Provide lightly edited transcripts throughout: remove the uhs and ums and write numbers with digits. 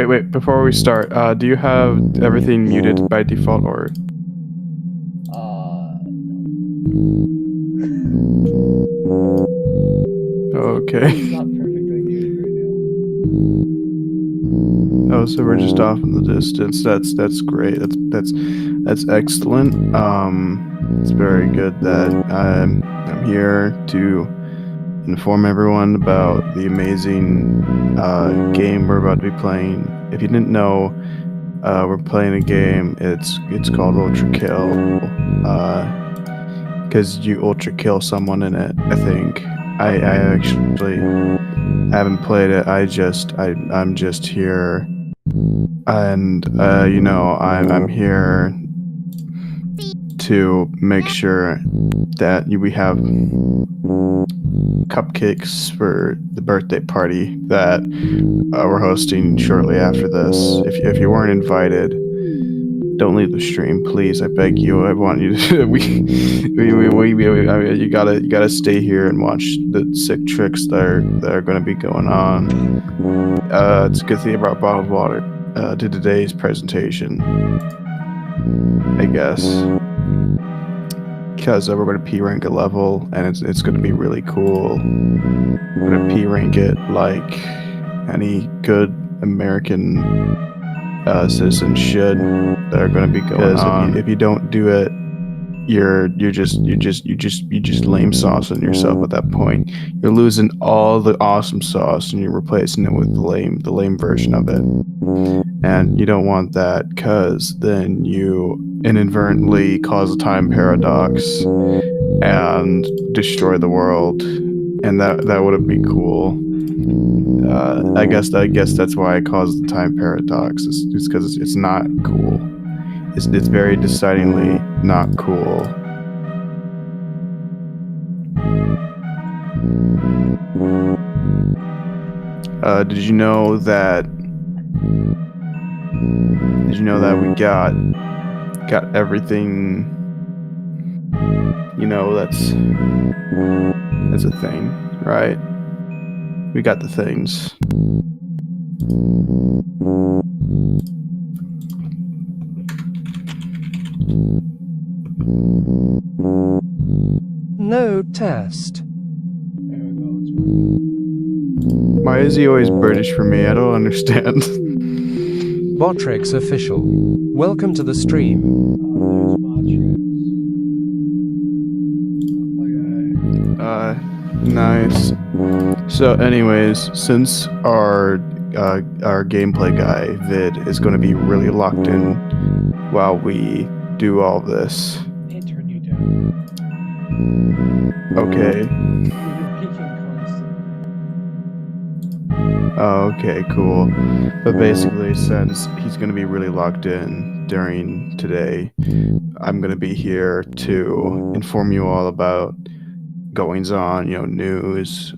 Wait. Before we start, do you have everything muted by default, or? Okay. It's not perfectly muted right Oh, so we're just off in the distance. That's great. That's excellent. It's very good that I'm here to inform everyone about the amazing game we're about to be playing. If you didn't know, we're playing a game. It's called ultrakill. Because you ultrakill someone in it. I think. I actually haven't played it. I'm just here, and you know, I'm here to make sure that we have cupcakes for the birthday party that we're hosting shortly after this. If you weren't invited, don't leave the stream, please. I beg you. I want you to. You gotta stay here and watch the sick tricks that are gonna be going on. It's a good thing I brought bottled water to today's presentation, I guess, because we're gonna P rank a level, and it's gonna be really cool. We're gonna P rank it like any good American citizen should. That are going to be going on. If you don't do it, you're just lame saucing yourself at that point. You're losing all the awesome sauce and you're replacing it with the lame version of it. And you don't want that, because then you inadvertently cause a time paradox and destroy the world, and that wouldn't be cool. I guess that's why it caused the time paradox. It's because it's not cool. It's very decidedly not cool. Did you know that? We got everything? You know, that's a thing, right? We got the things. No test. Why is he always British for me? I don't understand. Botrix official. Welcome to the stream. Nice. So anyways, since our gameplay guy, Vid, is going to be really locked in while we do all this. now. Turn you down. Okay. You're peaking constantly. Oh, okay, cool. But basically, since he's going to be really locked in during today, I'm going to be here to inform you all about goings on, you know, news,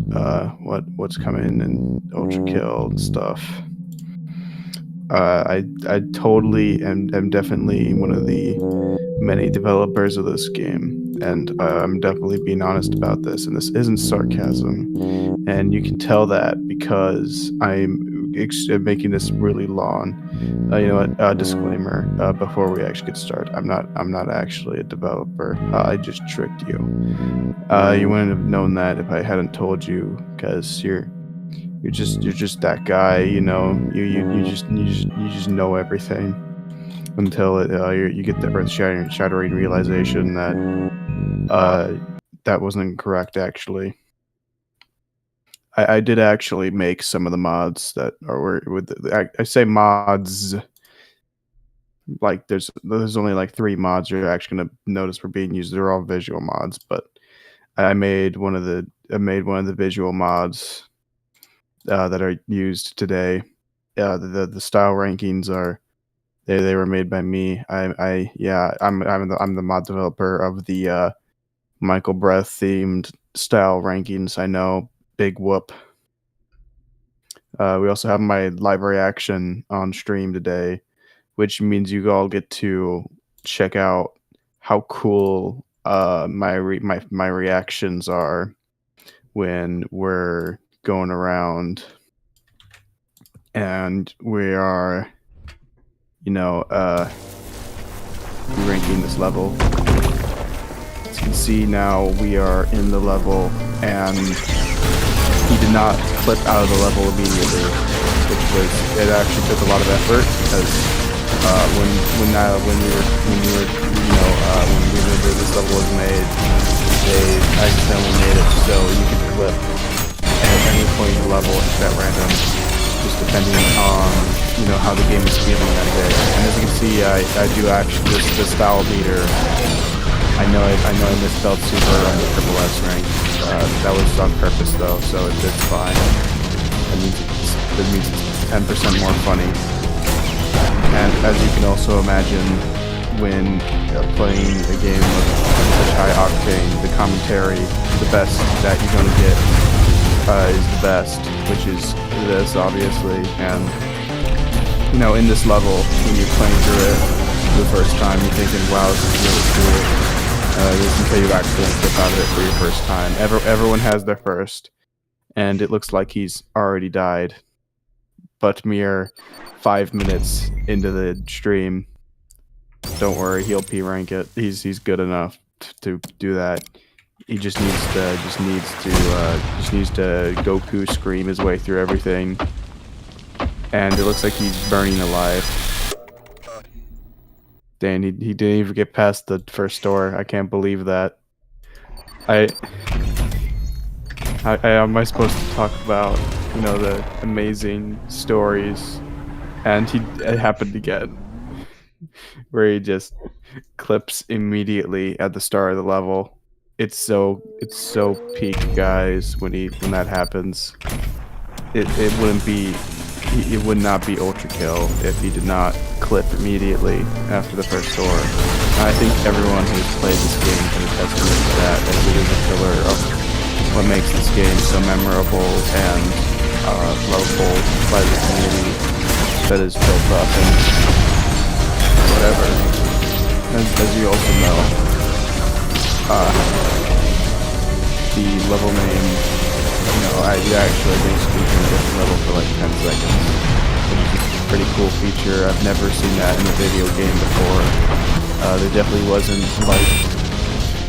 what's coming, and ultrakill and stuff. I totally am definitely one of the many developers of this game, and I'm definitely being honest about this, and this isn't sarcasm, and you can tell that because I'm making this really long. You know what? Disclaimer before we actually get started. I'm not actually a developer. I just tricked you. You wouldn't have known that if I hadn't told you, because you're just that guy. You know, you just know everything until you get the earth-shattering realization that that wasn't correct. Actually, I did actually make some of the mods that are with. I say mods, like there's only like 3 mods you're actually gonna notice were being used. They're all visual mods, but I made one of the visual mods that are used today. The style rankings are they were made by me. I'm the mod developer of the Michael Breath themed style rankings. I know, big whoop. We also have my live reaction on stream today, which means you all get to check out how cool my reactions are when we're going around and we are, ranking this level. As you can see now, we are in the level, and he did not flip out of the level immediately, it actually took a lot of effort, because when this level was made, they accidentally made it so you could clip at any point in the level at random, just depending on how the game is feeling that day. And as you can see, I do actually the style meter. I know I misspelled super on the triple S rank. That was on purpose though, so it's fine. That means it's 10% more funny. And as you can also imagine, when playing a game of such high octane, the commentary, the best that you're going to get is the best, which is this, obviously. And in this level, when you're playing through it for the first time, you're thinking, wow, this is really cool. This until you actually flip out of it for your first time. Everyone has their first, and it looks like he's already died. But mere 5 minutes into the stream, don't worry, he'll P rank it. He's good enough to do that. He just needs to Goku scream his way through everything, and it looks like he's burning alive. Dang, he didn't even get past the first door. I can't believe that. Am I supposed to talk about the amazing stories? And it happened again, where he just clips immediately at the start of the level. It's so peak, guys. When that happens, it would not be ultrakill if he did not clip immediately after the first door. And I think everyone who's played this game can attest to that, as it is a pillar of what makes this game so memorable and lovable by the community that is built up and whatever. As you also know, the level name, you actually basically can get the level for like 10 seconds, which is a pretty cool feature. I've never seen that in a video game before. There definitely wasn't,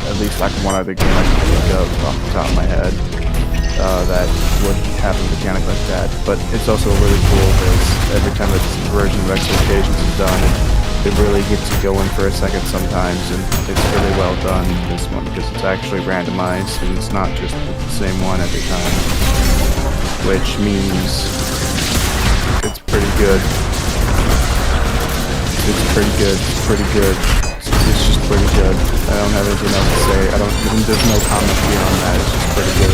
at least one other game I can think of off the top of my head that would have a mechanic like that. But it's also really cool because every time this version of Expectations is done, it really gets you going for a second sometimes, and it's really well done, this one, because it's actually randomized and it's not just the same one every time, which means it's pretty good. It's just pretty good. I don't have anything else to say. There's no comment beyond that. It's just pretty good.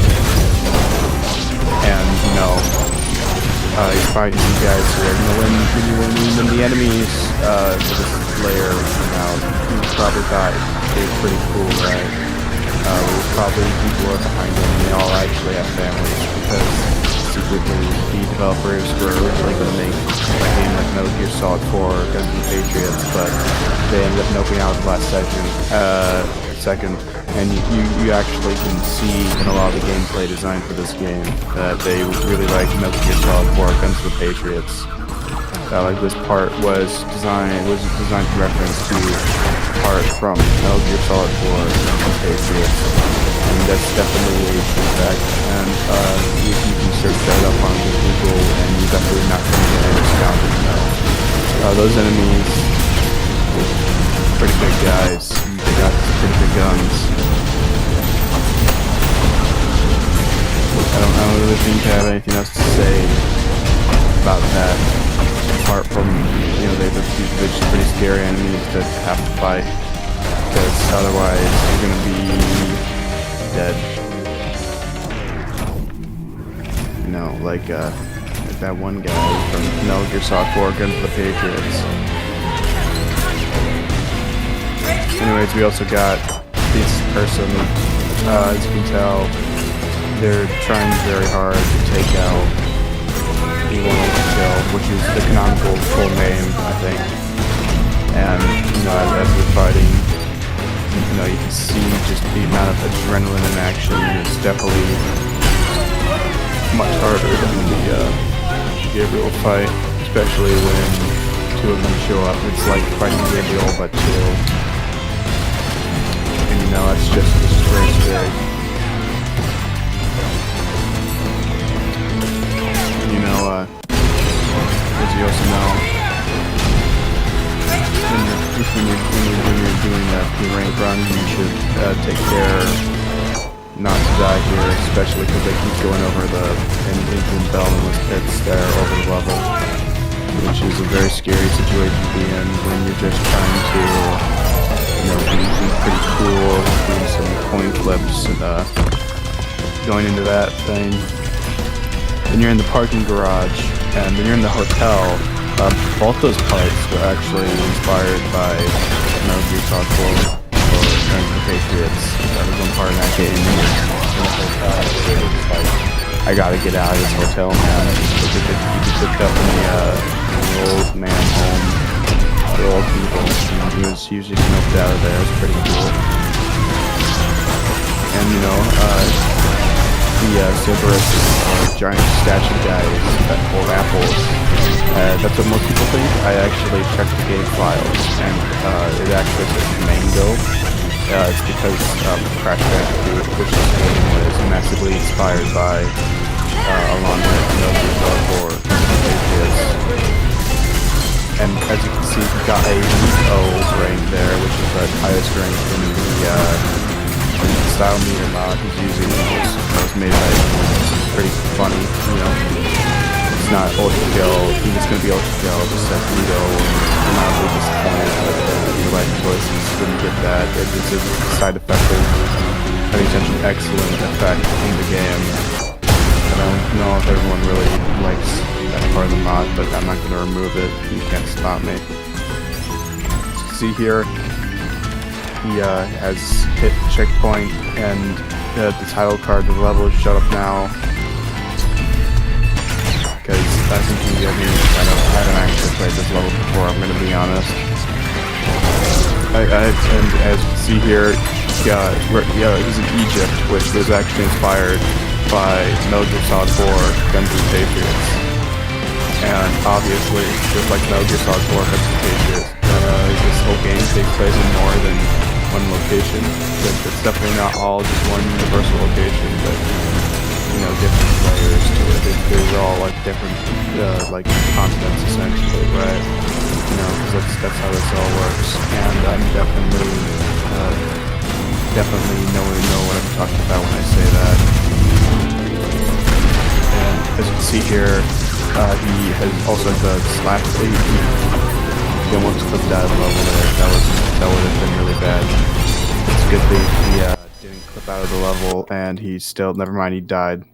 And he's fighting you guys here. When the enemies for this layer came out, you probably thought they were pretty cool, right? Probably people are behind them, and they all actually have families, because secretly the developers were originally going to make a game like Metal Gear Solid 4 Guns N' Patriots, but they ended up noping out the last second. And you actually can see in a lot of the gameplay design for this game that they really like Metal Gear Solid 4 Guns N' Patriots. Like this part was designed in reference to part from Metal Gear Solid 4 Guns N' Patriots. And that's definitely a true fact. And you can search that up on Google, and you're definitely not going to get any discounted. Those enemies, pretty big guys. They got pretty big guns. I don't really think I have anything else to say about that, apart from, they're just pretty scary enemies to have to fight, because otherwise you're gonna be dead. Like that one guy from Metal Gear Solid 4 Guns N' Patriots. Anyways, we also got this person, as you can tell, they're trying very hard to take out the ultrakill, which is the canonical full name, I think. And, as we're fighting, you can see just the amount of adrenaline in action is definitely much harder than the Gabriel fight, especially when two of them show up. It's like fighting Gabriel, but two. And you know, it's just very scary. And you know, as you also know, when you're doing that rank run, you should take care not to die here, especially because they keep going over the bell and those pits there over the level, which is a very scary situation to be in when you're just trying to, you know, be pretty cool, doing some coin flips and going into that thing. Then you're in the parking garage, and then you're in the hotel. Both those parts were actually inspired by Metal Gear Solid 4 or the Patriots. That was one part of that game. In the hotel, it was like, I gotta get out of this hotel, man. You could pick up in the old man home, the old people. You know, he was just snuffed out of there. It was pretty cool. And you know, the Cerberus giant statue guys that hold apples. That's what most people think. I actually checked the game files, and it actually says mango. It's because Crash Bandicoot, which this game was massively inspired by, along with Metal Gear Solid 4 Patriots. And as you can see, we got a O rank there, which is the highest rank in the style meter mod he's using. That was made by it's pretty funny, you know. It's not ultrakill, I think it's going to be ultrakill, just says Veto. I'm not really disappointed with the life choices, didn't get that. It's a side effect of having such an excellent effect in the game. I don't know if everyone really likes that part of the mod, but I'm not going to remove it. You can't stop me. See here, he has hit the checkpoint, and the title card of the level is Shut Up Now. Because I think you get me, I haven't actually played this level before, I'm going to be honest. And as you can see here, he's in Egypt, which was actually inspired by Metal Gear Solid 4 Guns N' Patriots. And obviously, just like Metal Gear Solid 4 Guns N' Patriots, this whole game takes place in more than one location. It's definitely not all just one universal location, but you know, different layers to it. They're all like different, like continents essentially, right? You know, because that's how this all works. And I'm definitely know what I'm talking about when I say that. And as you can see here, he has also the slap. He almost clipped out of the level there. That would have been really bad. It's a good thing he didn't clip out of the level, and he still, never mind, he died.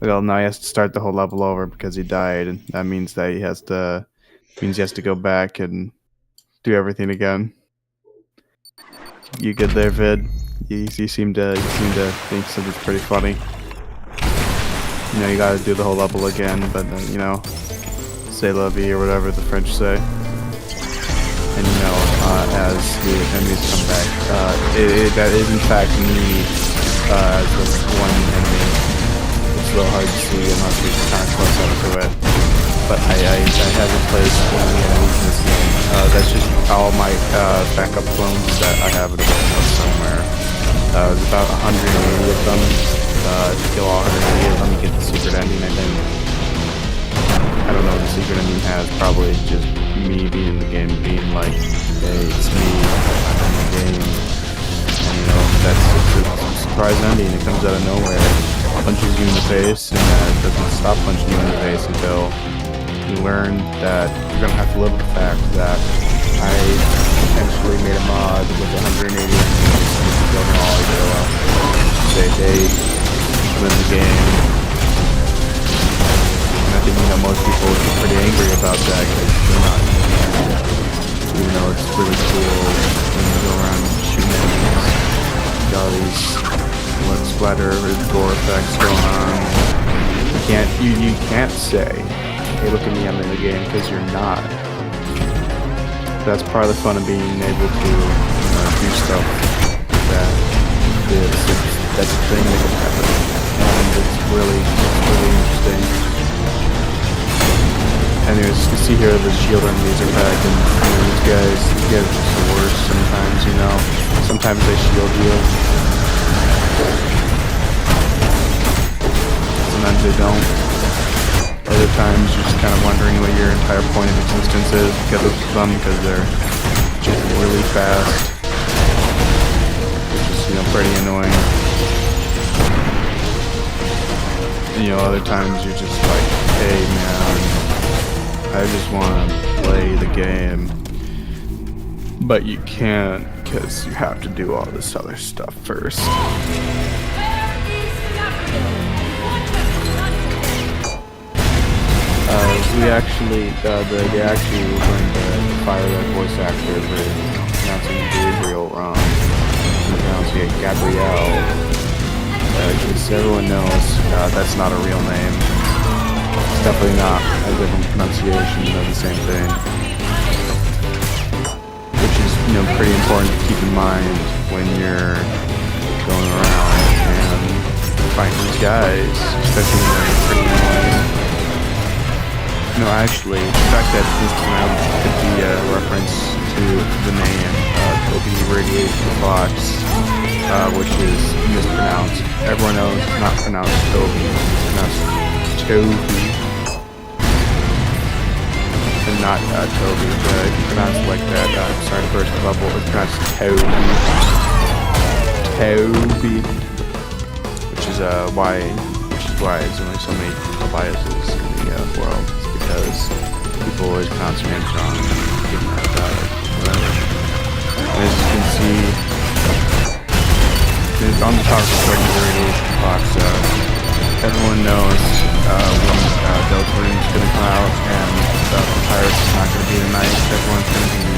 Well, now he has to start the whole level over because he died, and that means that he has to go back and do everything again. You good there, Vid? You seem to think something's pretty funny. You know, you gotta do the whole level again, but you know, say la vie or whatever the French say. And you know, as the enemies come back, that is in fact me as the one enemy. It's a little hard to see unless you're kind of close up to it. But I haven't played any enemies in this game. That's just all my backup clones that I have in the workshop somewhere. There's about 180 of them. To kill all 180 of them, you get the secret ending, I think. I don't know what the secret ending has. Probably just me being in the game, being like, hey, it's me, I'm in the game. And you know, that's just a surprise ending. It comes out of nowhere, punches you in the face, and it doesn't stop punching you in the face until you learn that you're gonna have to live with the fact that I potentially made a mod with 180 enemies and killed them all. Say, hey, I'm in the game. And I think, you know, most people would be pretty angry about that because they're not. Even though it's really cool when you go around shooting enemies. Got all these blood splatter or gore effects going on. You can't say, hey, look at me, I'm in the game, because you're not. That's part of the fun of being able to do stuff that that's a thing that can happen, and it's really interesting. hear the shield enemies are back, and these guys are just the worst sometimes, you know. Sometimes they shield you. Sometimes they don't. Other times you're just kind of wondering what your entire point of existence is because of them, because they're just really fast. Which is, you know, pretty annoying. And, you know, other times you're just like, hey man, I just want to play the game. But you can't, because you have to do all this other stuff first. They actually were going to fire that voice actor for pronouncing Gabriel wrong. Pronouncing it Gabrielle. Because everyone knows that's not a real name. It's definitely not a different pronunciation of the same thing. Which is, you know, pretty important to keep in mind when you're going around and fighting these guys, especially when they're pretty annoying. No, actually, the fact that this could be a reference to the name Toby Radiation Fox, which is mispronounced. Everyone knows it's not pronounced Toby, it's pronounced Toby. And not Toby, but if you pronounce it like that, sorry to burst the bubble, it's pronounced Toby. Toby. Which is why there's only so many biases in the world. Because people always pronounce their names wrong and get mad about it. And as you can see, on the topic of radiation box, everyone knows when Deltarune is going to come out and the Pirates is not going to be tonight. Everyone's going to be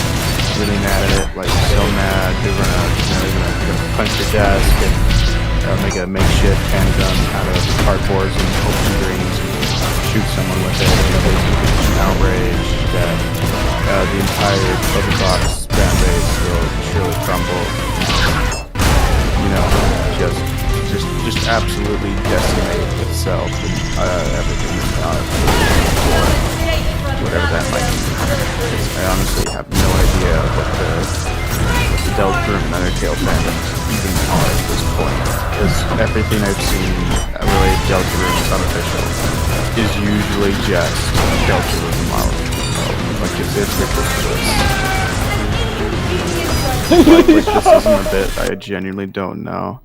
really mad at it, like so mad. They're gonna punch your desk and make a makeshift handgun out of cardboards and open greens. Shoot someone with it, and there's an outrage that the entire Pokebox fan base will surely crumble. You know, just absolutely decimate itself and everything that's not for whatever that might be. I honestly have no idea what the Deltarune and Undertale fans even are at this point, because everything I've seen related to Deltarune is unofficial. Is usually just Deltarune model. Like it's ridiculous. Like this isn't a bit. I genuinely don't know.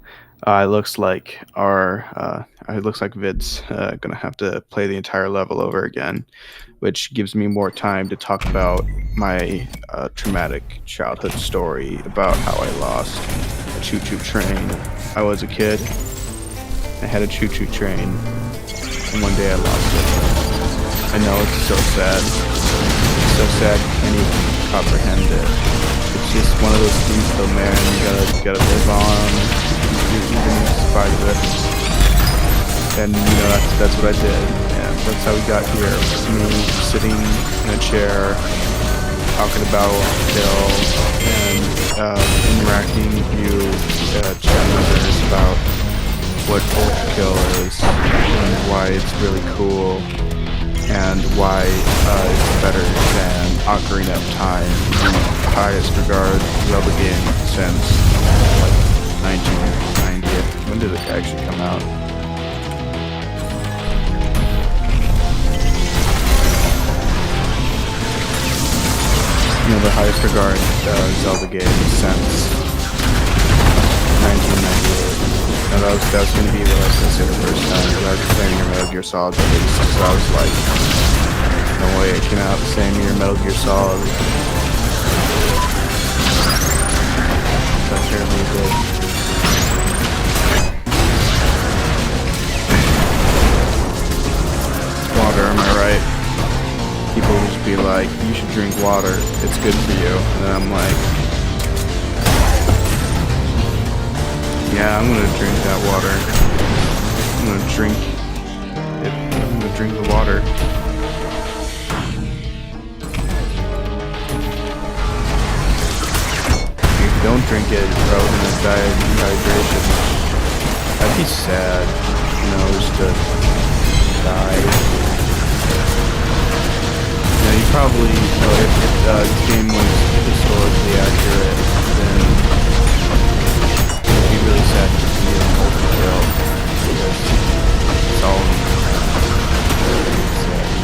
It looks like Vid's gonna have to play the entire level over again, which gives me more time to talk about my traumatic childhood story about how I lost a choo-choo train. I was a kid. I had a choo-choo train. And one day I lost it. I know it's so sad. It's so sad you can't even comprehend it. It's just one of those things though, man, you gotta live on, even in spite of it. And you know, that's what I did. And that's how we got here. It was me sitting in a chair, talking about ultrakill, and interacting with you chat members about what ultrakill is and why it's really cool and why it's better than Ocarina of Time, the highest regard Zelda game since like 1990. When did it actually come out? You know, the highest regard Zelda game since 1998. And that was going to be what I was going to say the first time, because I was playing your Metal Gear Solid release, so I was like, no way, it came out the same year Metal Gear Solid. That terribly good. Water, am I right? People will just be like, you should drink water, it's good for you. And then I'm like, yeah, I'm gonna drink that water. I'm gonna drink it. I'm gonna drink the water. If you don't drink it, you're probably gonna die of dehydration. That'd be sad, you know, just to die. You know, you probably, if this game was historically accurate, then it'd be really sad to see an ultrakill, because it's all,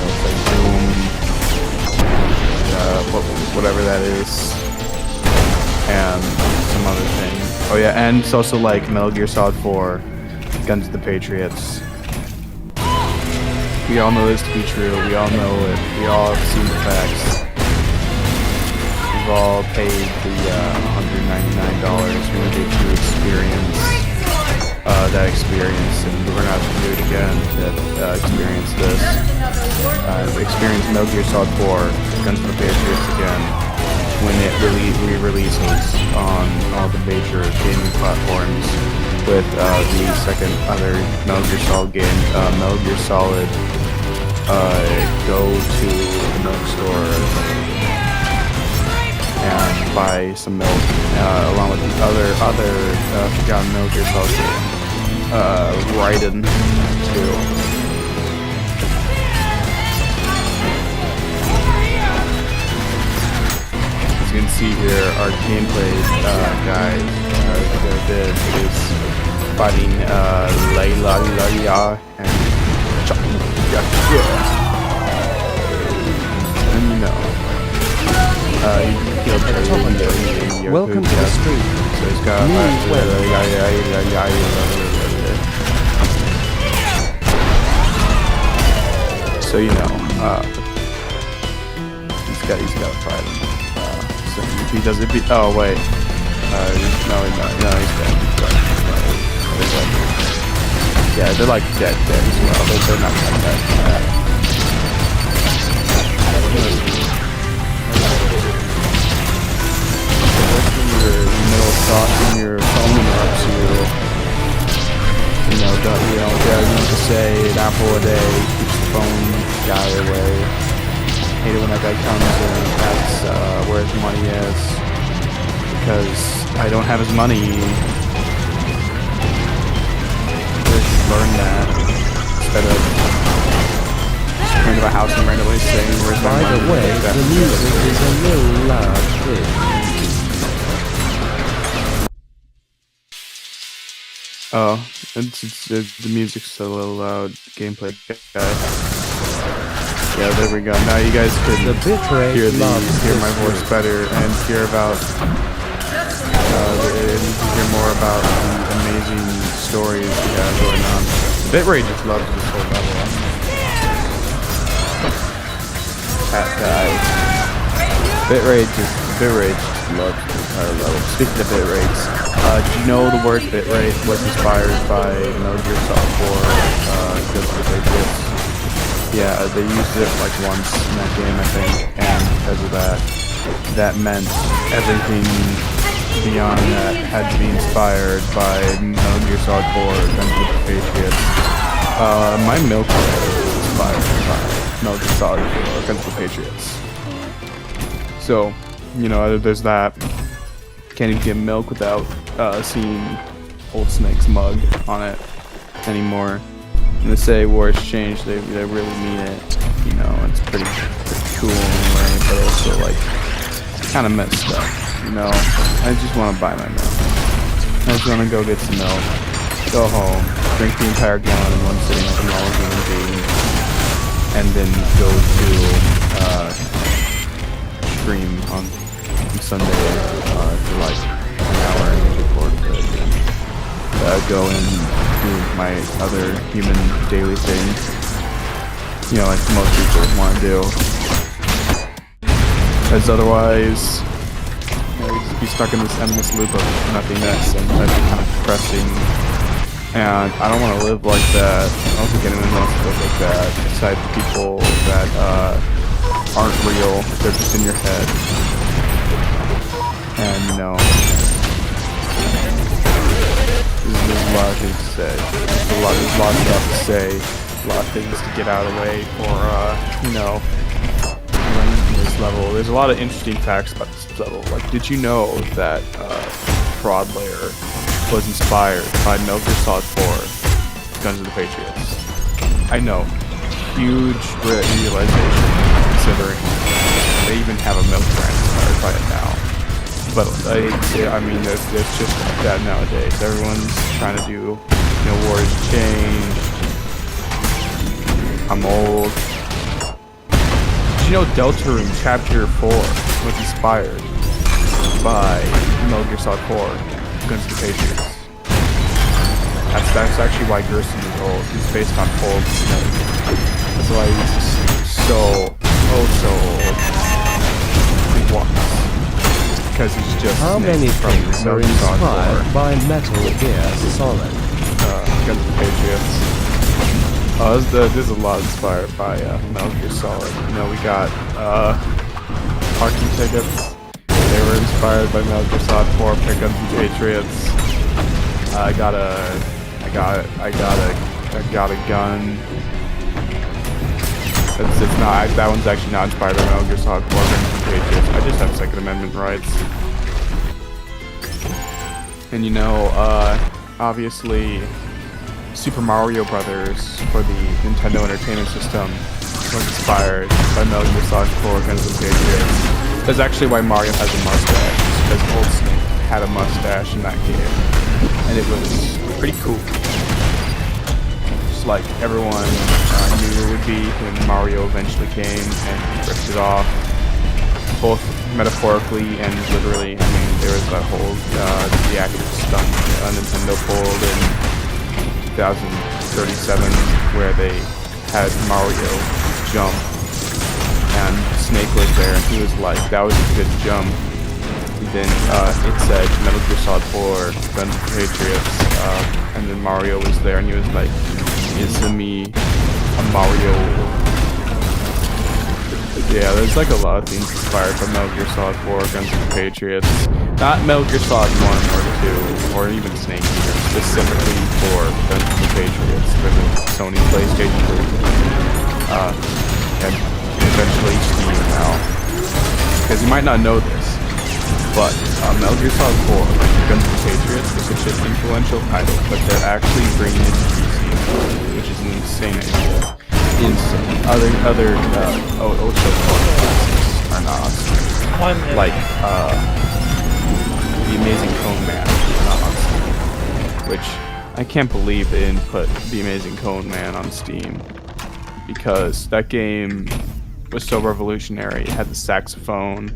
it's like Doom, whatever that is, and some other thing. Oh yeah, and it's also like Metal Gear Solid 4, Guns of the Patriots. We all know this to be true. We all know it. We all have seen the facts. We've all paid the $199 maybe to experience that experience, and we're gonna have to do it again to experience this. Experience Metal Gear Solid 4, Guns of the Patriots again, when it re-releases on all the major gaming platforms with the second other Metal Gear Solid game, Metal Gear Solid. Go to the milk store and buy some milk, along with the other forgotten Metal Gear Solid game, Raiden 2. As you can see here, our gameplay guy did is fighting Layla and and you know, he killed her. Welcome to the stream. So he's got so you know, he's got a pride. So if he does it, oh wait, no, he's dead. Yeah, they're like dead as well. They're not like that. Your middle thoughts in your phone interrupts you. You need to say an apple a day keeps the phone guy away. Hate it when that guy comes in. That's where his money is. Because I don't have his money. Learn that instead of just coming to a house and randomly saying where's my money. By the way, the music is a little loud here. Oh, the music's a little loud. Gameplay guy. Yeah, there we go. Now you guys could hear my voice better and hear about hear more about the amazing stories we have going on. Bitrate just loves this whole level. Cat guy. Bitrate just loves the entire level. Speaking of bitrates, do you know the word bitrate was inspired by Metal Gear Solid 4, Guns of the Patriots? Yeah, they used it like once in that game, I think, and because of that meant everything beyond that had to be inspired by Metal Gear Solid 4, Guns of the Patriots. My milk is inspired by Metal Gear Solid 4, Guns of the Patriots. So, you know, there's that. Can't even get milk without seeing Old Snake's mug on it anymore. And they say war has changed, they really mean it. You know, it's pretty cool in a way, but also like kind of messed up. You know, I just want to buy my milk. I just want to go get some milk, go home, drink the entire gallon in one sitting like a normal human being, and then go to stream on Sunday for like an hour and record it. Go and do my other human daily things. You know, like most people want to do. As otherwise, you know, you'd be stuck in this endless loop of nothingness, and that'd be kind of depressing. And I don't want to live like that. I don't think anyone wants to live like that. Besides people that aren't real, they're just in your head. And you know, there's a lot of things to say. There's a lot of stuff to say. A lot of things to get out of the way for, you know, this level. There's a lot of interesting facts about this level. Like, did you know that Fraud Layer was inspired by Metal Gear Solid 4, Guns of the Patriots? I know. Huge realization. considering they even have a milk brand inspired by it now. But I mean, it's just like that nowadays. Everyone's trying to do, war has changed. I'm old. Did you know Deltarune Chapter 4 was inspired by Metal Gear Solid 4, Guns of the Patriots? That's actually why Gerson is old. He's based on old Snake. That's why he's so old. He walks. Because he's just How Snake many from things are Metal Gear Solid 4. inspired by Metal Gear Solid? Guns of the Patriots. There's a lot inspired by Metal Gear Solid. We got parking tickets. They were inspired by Metal Gear Solid 4, Guns of the Patriots. I got a gun. It's not. That one's actually not inspired by Metal Gear Solid 4, Guns of the Patriots. I just have Second Amendment rights. And obviously, Super Mario Brothers for the Nintendo Entertainment System was inspired by Metal Gear Solid 4, Guns of the Patriots. That's actually why Mario has a mustache, because Old Snake had a mustache in that game, and it was pretty cool. Just like everyone knew it would be when Mario eventually came and ripped it off, both metaphorically and literally. I mean, there was that whole theatrical stunt Nintendo pulled in 2037 where they had Mario jump and Snake was there and he was like, that was a good jump. And then it said Metal Gear Solid 4, Guns of the Patriots, and then Mario was there and he was like, is me a Mario? Yeah, there's like a lot of things inspired by Metal Gear Solid 4, Guns of the Patriots. Not Metal Gear Solid 1 or 2, or even Snake either, specifically for Guns of the Patriots for the Sony PlayStation 3. And eventually Steam now. Because you might not know this, but Metal Gear Solid 4, Guns of the Patriots is such an influential title, but they're actually bringing it to PC, which is an insane idea. Other classics are not. Like The Amazing Cone Man is not on Steam, which I can't believe they didn't put The Amazing Cone Man on Steam, because that game was so revolutionary. It had the saxophone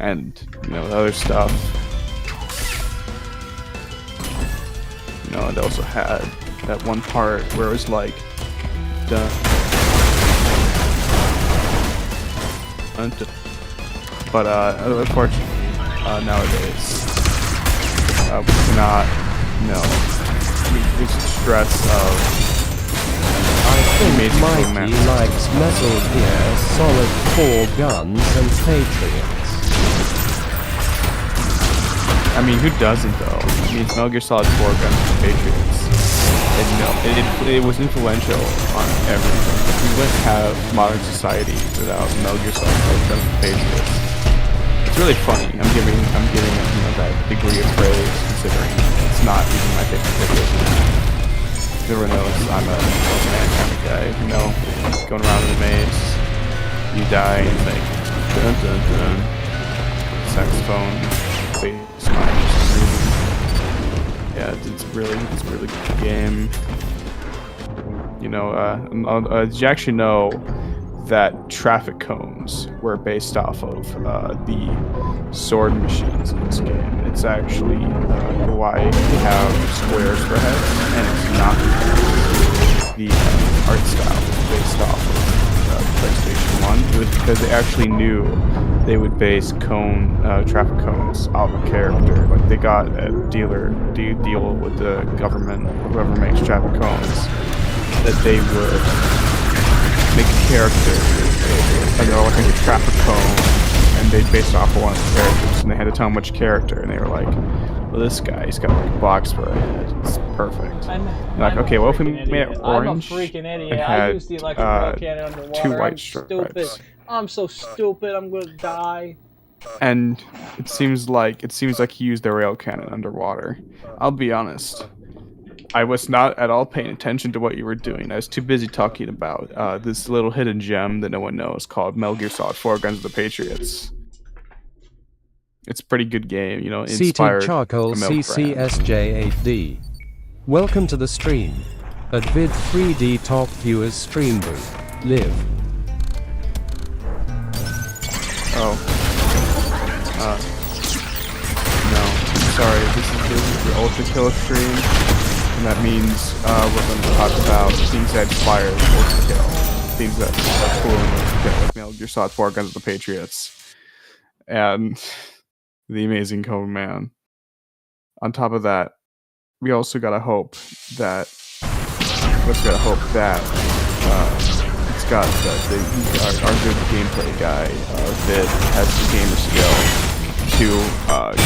and the other stuff. It also had that one part where it was like but unfortunately nowadays we cannot we stress of I think Amazing Mikey likes Metal Gear Solid 4 Guns and Patriots. I mean, who doesn't though? I mean, it's Metal Gear Solid 4 Guns and Patriots. And it was influential on everything. We wouldn't have modern society without Metal Gear Solid 4 Guns and Patriots. It's really funny. I'm giving it that degree of praise, considering it's not even my favorite video game. Everyone knows I'm a old man kind of guy. Going around in a maze, you die, and like dun dun dun, saxophone, bass line. Yeah, it's really good game. Did you actually know that traffic cones were based off of the sword machines in this game? It's actually why we have squares for heads, and it's not the art style was based off of PlayStation 1. It was because they actually knew they would base traffic cones off a character. Like they got a deal with the government, whoever makes traffic cones, that they would make a character, and they're like a traffic cone, and they based off of one of the characters, and they had to tell them which character, and they were like, well, this guy, he's got like a box for a head. It's perfect. Okay, what if we made it orange? I'm a freaking idiot. It I had used the electric cannon underwater. 2 white I'm stripes. stupid. I'm so stupid. I'm gonna die. And it seems like he used the rail cannon underwater. I'll be honest. I was not at all paying attention to what you were doing. I was too busy talking about this little hidden gem that no one knows called Metal Gear Solid 4 Guns of the Patriots. It's a pretty good game, you know, Seated inspired Charcoal from Milk Brand. CCSJ8D. Welcome to the stream. At Vid 3D Top Viewers Stream Booth. Live. Oh. No. Sorry, this is the ultrakill stream, and that means we're going to talk about things that inspire ultrakill. Things that are cool in ultrakill, like Metal Gear Solid 4 Guns of the Patriots. And the amazing Cone Man. On top of that, we also gotta hope that it's got our good gameplay guy Vid has the gamer skill to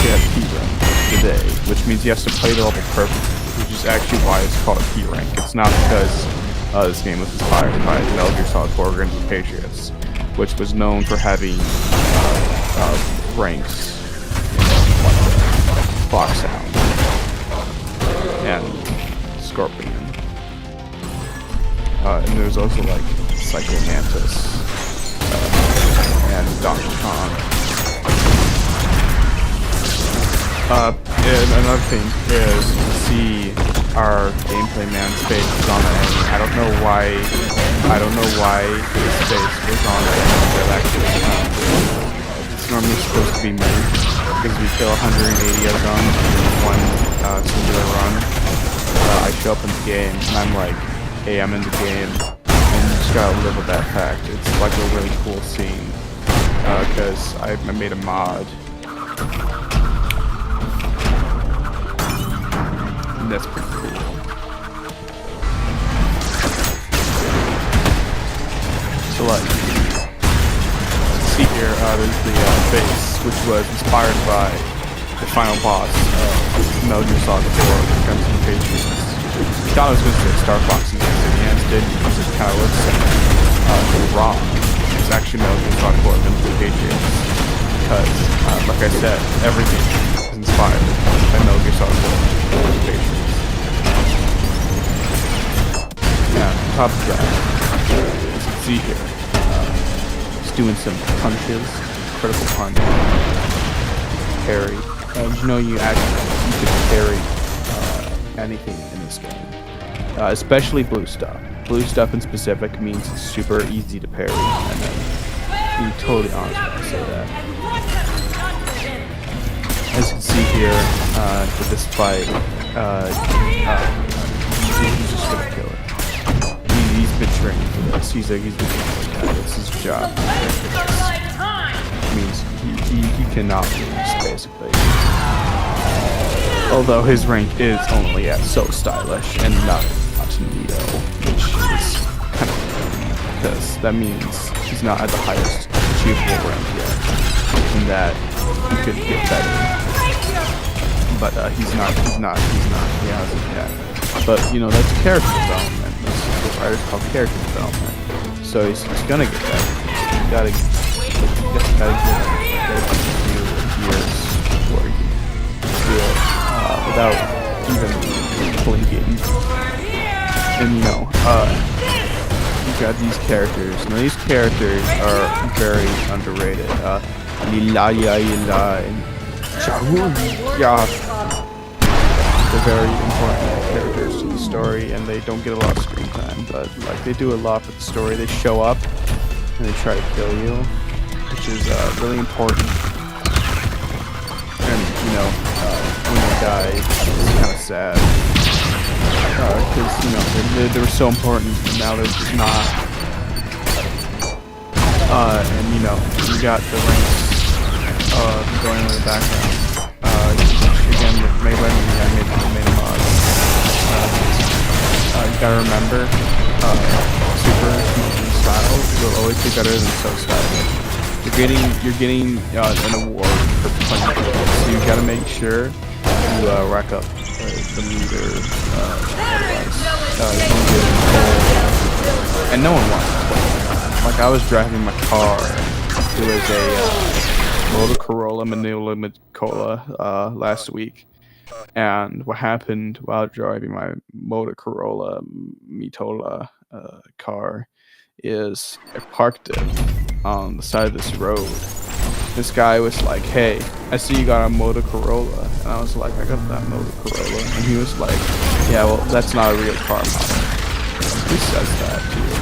get P rank today, which means he has to play the level perfectly, which is actually why it's called a P rank. It's not because this game was inspired by Metal Gear Solid 4 Guns of the Patriots, which was known for having ranks, Foxhound, and Scorpion. And there's also like Psycho Mantis and Donkey Kong. And another thing is to see our gameplay man's face is on the enemy. I don't know why his face was on the enemy, but actually it's normally supposed to be me, because we kill 180 of them in one singular run. I show up in the game and I'm like, hey, I'm in the game, and you just gotta live with that fact. It's like a really cool scene, because I made a mod, and that's pretty cool. So like, see here, there's the base, which was inspired by the final boss of Metal Gear Solid 4 Guns of the Patriots. I thought I was going to say Star Fox in the end, didn't, because it kind of looks wrong. It's actually Metal Gear Solid 4 Guns of the Patriots, because, like I said, everything is inspired by Metal Gear Solid 4 Guns of the Patriots. Yeah, on top of that, as you can see here, it's doing some punches, critical punch, parry. You know, you could parry anything in this game, especially blue stuff. Blue stuff in specific means it's super easy to parry, and then be totally honest when I say that. As you can see here, with this fight, he's just gonna kill it. He's been training for this. He's been training for that. It's his job. It means he cannot lose, basically. Although his rank is only at So Stylish and not Neo, which is kind of weird, because that means he's not at the highest achievable rank yet, and that he could get better. But he hasn't yet. But you know, that's character development. That's what the writers call character development. So he's gonna get better. You gotta give a few years before you do it. Without even blinking. And you know, you've got these characters. Now these characters are very underrated. Lilaya and Chahuya. They're very important characters to the story, and they don't get a lot of screen time, but like they do a lot for the story. They show up and they try to kill you, which is really important. And you know, when they die, it's kind of sad, because you know they were so important, and now they're just not. And you know, you got the ranks going in the background. Again, with Melee, I made a mod. You gotta remember, super smoking styles will always be better than So Stylish. You're getting an award for playing it, so you gotta make sure you rack up the meter. Otherwise, you don't get it cold. And no one wants to play it. Like I was driving my car. It was a Toyota Corolla Manila Cola last week, And what happened while driving my Motorola Mitola car is I parked it on the side of this road. This guy was like, "Hey, I see you got a Motorola," and I was like, "I got that Motorola," and he was like, "Yeah, well, that's not a real car model." Who says that to you?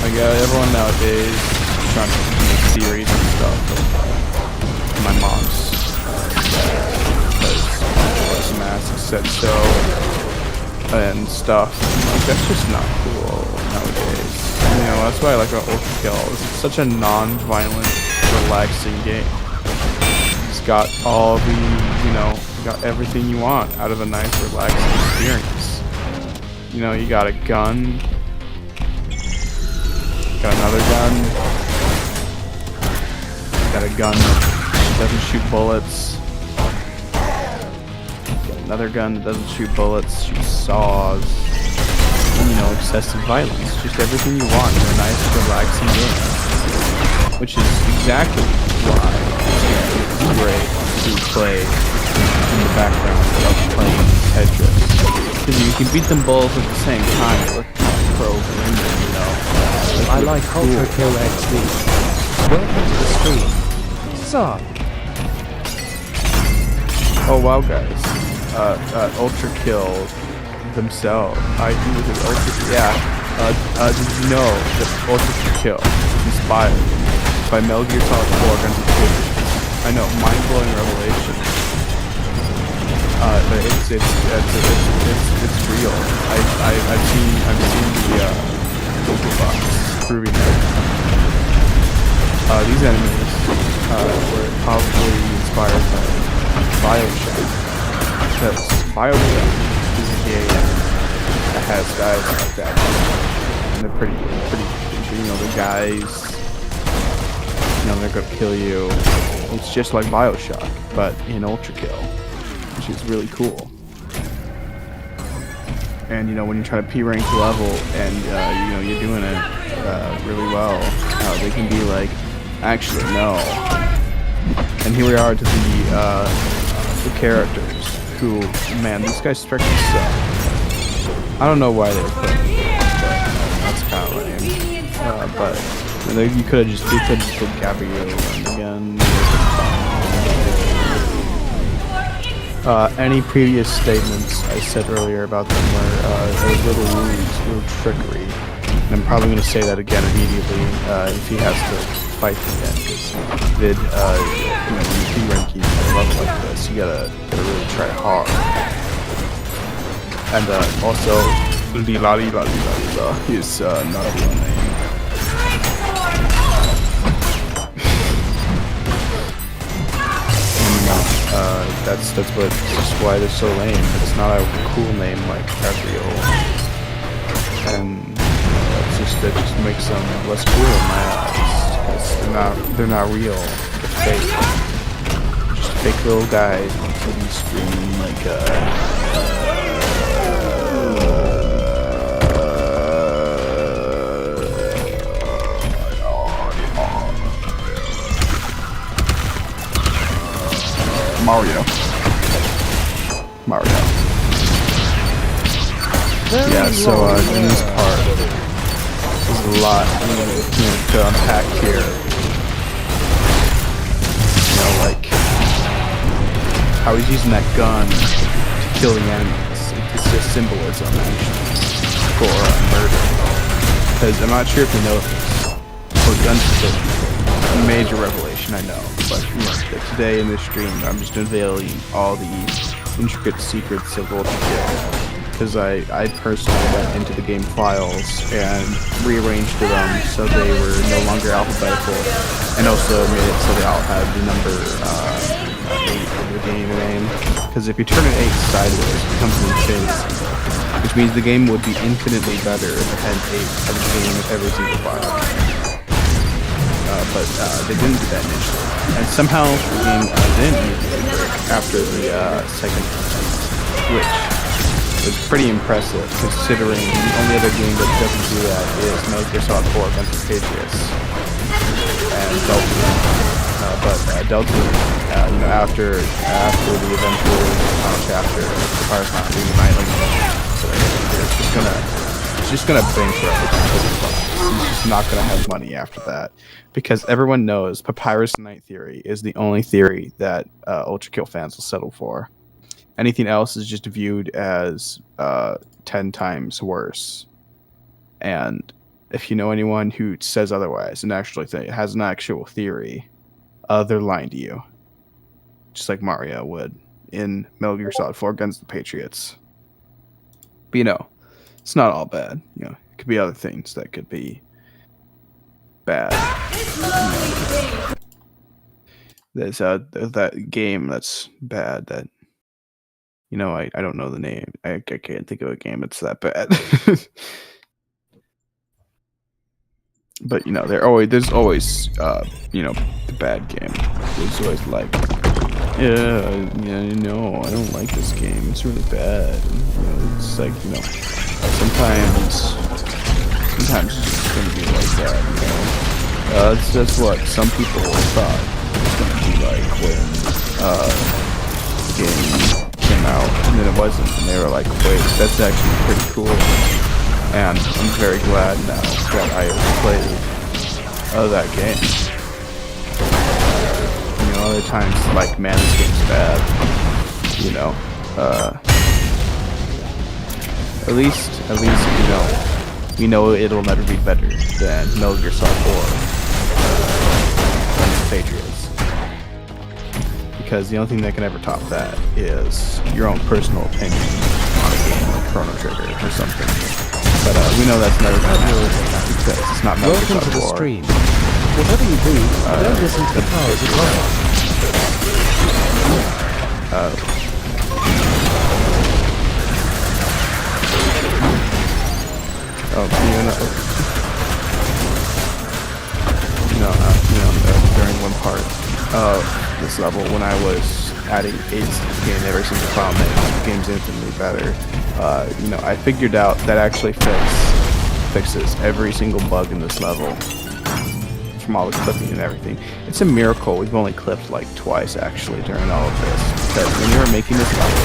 Like, everyone nowadays is trying to make theories and stuff. My mom's because mask said so and stuff. Like, that's just not cool nowadays. You know, that's why I like about Ultrakill. It's such a non-violent, relaxing game. It's got all the, you know, you got everything you want out of a nice, relaxing experience. You know, you got a gun, got another gun, got a gun that doesn't shoot bullets, got another gun that doesn't shoot bullets, shoots saws, and, you know, excessive violence. Just everything you want in a nice, relaxing game. Which is exactly why it's great to play in the background of playing Tetris. Because you can beat them both at the same time with programming, you know. I like cool. ultrakill XD. Welcome to the stream. Sup? Oh wow, guys. Ultrakill themselves. I do with it. Did you know that Ultrakill is inspired by Metal Gear Solid 4 Guns of Patriots? I know, mind-blowing revelation. But it's real. I've seen the Google box proving that these enemies were probably inspired by BioShock. Because BioShock is a game that has guys like that, and they're pretty. You know, the guys. You know, they're gonna kill you. It's just like BioShock, but in Ultrakill, which is really cool. And you know, when you try to P-rank level and you know you're doing it really well, they can be like, actually no. And here we are to the characters who, man, these guys strike me suck. I don't know why they were put in here, but that's kind of lame. But you could have just put Gabrielle again. Any previous statements I said earlier about them were little rules, little trickery. And I'm probably going to say that again immediately if he has to fight again. Because Vid, you know, when you P-rank you at a level like this, you gotta really try hard. And also, Lila is not a real name. That's why they're so lame. It's not a cool name like Gabriel, and that just makes them less cool in my eyes. They're not real. They're fake. Just fake little guys on TV screen like Mario. Yeah, so in this part, there's a lot to unpack here. You know, like how he's using that gun to kill the enemies. It's just symbolism, actually, for murder. Because I'm not sure if you know this, for guns are a major revelation, I know. But you know, today in this stream, I'm just unveiling all the intricate secrets of Ultrakill. Because I personally went into the game files and rearranged them so they were no longer alphabetical, and also made it so they all had the number 8 of the game name. Because if you turn an 8 sideways, it becomes an infinity, which means the game would be infinitely better if it had 8 at the beginning of every single file. But they didn't do that initially, and somehow the game didn't immediately break after the second switch. It's pretty impressive, considering the only other game that doesn't do that is Metal Gear Solid 4 Guns of Patriots. and Delta. But Delta, you know, after the eventual chapter, Papyrus not being the Nightling, so it's just gonna bankrupt. He's just not gonna have money after that, because everyone knows Papyrus Night Theory is the only theory that ultrakill fans will settle for. Anything else is just viewed as 10 times worse. And if you know anyone who says otherwise and actually has an actual theory, they're lying to you. Just like Mario would in Metal Gear Solid 4 Against the Patriots. But you know, it's not all bad. You know, it could be other things that could be bad. There's that game that's bad that, you know, I don't know the name. I can't think of a game that's that bad. But you know, there's always you know, the bad game. There's always like, no, I don't like this game. It's really bad. And, you know, it's like, you know, sometimes it's just gonna be like that. You know, that's what some people thought it's gonna be like when the game came out, and then it wasn't, and they were like, wait, that's actually pretty cool. And I'm very glad now that I played that game. You know, other times, like, man, this game's bad. You know, at least, you know it'll never be better than Metal Gear Solid 4 and the Patriots. Because the only thing that can ever top that is your own personal opinion on a game like Chrono Trigger or something. But we know that's never going to happen because it's not Metal Gear Solid 4. Welcome to the stream. Whatever you do, don't listen to the powers of God. During one part of this level, when I was adding aids to the game every single time, making the game's infinitely better, you know, I figured out that actually fixes every single bug in this level from all the clipping and everything. It's a miracle we've only clipped like twice actually during all of this, because when they were making this level,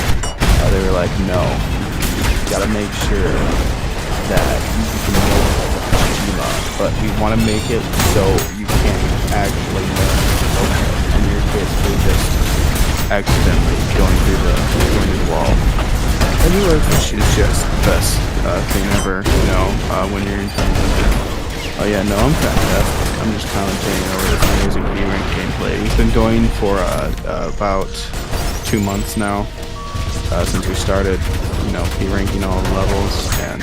they were like, no, you gotta make sure that you can make Kojima, but we want to make it so you can't actually and you're basically just accidentally going through the wall. Which is just the best thing ever, you know, when you're in oh yeah, no, I'm fantastic. I'm just commentating over this amazing V-Rank gameplay. We've been going for about 2 months now, since we started, you know, V-Ranking all the levels, and,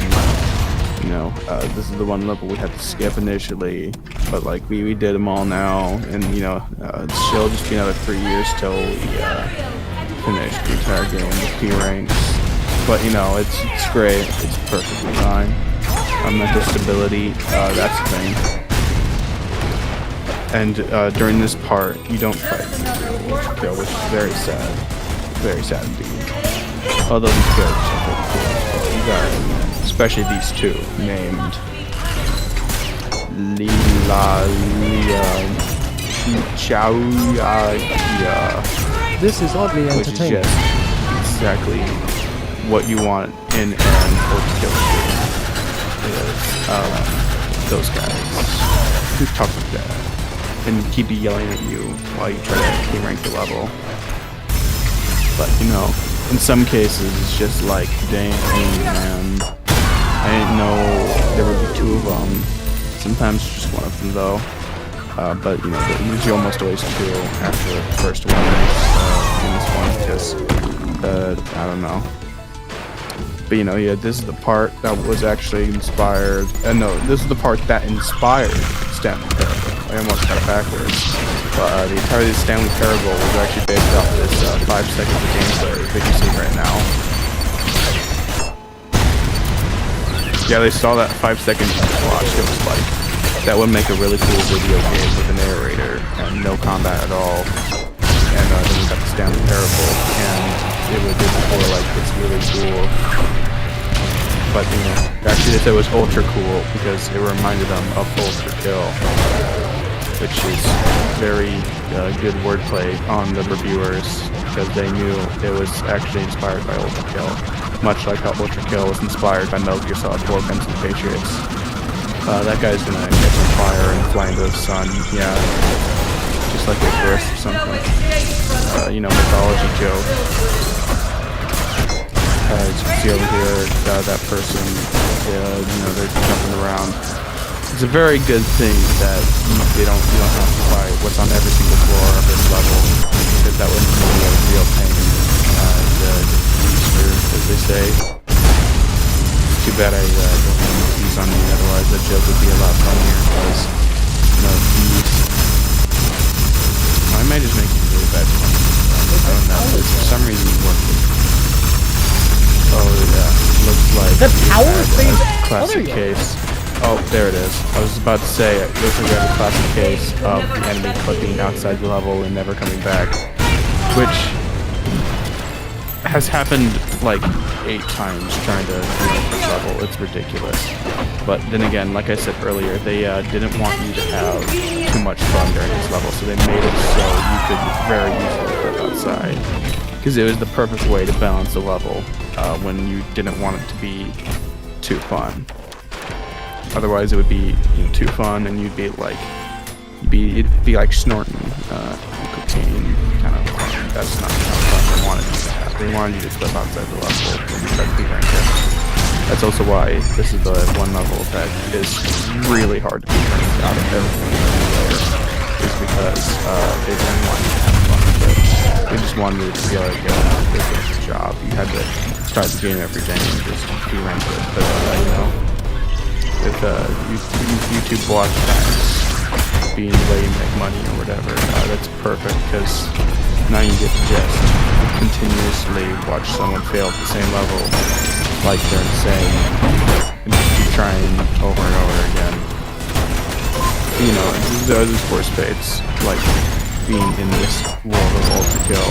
you know, this is the one level we had to skip initially, but, like, we did them all now, and, you know, it'll just be another 3 years till we finish the entire game with V-Ranks. But, you know, it's great. It's perfectly fine. Mental stability, that's the thing. And during this part, you don't fight ultrakill, which is very sad. Very sad indeed. Although these characters are pretty cool. You got, especially these two, named This is oddly which is entertaining. just exactly what you want in an ultrakill game. Those guys who talk like that and keep yelling at you while you try to rank the level. But you know, in some cases it's just like, dang man, I didn't know there would be 2 of them. Sometimes just 1 of them though. But you know, there's usually almost always 2 after the first one in this one, because I don't know. But you know, yeah, this is the part that was actually inspired. No, this is the part that inspired Stanley Parable. I almost got it backwards. But the entirety of Stanley Parable was actually based off this 5 seconds of gameplay that you see right now. Yeah, they saw that 5 seconds watch. It was like, that would make a really cool video game with a narrator and no combat at all. And then we got the Stanley Parable, and it would be before, like, it's really cool. But, you know, actually they said it was ultra cool because it reminded them of ultrakill. which is very good wordplay on the reviewers because they knew it was actually inspired by Ultrakill, much like how Ultrakill was inspired by Metal Gear Solid 4 Guns and Patriots. That guy's gonna catch on fire and fly into the sun, yeah, just like Icarus or something. You know, mythology joke. As you can see over here, that person, you know, they're jumping around. It's a very good thing that you don't have to fight what's on every single floor of this level, because that would be a real pain. As they say. Too bad I don't have these on me, otherwise that joke would be a lot funnier. Because, you know, these. I might just make it really bad fun. I don't know. For some reason, it worked. Oh yeah, looks like the power phase. Classic case. Oh, there it is. I was about to say, it looks like we have a classic case of the enemy clipping outside the level and never coming back, which has happened like 8 times trying to beat this level. It's ridiculous. But then again, like I said earlier, they didn't want you to have too much fun during this level, so they made it so you could very easily clip outside. Because it was the perfect way to balance the level when you didn't want it to be too fun. Otherwise, it would be too fun, and you'd be like, it'd be like snorting cocaine, kind of. That's not how fun they wanted you to have. They wanted you to clip outside the level when you try to beat ranked. That's also why this is the one level that is really hard to beat ranked out of everything in the player. Is because they didn't want you to have fun with it. They just wanted it to be like a job. You had to start the game every day and just be ranked. But you know. With YouTube watch times being the way you make money or whatever, that's perfect because now you get to just continuously watch someone fail at the same level like they're insane and just keep trying over and over again. You know, the other sports fates, like being in this world of Ultrakill,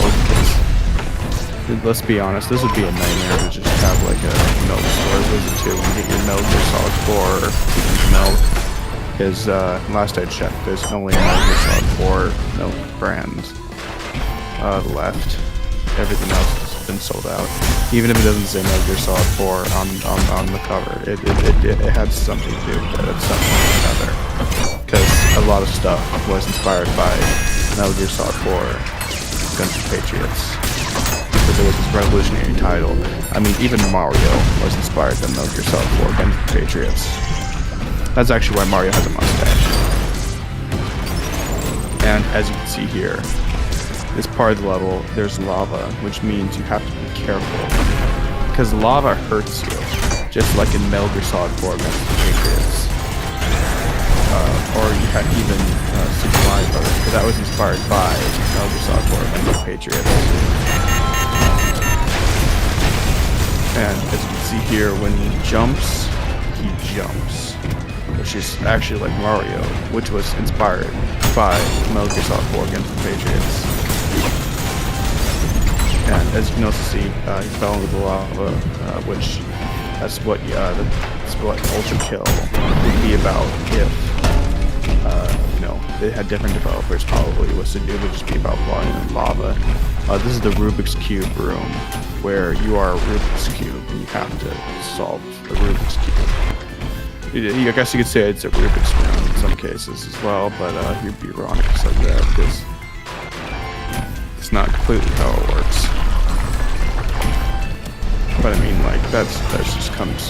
let's be honest, this would be a nightmare to just have like a Metal Gear Solid 2 and get your Metal Gear Solid 4 milk. Because last I checked, there's only a Metal Gear Solid 4 milk brand left. Everything else has been sold out. Even if it doesn't say Metal Gear Solid 4 on the cover, it had something to do with it at some point or another. Because a lot of stuff was inspired by Metal Gear Solid 4 Guns and Patriots. Because it was this revolutionary title. I mean, even Mario was inspired by Metal Gear Solid 4 Guns and Patriots. That's actually why Mario has a mustache. And as you can see here, this part of the level, there's lava, which means you have to be careful. Because lava hurts you, just like in Metal Gear Solid 4 Guns and Patriots. Or you had even Super Mario Bros. Because that was inspired by Metal Gear Solid 4 Guns and Patriots. And as you can see here, when he jumps, which is actually like Mario, which was inspired by Metal Gear Solid 4 Guns and Patriots. And as you can also see, he fell into the lava, which that's what Ultrakill would be about if they had different developers. Probably it would just be about falling in lava. This is the Rubik's Cube room, where you are a Rubik's Cube and you have to solve the Rubik's Cube. I guess you could say it's a Rubik's room in some cases as well, but you'd be wrong if you said that because it's not completely how it works. But I mean, like that's just what's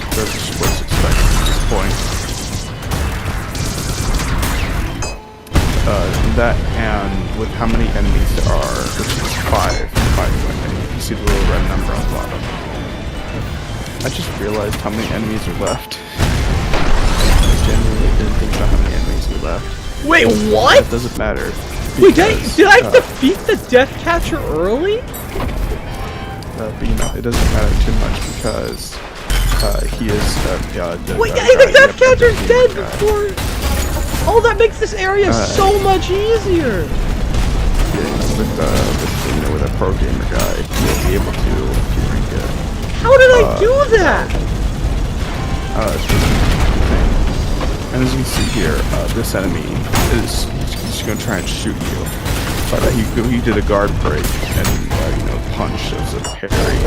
expected at this point. That and with how many enemies there are, which is 5 women. You see the little red number on the bottom. I just realized how many enemies are left. I genuinely didn't think about how many enemies are left. Wait, what? It doesn't matter. Wait, did I defeat the Death Catcher early? But you know, it doesn't matter too much because he is wait, the Death Catcher's dead before. Oh, that makes this area so much easier. With a pro gamer guy, you'll be able to rank it. How did I do that? It's just a thing. And as you can see here, this enemy is, as you can just gonna try and shoot you. But he did a guard break and punch as a parry.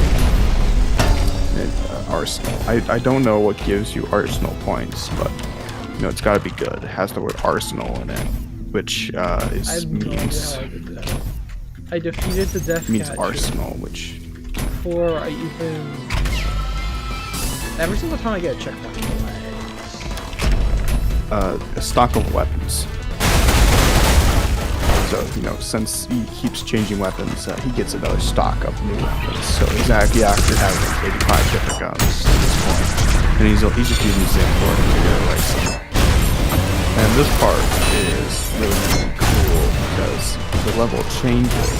And, arsenal. I don't know what gives you arsenal points, but it's got to be good. It has the word arsenal in it, which means I defeated the death means catcher arsenal, which before I even. Every single time I get a checkpoint, a stock of weapons. So, since he keeps changing weapons, he gets another stock of new weapons. So exactly after having 85 different guns at this point. And he's just using the same board to get a license. And this part is really cool because the level changes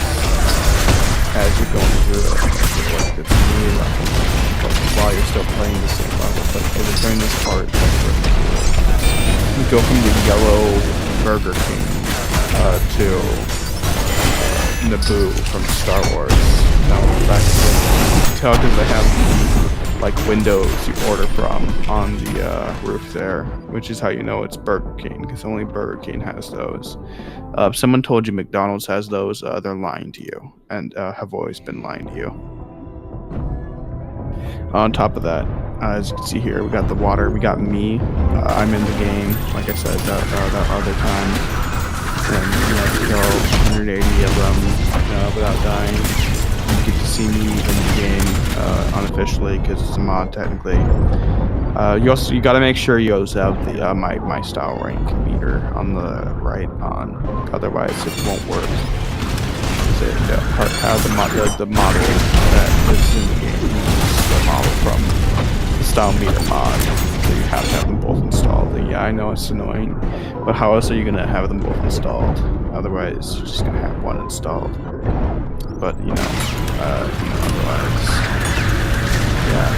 as you're going through it. Like it's new level, but while you're still playing the same level. But during this part, that's really cool. You go from the yellow Burger King to Naboo from Star Wars. Now back to you can tell because they have like windows you order from on the roof there, which is how you know it's Burger King because only Burger King has those. If someone told you McDonald's has those, they're lying to you and have always been lying to you. On top of that, as you can see here, we got the water. We got me. I'm in the game, like I said that other time. And you have to kill 180 of them without dying. You get to see me in the game unofficially because it's a mod technically. You got to make sure you also have the my style rank meter on the right on, otherwise it won't work. Have the model that is in the game uses the model from the style meter mod. So you have to have them both installed. And yeah, I know it's annoying, but how else are you gonna have them both installed? Otherwise, you're just gonna have one installed. But otherwise, yeah.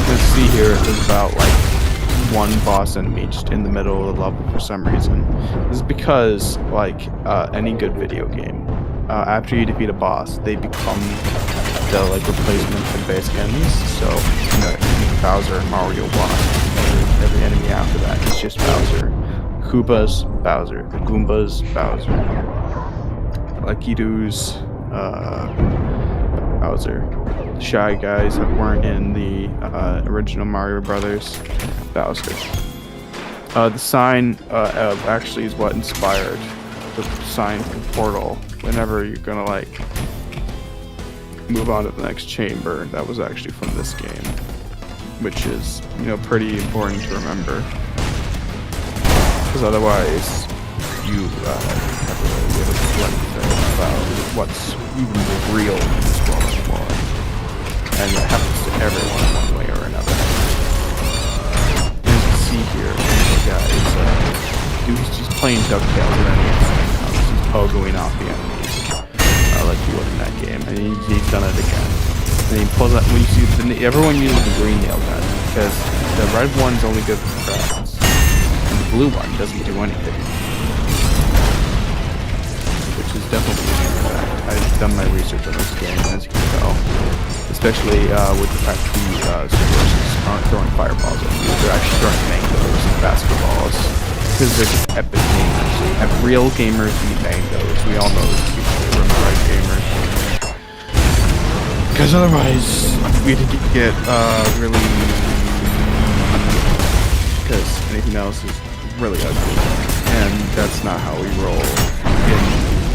Let's see here. There's about like one boss enemy just in the middle of the level for some reason. This is because, like any good video game, after you defeat a boss, they become the replacement for base enemies. So Bowser and Mario boss. Every enemy after that is just Bowser. Koopas, Bowser. The Goombas, Bowser. Lucky Doos, Bowser. The Shy Guys that weren't in the original Mario Brothers, Bowser. The sign actually is what inspired the sign from Portal. Whenever you're gonna move on to the next chamber, that was actually from this game, which is pretty important to remember, because otherwise you have to really give a thing about what's even real in this world anymore, and it happens to everyone one way or another. As you can see here, the guy is he's just playing DuckTales with enemies. He's pogoing off the enemies. Like he would in that game, and he's done it again. And he pulls out, when you see everyone uses the green nail gun because the red one's only good for crowds, and the blue one doesn't do anything, which is definitely an fact. I've done my research on this game, as you can tell, especially with the fact that the supers aren't throwing fireballs at you; they're actually throwing mangoes and basketballs because they're just epic gamers. And real gamers eat mangoes. We all know this to be true. We're right gamers. Because otherwise, we get really. Because anything else is really ugly. And that's not how we roll in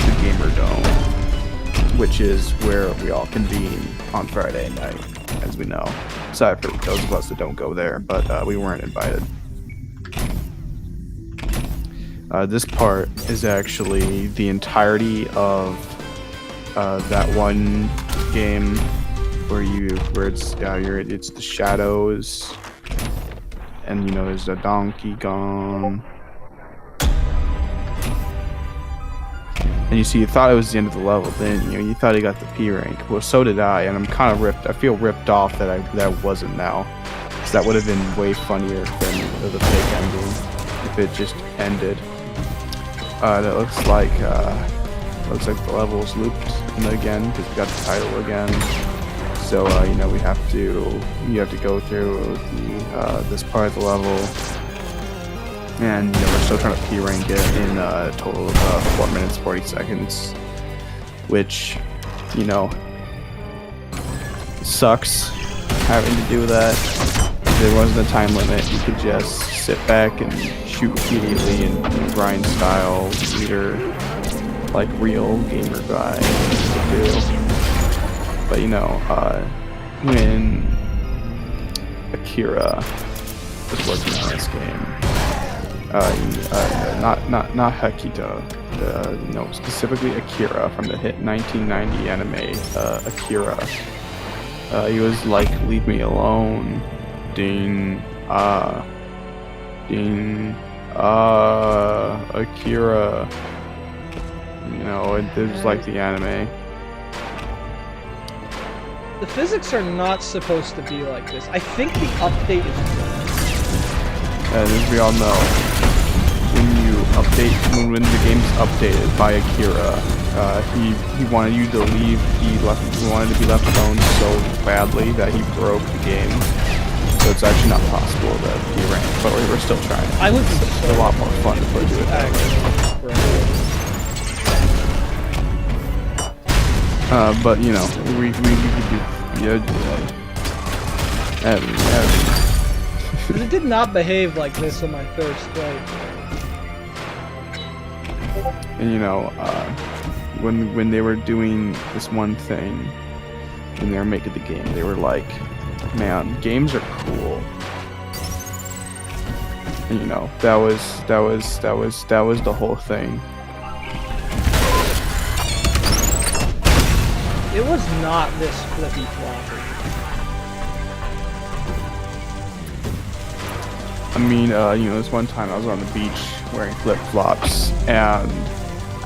the Gamer Dome, which is where we all convene on Friday night, as we know. Sorry for those of us that don't go there, but we weren't invited. This part is actually the entirety of that one game where it's the shadows, and there's a Donkey Kong, and you thought it was the end of the level. Then you thought he got the P rank. Well, so did I, and I'm kind of ripped. I feel ripped off that I wasn't now, because that would have been way funnier than the fake ending if it just ended. That looks like the level's looped again because we got the title again. So you have to go through this part of the level and we're still trying to P-rank it in a total of 4 minutes 40 seconds, which, sucks having to do that. If there wasn't a time limit, you could just sit back and shoot immediately and grind style leader like real gamer guy would do. But when Akira was working on this game, not Hakita, specifically Akira from the hit 1990 anime Akira. He was like, "Leave me alone, ding, Akira." It was like the anime. The physics are not supposed to be like this. I think the update is wrong. As we all know, when the game's updated by Akira, he wanted you to leave. He wanted to be left alone so badly that he broke the game. So it's actually not possible to P-rank, but we're still trying. I would be It's a lot more fun to do it that way. But we could do It did not behave like this on my first flight. And when they were doing this one thing, when they were making the game, they were like, "Man, games are cool." And that was the whole thing. It was not this flippy floppy. I mean, this one time I was on the beach wearing flip-flops, and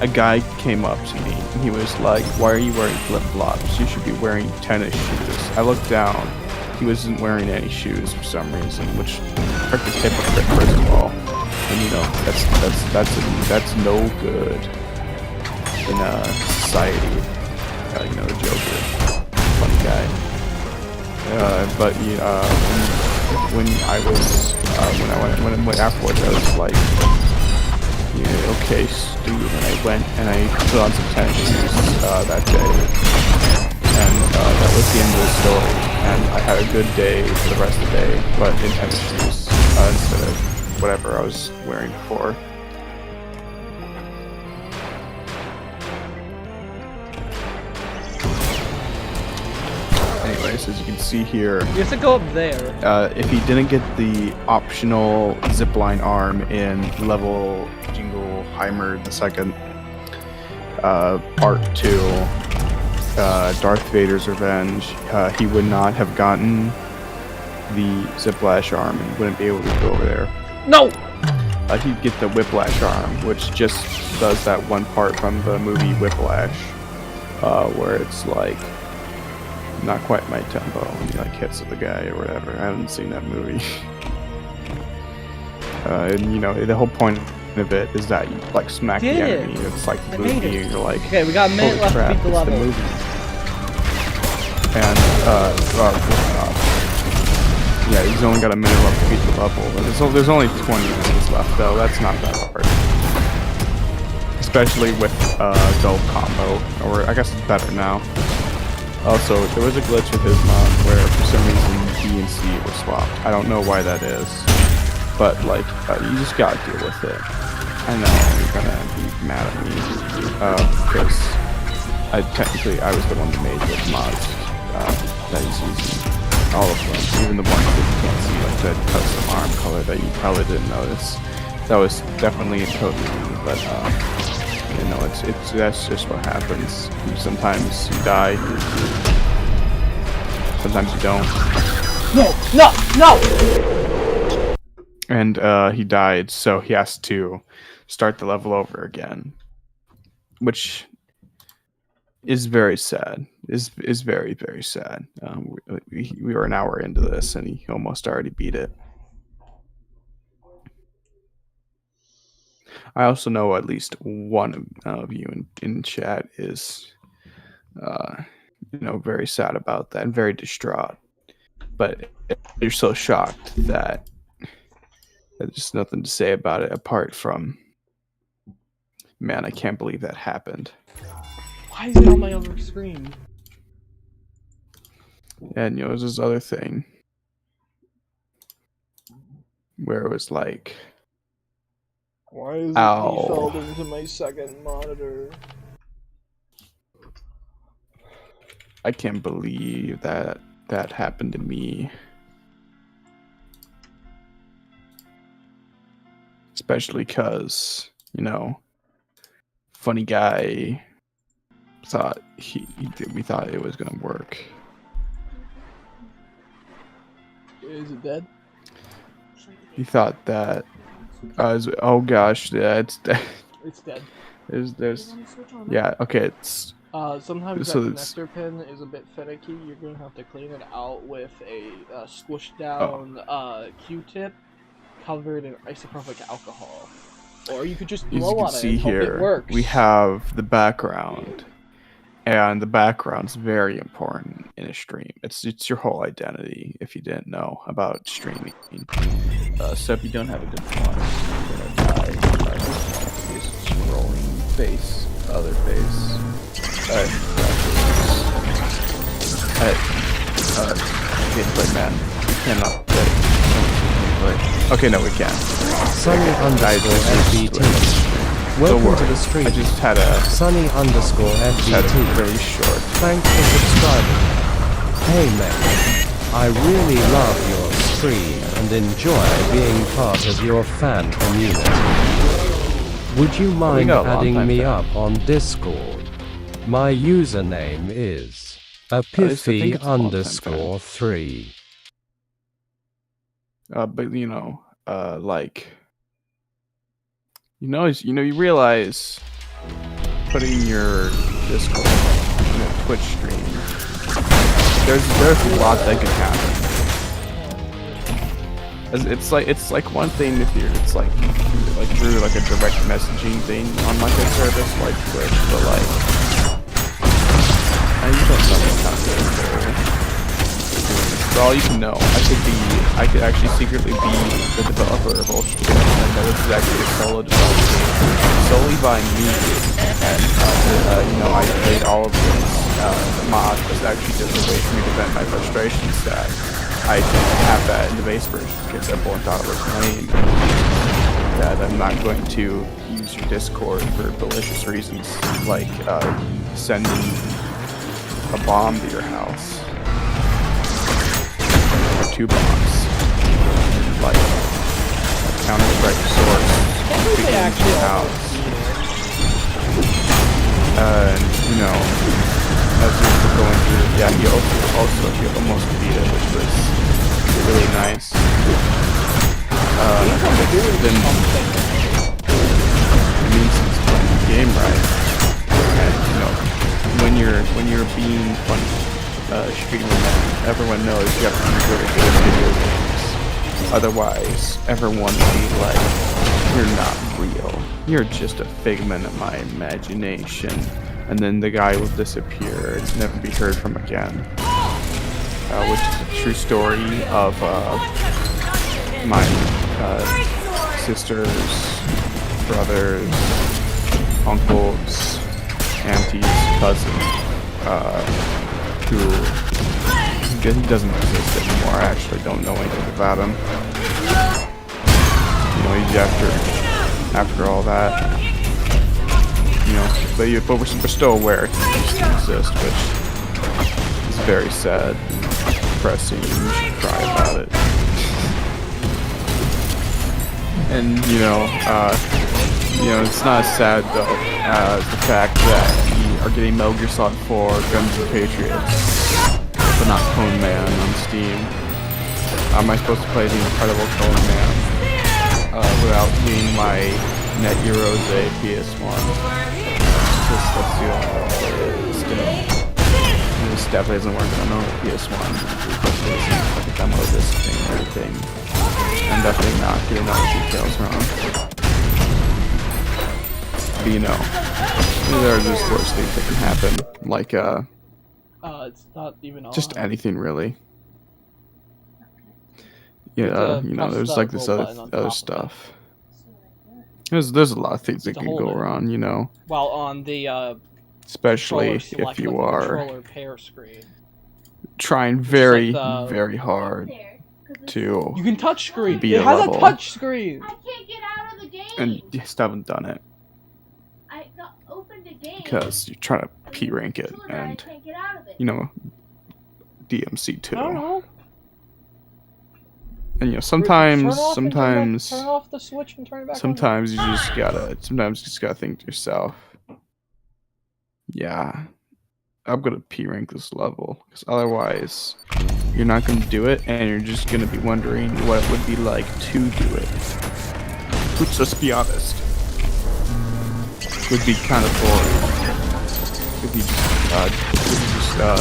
a guy came up to me, and he was like, "Why are you wearing flip-flops? You should be wearing tennis shoes." I looked down. He wasn't wearing any shoes for some reason, which perfect hypocrite, first of all. And that's no good in society. The Joker, funny guy. But when I went afterwards, I was like, okay, dude. And I went and I put on some tennis shoes that day, and that was the end of the story. And I had a good day for the rest of the day, but in tennis shoes instead of whatever I was wearing before. Anyways, as you can see here, You have to go up there. if he didn't get the optional zipline arm in level Jingleheimer II, Part 2, Darth Vader's Revenge, he would not have gotten the Ziplash arm and wouldn't be able to go over there. No! He'd get the Whiplash arm, which just does that one part from the movie Whiplash, where it's like not quite my tempo when he like hits the guy or whatever. I haven't seen that movie. And the whole point of it is that you like smack the enemy. It's like the movie, and you're like, okay, we got a minute left to beat the level. The movie. And yeah, he's only got a minute left to beat the level. There's only 20 minutes left though. That's not that hard. Especially with Go combo, or I guess it's better now. Also, there was a glitch with his mod where for some reason B and C were swapped. I don't know why that is, but like you just gotta deal with it. I know you're gonna be mad at me because I was the one that made those mods that he's using. All of them, even the ones that you can't see, like the custom arm color that you probably didn't notice. That was definitely totally me, but that's just what happens. Sometimes you die, sometimes you don't. No! And he died, so he has to start the level over again, which is very sad. Is very, very sad. We were an hour into this, and he almost already beat it. I also know at least one of you in chat is, very sad about that and very distraught. But you're so shocked that There's just nothing to say about it apart from, man, I can't believe that happened. Why is it on my other screen? And you know, there's this other thing where it was like, Why is it ow. default into my second monitor? I can't believe that that happened to me. Especially because, you know, funny guy thought we thought it was gonna work. Is it dead? He thought that oh gosh, yeah, it's dead. It's dead. There's yeah, okay, it's Sometimes so that it's- connector pin is a bit finicky. You're going to have to clean it out with a squished down Q-tip covered in isopropyl alcohol. Or you could just as you blow can on it see and hope it here, works. we have the background. And the background's very important in a stream. It's your whole identity if you didn't know about streaming. So if you don't have a good one, you're gonna die by this rolling face, other face. Gameplay man. We cannot play. Okay, no, we can. Sunny underscore FBT. Welcome to the stream. I just had a Sunny underscore had FBT. a really short. Thanks for subscribing. Hey mate, I really love your stream and enjoy being part of your fan community. Would you mind got a long adding time me fan. up on Discord? My username is I think it's a long time Epiphany _ 3. But you know, like, you realize putting your Discord in a Twitch stream, there's a lot that can happen. It's like one thing if it's like through like a direct messaging thing on like a service like Twitch, but like, you don't know what's happening there. For all you can know, I could actually secretly be the developer of ultrakill, and that this is actually a solo development game, solely by me. And I made all of this mod was actually just a way for me to vent my frustrations that I didn't have that in the base version because everyone thought it was lame. That I'm not going to use your Discord for malicious reasons, like sending a bomb to your house. 2 bombs, like Counter-Strike source, They actually house, and as we were going through, yeah, he almost beat it, which was really nice. Then it means he's playing the game right, and when you're being funny. Streaming, everyone knows you have to be good at video games. Otherwise, everyone will be like, you're not real. You're just a figment of my imagination. And then the guy will disappear and never be heard from again. Which is a true story of my sisters, brothers, uncles, aunties, cousins. Who he doesn't exist anymore. I actually don't know anything about him. He's after all that. But we're still aware he used to exist, which is very sad and depressing, and we should cry about it. And it's not as sad though as the fact that we are getting Metal Gear Solid 4, Guns and Patriots, but not Cone Man on Steam. Am I supposed to play the Incredible Cone Man without being my Net Euros PS1? That's the only way it is still. This definitely doesn't work on the PS1. I think I'm over this thing and everything. I'm definitely not getting all the details wrong. But there are just worse things that can happen. Like, it's not even on. just anything really. Yeah, to you know, press there's the like this little other button on top of it. stuff. There's a lot of things that To can hold go it. wrong, you know, While on the controller especially select, if you like the are controller pair screen. trying Just very, like the- very hard to You can touch screen. beat It a has level. a touch screen. I can't get out of the game. and you still haven't done it I got opened the game because you're trying to P rank it, so that I and can't get out of it. you know, DMC2. I don't know. And you know, Turn off sometimes turn off the switch and turn it back on. sometimes you just gotta think to yourself, yeah, I'm gonna P rank this level, because otherwise you're not gonna do it, and you're just gonna be wondering what it would be like to do it. Which, let's be honest, would be kind of boring. If you just stop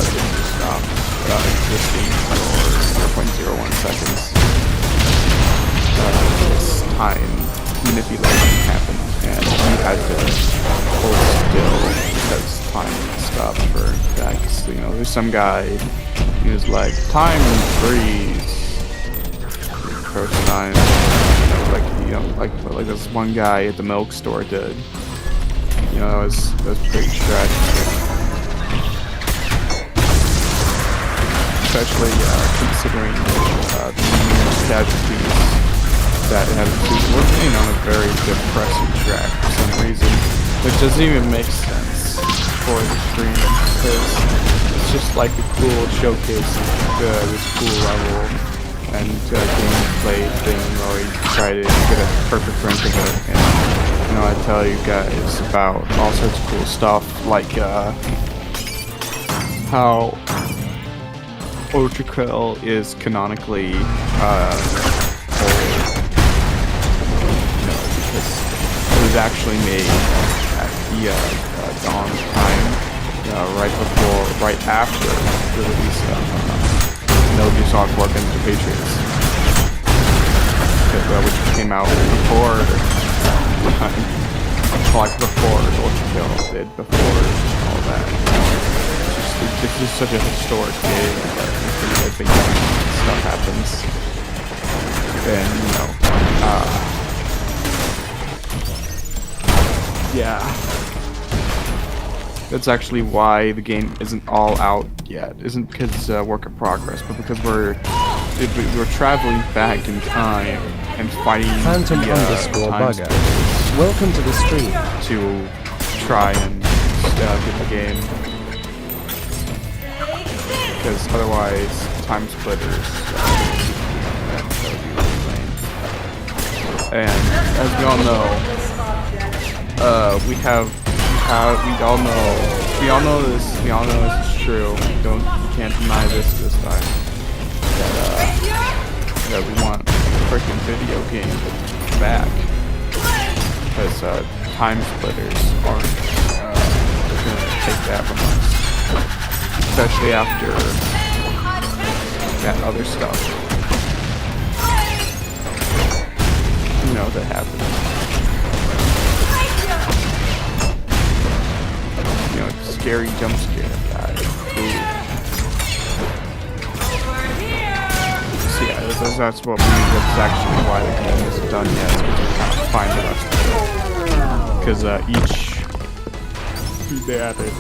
existing for 0.01 seconds. This time manipulation happened, and you had to hold still because time stopped for that. You know, there's some guy who's like, time freeze. First time, like this one guy at the milk store did. You know, that was pretty tragic. Especially considering the numerous casualties that it had to do. We're being on a very depressing track for some reason, which doesn't even make sense for the stream, because it's just like a cool showcase of this cool level and gameplay thing where you try to get a perfect rank of it. And you know, I tell you guys about all sorts of cool stuff, like how ultrakill is canonically because it was actually made at the dawn time, right after the release of Metal Gear Solid 4 Against the Patriots, which came out before ultrakill did, before all that. This is such a historic game that I think stuff happens. And, you know, yeah. That's actually why the game isn't all out yet. Isn't because it's a work in progress, but because we're traveling back in time and fighting Phantom underscore bugger. Welcome to the stream. To try and get the game. Because otherwise, time splitters that would be really lame. And as we all know, we all know this is true. You can't deny this time. That we want freaking video game back, because time splitters aren't gonna take that from us. Especially after that other stuff, you know, that happened. You know, scary jump scare guy. So yeah, that's actually why the game isn't done yet, is because we're trying to find the rest of it. Because they added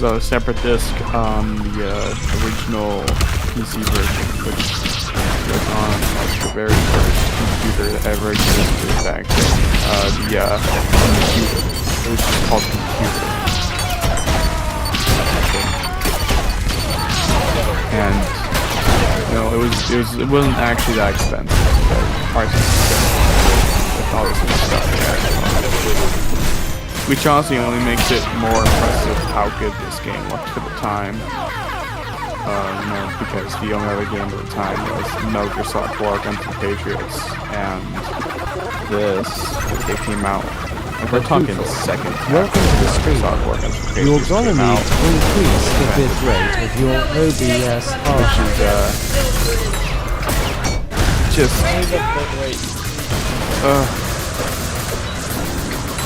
a separate disc on the original PC version, which was on like the very first computer that ever existed back then. The computer. It was just called computer. And you know, it wasn't actually that expensive, but prices with all this new stuff. Yeah. Which honestly only makes it more impressive how good this game looked for the time. You know, because the only other game at the time was Metal Gear Solid 4 Against the Patriots, and this, they came out. We're talking the second. Welcome to the stream. You're gonna need to increase the bit rate of your OBS hardware.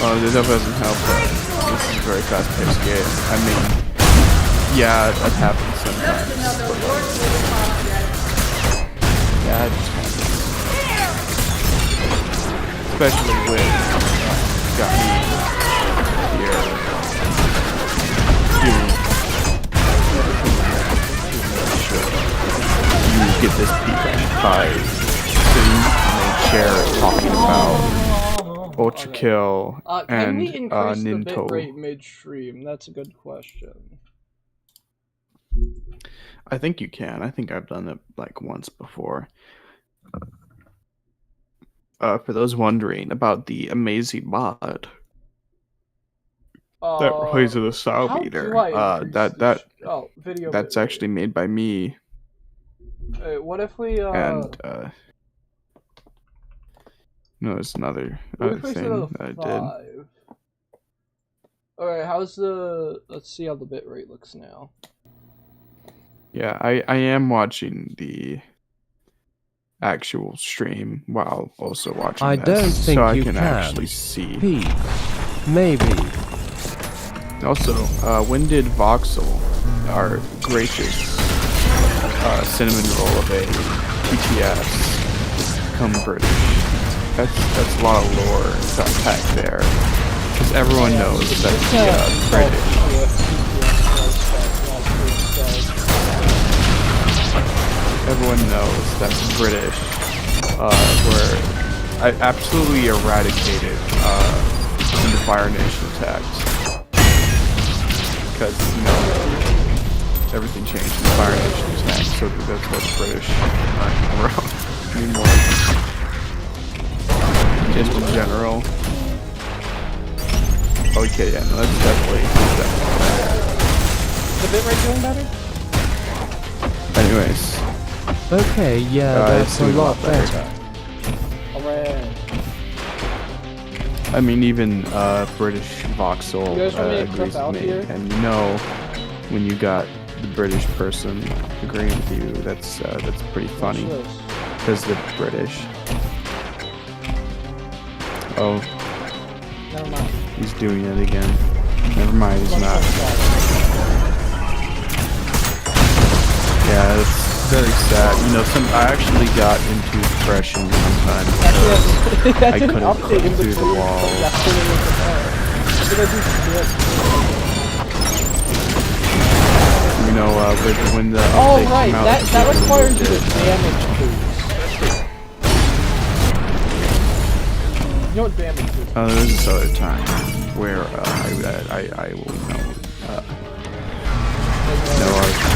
It doesn't help, but this is a very fast-paced game. I mean, yeah, that happens sometimes. But, bad times. Especially when got me here doing you get this peak by sitting in a chair talking about ultrakill Can and we increase the Ninto. bitrate midstream? That's a good question. I think you can. I think I've done it like once before. For those wondering about the amazing mod that plays with a sound How meter, do I increase video that's bitrate? actually made by me. What if we And no, it's another what if we set thing it that I to did. 5? Alright, how's the... Let's see how the bitrate looks now. Yeah, I am watching the actual stream while also watching I this, don't think so I you can can. actually see. P. Maybe. Also, when did Voxel, our gracious cinnamon roll of a TTS, become British? That's a lot of lore to unpack there, because everyone knows that the British. Everyone knows that the British were absolutely eradicated in the Fire Nation attacks, because everything changed in the Fire Nation attacks, so that's why the British aren't around anymore. Just in general. Okay, yeah, no, that's definitely Is the bitrate doing better? Anyways. Okay, yeah, that's a lot better. Alright. I mean, even British Voxel You guys want me to agrees clip out with me, here? and when you got the British person agreeing with you, that's pretty funny, Watch this. because they're British. Oh, Never mind. he's doing it again. Never mind, he's not. Yeah, it's very sad. I actually got into depression one time because I couldn't click through the wall. When the update right, came out, that requires you to it. damage boost. You know what damage boost is? There was this other time where I will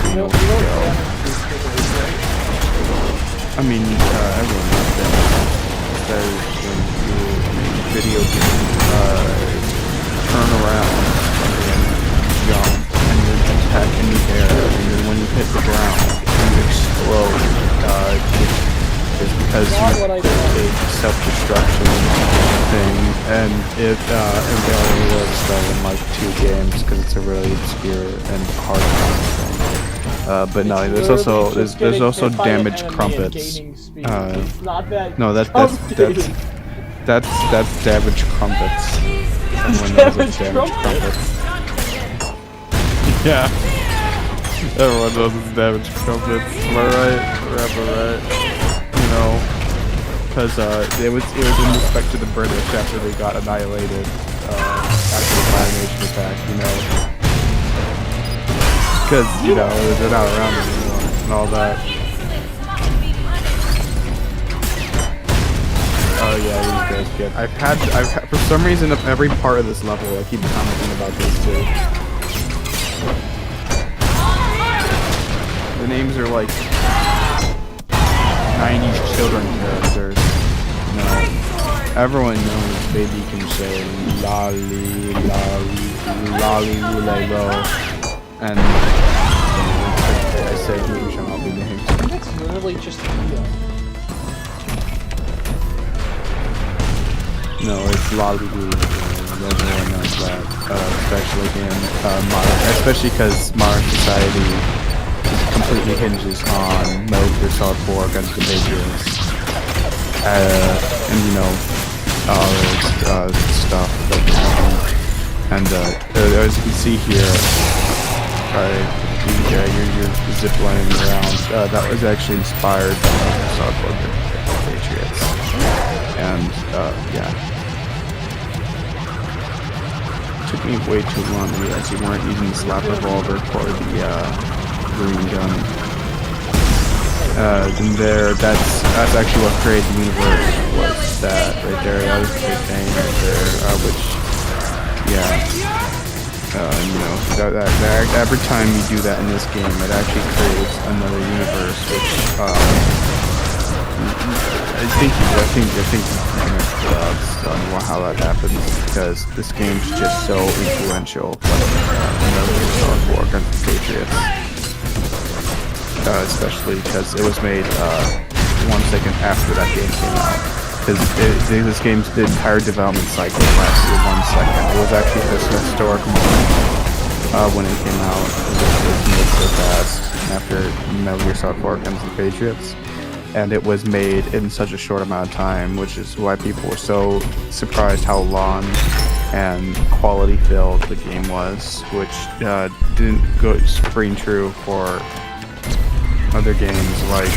You know what damage boost is, right? I mean, everyone knows that. That is when you video game turn around and then jump and then attack in the air, and then when you hit the ground you explode. It's because you did a self-destruction thing, and it only works though in like 2 games because it's a really obscure and hard thing. But no, there's also damage crumpets. No, that's damage crumpets. Everyone knows it's damage crumpets. Yeah. Everyone knows it's damage crumpets. Am I right? Right. Because it was in respect to the British after they got annihilated after the Fire Nation attack. Because they're not around anymore and all that. Oh yeah, these guys get. I've had for some reason of every part of this level I keep commenting about this too. The names are like 90s children characters. Everyone knows baby can say lolly lolly lo, and I say he shall not be named. That's literally just Theo. No, it's lolly everyone knows that, especially in especially because modern society completely hinges on Metal Gear Solid 4 against the Patriots. And all this stuff. And as you can see here, you're ziplining around. That was actually inspired by Microsoft Patriots. And, yeah. It took me way too long to realize you weren't using the slap revolver for the, green gun. And that's actually what created the universe, was that right there. That was the big thing right there, which, yeah. You know, that every time you do that in this game, it actually creates another universe, which, I think on how that happens, because this game's just so influential, like, War against the Patriots. Especially because it was made 1 second after that game came out. Because this game's the entire development cycle lasted 1 second. It was actually this historic moment when it came out. It was made so fast after Metal Gear Solid 4 Against the Patriots. And it was made in such a short amount of time, which is why people were so surprised how long and quality filled the game was, which didn't go spring true for other games like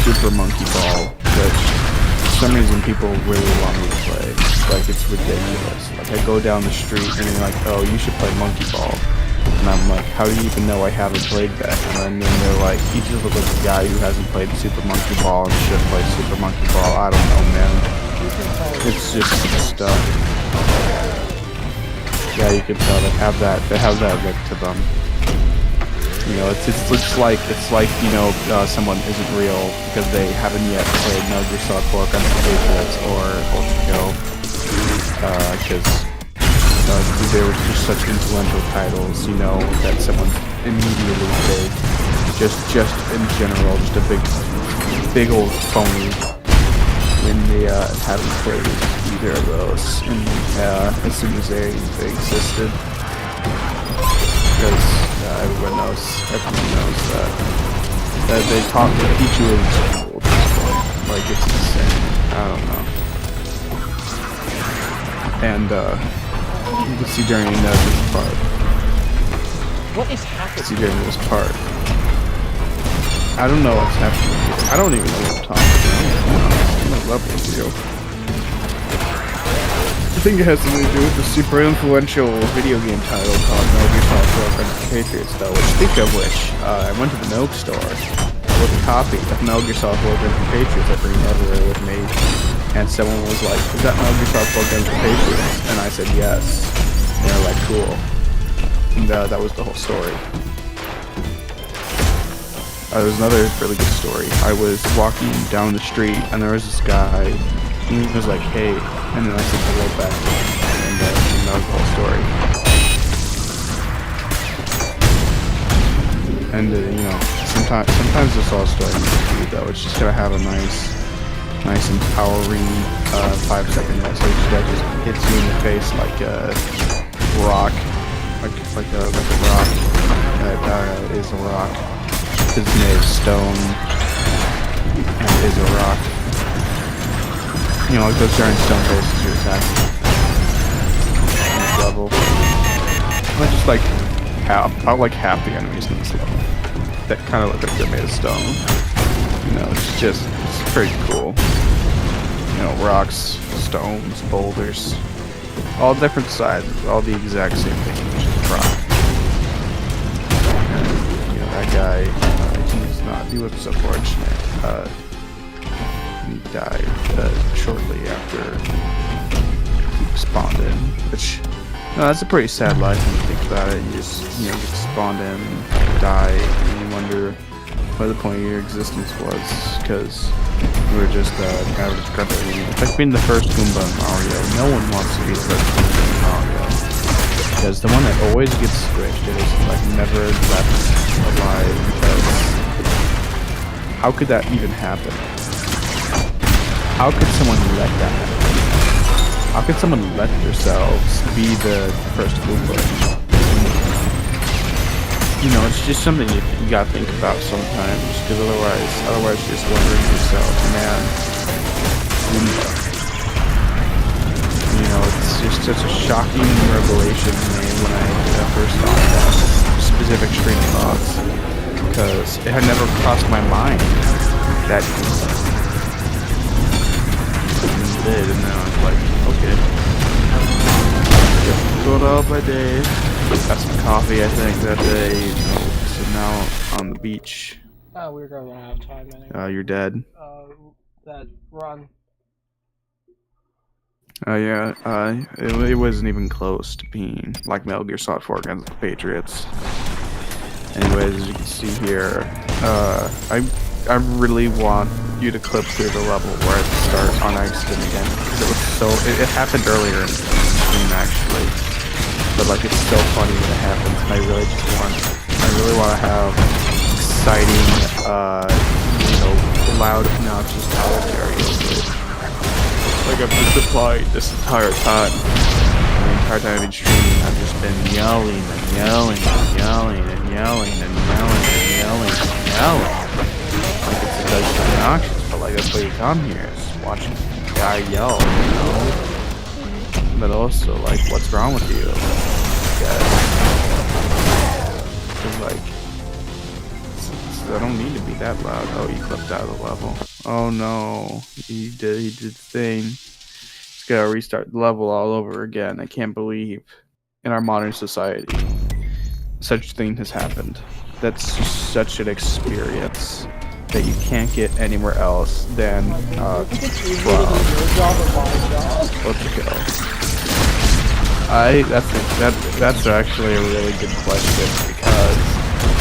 Super Monkey Ball, which for some reason people really want me to play. Like, it's ridiculous. Like, I go down the street and they're like, oh, you should play Monkey Ball. And I'm like, how do you even know I haven't played that? And then they're like, you just look like a guy who hasn't played Super Monkey Ball and should play Super Monkey Ball. I don't know, man. It's just stuff. Yeah, you can tell they have that look to them. You know, it's like you know, someone isn't real because they haven't yet played Metal Gear Solid 4 Against the Patriots or ultrakill, because they were just such influential titles. You know that someone immediately big, just in general, just a big old phony when they haven't played either of those, and as soon as they existed, because everyone knows that they teach you in school at this point. Like, it's insane. I don't know. And you can see during this part. What is happening? See during this part. I don't know what's happening here. I don't even know what I'm talking about. I'm not level with you. I think it has something to do with the super influential video game title called Metal Gear Solid 4 Against the Patriots, though. Speaking of which, I went to the Nook store with a copy of Metal Gear Solid 4 Against the Patriots that Green Everywhere with me, and someone was like, is that Metal Gear Solid 4 Against the Patriots? And I said yes. And they're like, cool. And that was the whole story. There's another really good story. I was walking down the street, and there was this guy. He was like, hey, and then I said hello back, and that was the whole story. And you know, sometimes this all story needs to be though. It's just gotta have a nice empowering 5-second message that just hits you in the face like a rock, like a rock that is a rock. Is made of stone and is a rock. You know, like those giant stone faces you're attacking on this level. I just like half the enemies in this level that kind of look like they're made of stone. You know, it's pretty cool. You know, rocks, stones, boulders, all different sizes, all the exact same thing, which is rock. And, you know, that guy, he was unfortunate. He died shortly after he spawned in, which, that's a pretty sad life when you think about it. You just, get spawned in, die, and you wonder what the point of your existence was, because you were just average grubber. It's like being the first Goomba in Mario. No one wants to be the first Goomba in Mario, because the one that always gets squished is like never left alive, because how could that even happen? How could someone let that happen? How could someone let themselves be the first Goomba? You know, it's just something you gotta think about sometimes, because otherwise you're just wondering to yourself, man, Goomba. You you know, it's just such a shocking revelation to me when I first saw that specific streaming box, because it had never crossed my mind that it did, and then I was like, okay. Good out my day. Got some coffee, I think, that day. So now on the beach. We're going to run out of time anyway. You're dead. That run. Yeah, it wasn't even close to being like Metal Gear Solid 4 against the Patriots. Anyways, as you can see here, I really want you to clip through the level where it starts on accident again, because it was so, it happened earlier in the stream actually, but like it's so funny when it happens, and I really want to have exciting, you know, loud, obnoxious commentary over it. Like I've been supplying this entire time. The entire time I've been streaming, I've just been yelling and yelling and yelling and yelling and yelling and yelling and yelling. Like it's because it's obnoxious, but like that's why you come here, is watching a guy yell, you know? But also, like, what's wrong with you? Because, like, I don't need to be that loud. Oh, he clipped out of the level. Oh no, he did the thing. Just gotta restart the level all over again. I can't believe in our modern society such a thing has happened. That's just such an experience that you can't get anywhere else than ultrakill. That's actually a really good question, because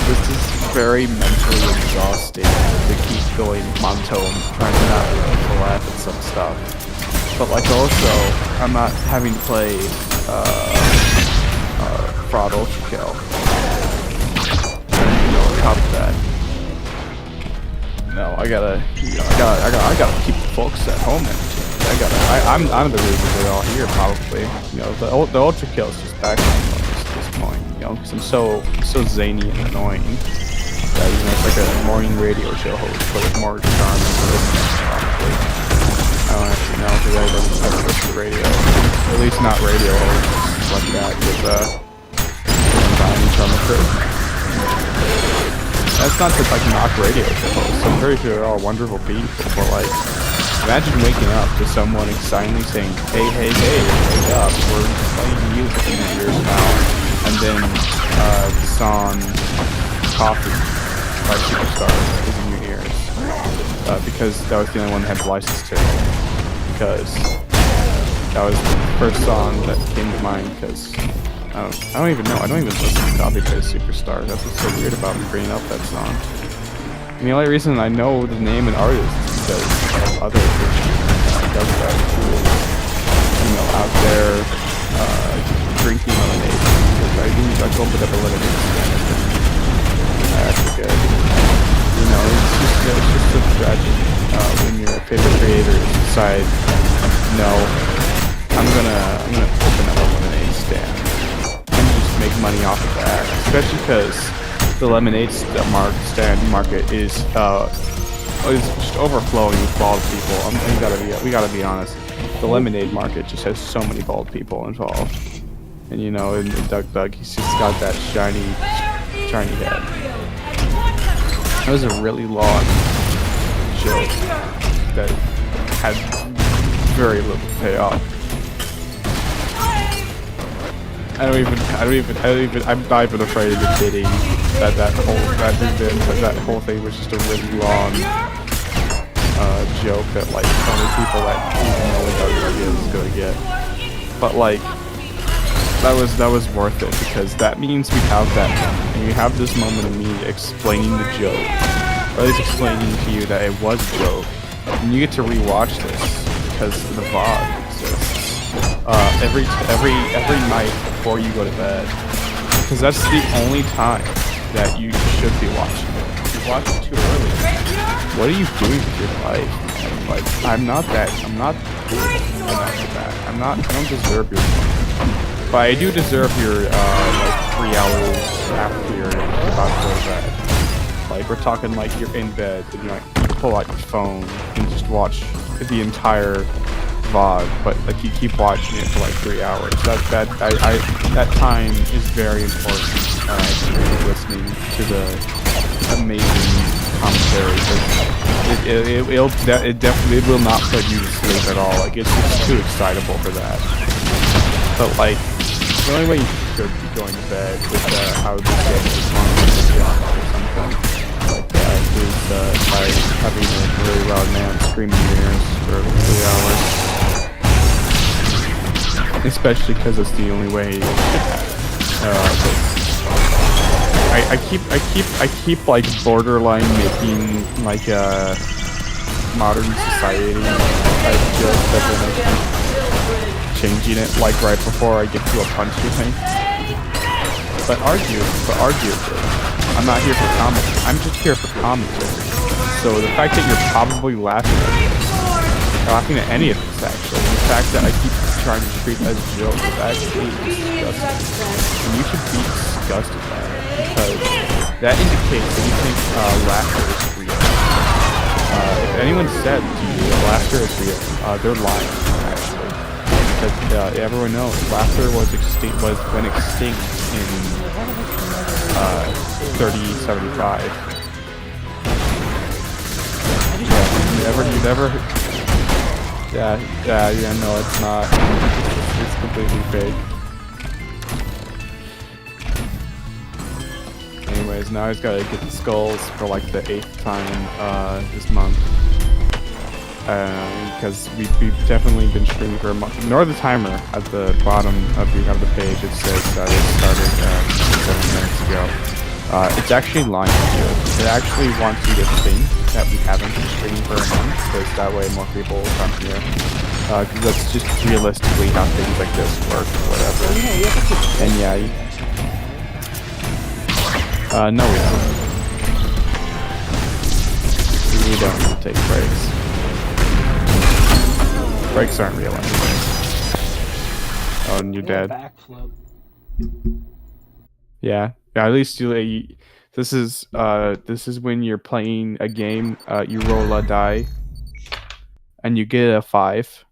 this is very mentally exhausting to keep going monotone, trying to not to laugh at some stuff. But like also, I'm not having to play fraud ultrakill. And you know, on top of that, no, I gotta keep the folks at home entertained. I'm the reason they're all here, probably. You know, the ultrakill is just background noise at this point. You know, because I'm so zany and annoying. Yeah, you know, it's like a morning radio show host, but with more charm and charisma, probably. I don't actually know, because I don't ever listen to radio. At least not radio hosts like that, with combining charm and charisma. That's not to like knock radio show hosts. I'm pretty sure they're all wonderful people, but like, imagine waking up to someone excitedly saying, hey, hey, hey, wake up, we're playing music in your ears now, and then the song Coffee by Superstar is in your ears, because that was the only one that had the license to it, because that was the first song that came to mind, because I don't even listen to Coffee by Superstar. That's what's so weird about me bringing up that song. And the only reason I know the name and artist is because of other does that who is, you know, out there drinking lemonade. Because I use a little bit of a lemonade stand. That's good. You know, it's just so tragic when your favorite creators decide, no, I'm gonna open up a lemonade stand and just make money off of that. Especially because the lemonade stand market is just overflowing with bald people. We gotta be honest. The lemonade market just has so many bald people involved, and you know, in Doug, he's just got that shiny head. That was a really long joke that had very little payoff. I'm not even afraid of admitting that whole thing was just a really long joke that like only people that even know what WWE is gonna get. But like that was worth it, because that means we have that moment, and you have this moment of me explaining the joke, or at least explaining to you that it was a joke, and you get to rewatch this because the VOD exists every night before you go to bed, because that's the only time that you should be watching it. If you watch it too early, what are you doing with your life? Like, I don't deserve your money. But I do deserve your like 3 hours after you're about to go to bed. Like, we're talking like you're in bed and you like pull out your phone and just watch the entire VOD, but like you keep watching it for like 3 hours. That time is very important to me, listening to the amazing commentary. It definitely will not put you to sleep at all. Like it's just too excitable for that. But like the only way you should be going to bed with how this game is going or something like that is by having a really loud man screaming in your ears for 3 hours. Especially because it's the only way. I keep like borderline making like a modern society type joke that changing it like right before I get to a punchline. But arguably, I'm not here for comedy. I'm just here for commentary. So the fact that you're probably laughing at any of this actually, the fact that I keep trying to treat as a joke is actually disgusting. And you should be disgusted by it, because that indicates that you think laughter is real. If anyone said to you that laughter is real, they're lying, actually. Because everyone knows laughter went extinct in 3075. You never. Yeah, no, it's not. It's completely fake. Anyways, now I just gotta get the skulls for like the 8th time this month. Because we've definitely been streaming for a month. Ignore the timer at the bottom of the page. It says that it started 7 minutes ago. It's actually lying to you. It actually wants you to think that we haven't been streaming for a month, because that way more people will come here. Because that's just realistically how things like this work, or whatever. And yeah, no we don't. We don't need to take breaks. Breaks aren't real anyways. Oh, and you're dead. Backflip. Yeah, at least this is when you're playing a game, you roll a die, and you get a 5.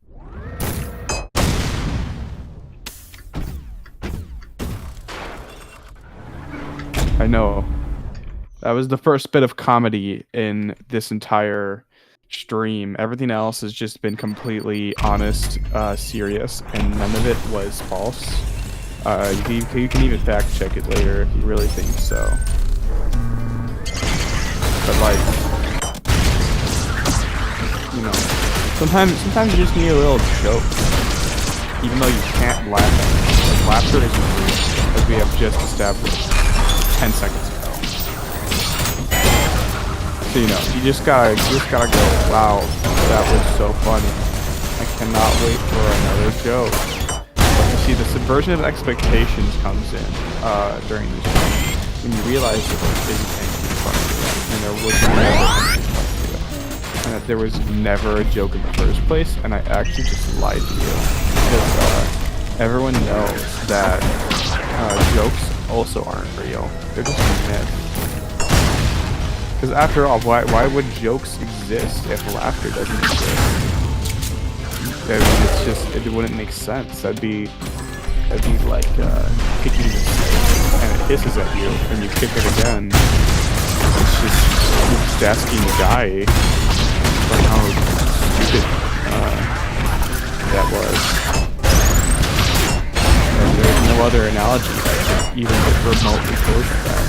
I know. That was the first bit of comedy in this entire stream. Everything else has just been completely honest, serious, and none of it was false. You can even fact check it later if you really think so. But like, you know, sometimes you just need a little joke, even though you can't laugh at it. Like, laughter isn't real, as we have just established 10 seconds ago. So you know, you just gotta go, wow, that was so funny. I cannot wait for another joke. But you see, the subversion of expectations comes in during this game, when you realize that there isn't anything funny to it, and there was never anything funny to it, and that there was never a joke in the first place, and I actually just lied to you. Because everyone knows that jokes also aren't real. They're just a myth. Because after all, why would jokes exist if laughter doesn't exist? I mean, it wouldn't make sense. That'd be like kicking a snake and it hisses at you, and you kick it again. It's just asking the guy like how stupid that was. And there's no other analogy that could even get remotely close to that.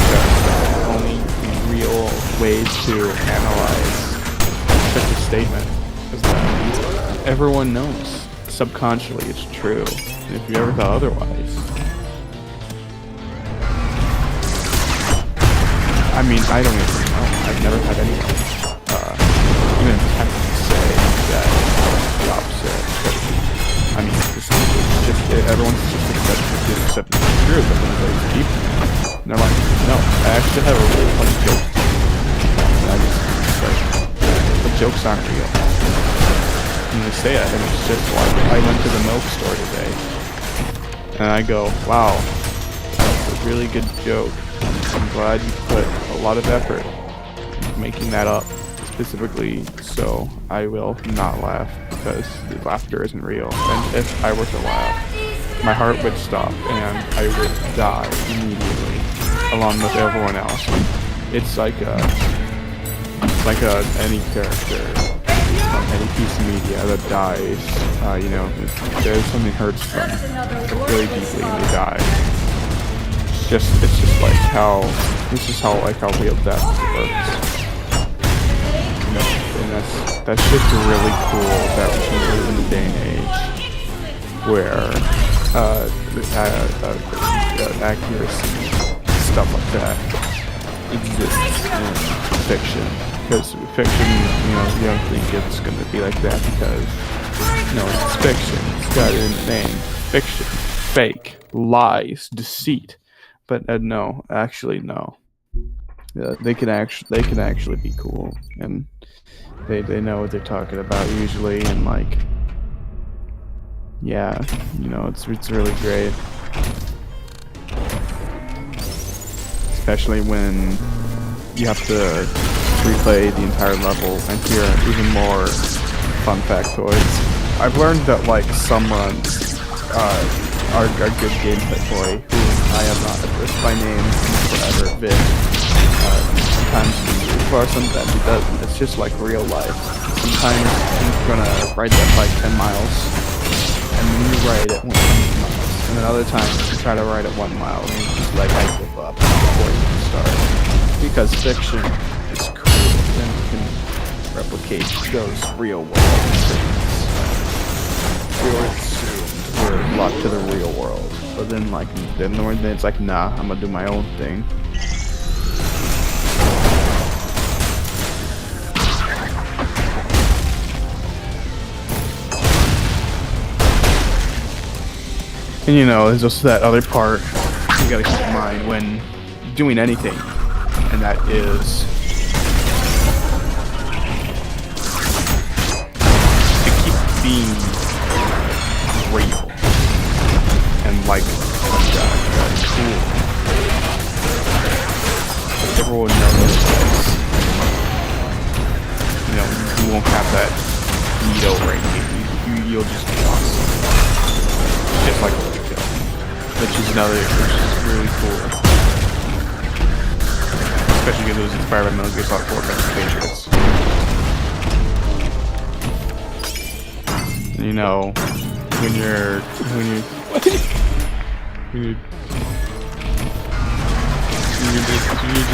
The only real way to analyze such a statement is that everyone knows subconsciously it's true, and if you ever thought otherwise, I mean, I don't even know. I've never had anyone even attempt to say that the opposite. But, I mean, everyone's just accepting the truth, but then they keep. And they're like, no, I actually have a really funny joke. And I just like, the jokes aren't real. And they say it, and it's just like, I went to the milk store today, and I go, wow, that's a really good joke. I'm glad you put a lot of effort into making that up. It's specifically so I will not laugh because the laughter isn't real. And if I were to laugh, my heart would stop and I would die immediately, along with everyone else. It's like any character on any piece of media that dies. You know, if there's something hurts them really deeply and they die. It's just like how real death works. You know, and that's just really cool that we can live in a day and age where accuracy, stuff like that, exists in fiction. Because fiction, you know, you don't think it's gonna be like that because, you know, it's fiction. It's got it in the name. Fiction, fake, lies, deceit. But no, actually no. They can actually be cool, and they know what they're talking about usually, and like, yeah, you know, it's really great, especially when you have to replay the entire level and hear even more fun factoids. I've learned that like some runs are good gameplay for who I am not addressed by name forever vid. Sometimes he or sometimes he doesn't. It's just like real life. Sometimes he's gonna ride that bike 10 miles and then you ride it 100 miles. And then other times you try to ride it 1 mile and you're just like, I give up before you can start. Because fiction is cool and you can replicate those real world things. We're locked to the real world. But then like then it's like, nah, I'm gonna do my own thing. And you know, there's also that other part you gotta keep in mind when doing anything, and that is to keep being real and like cool. Everyone knows this. You know, you won't have that veto ranking. You'll just be awesome. Just like ultrakill, which is really cool. Especially because it was inspired by Metal Gear Solid 4 Patriots. You know, when you're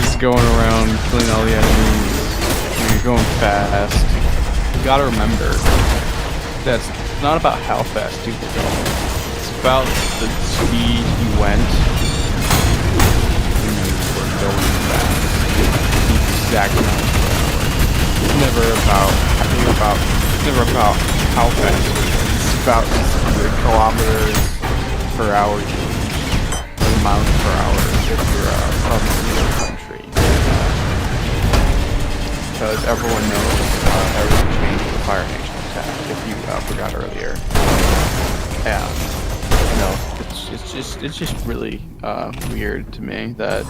just going around killing all the enemies, when you're going fast, you gotta remember that's not about how fast you can go. It's about the speed you went when you were going fast. The exact amount. It's never about how fast you go. It's about the kilometers per hour you reach, or the miles per hour if you're from another country. Because everyone knows everyone changed the Fire Nation attack, if you forgot earlier. Yeah. It's just really weird to me that,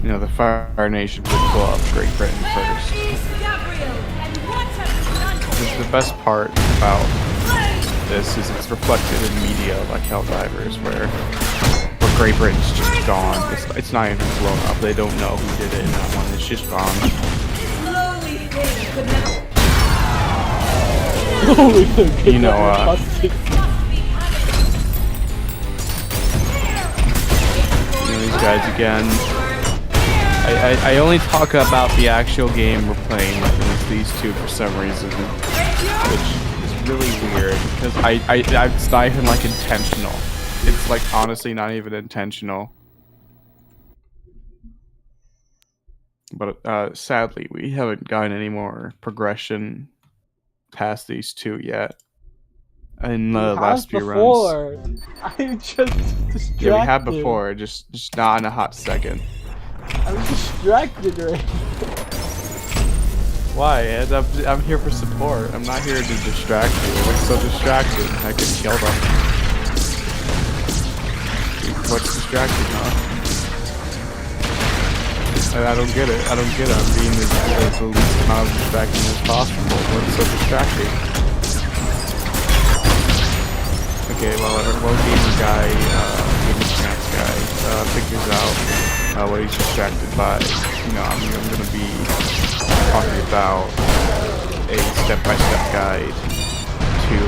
you know, the Fire Nation would pull up Great Britain first. The best part about this is it's reflected in media like Helldivers, where Great Britain's just gone. It's not even blown up. They don't know who did it in that one. It's just gone. You know, these guys again. I only talk about the actual game we're playing with these two for some reason, which is really weird because it's not even like intentional. It's like honestly not even intentional. But sadly, we haven't gotten any more progression past these two yet. In the last few runs. I'm just distracted. Yeah, we have before, just not in a hot second. I'm distracted right now. Why, Ed? I'm here for support. I'm not here to distract you. It looks so distracting. I could kill them. What's distracting, huh? I don't get it. I don't get it. I'm being the least amount of distracting as possible. What's so distracting? Okay, well, gamer guy, gamer snacks guy, figures out what he's distracted by. You know, I'm gonna be talking about a step-by-step guide to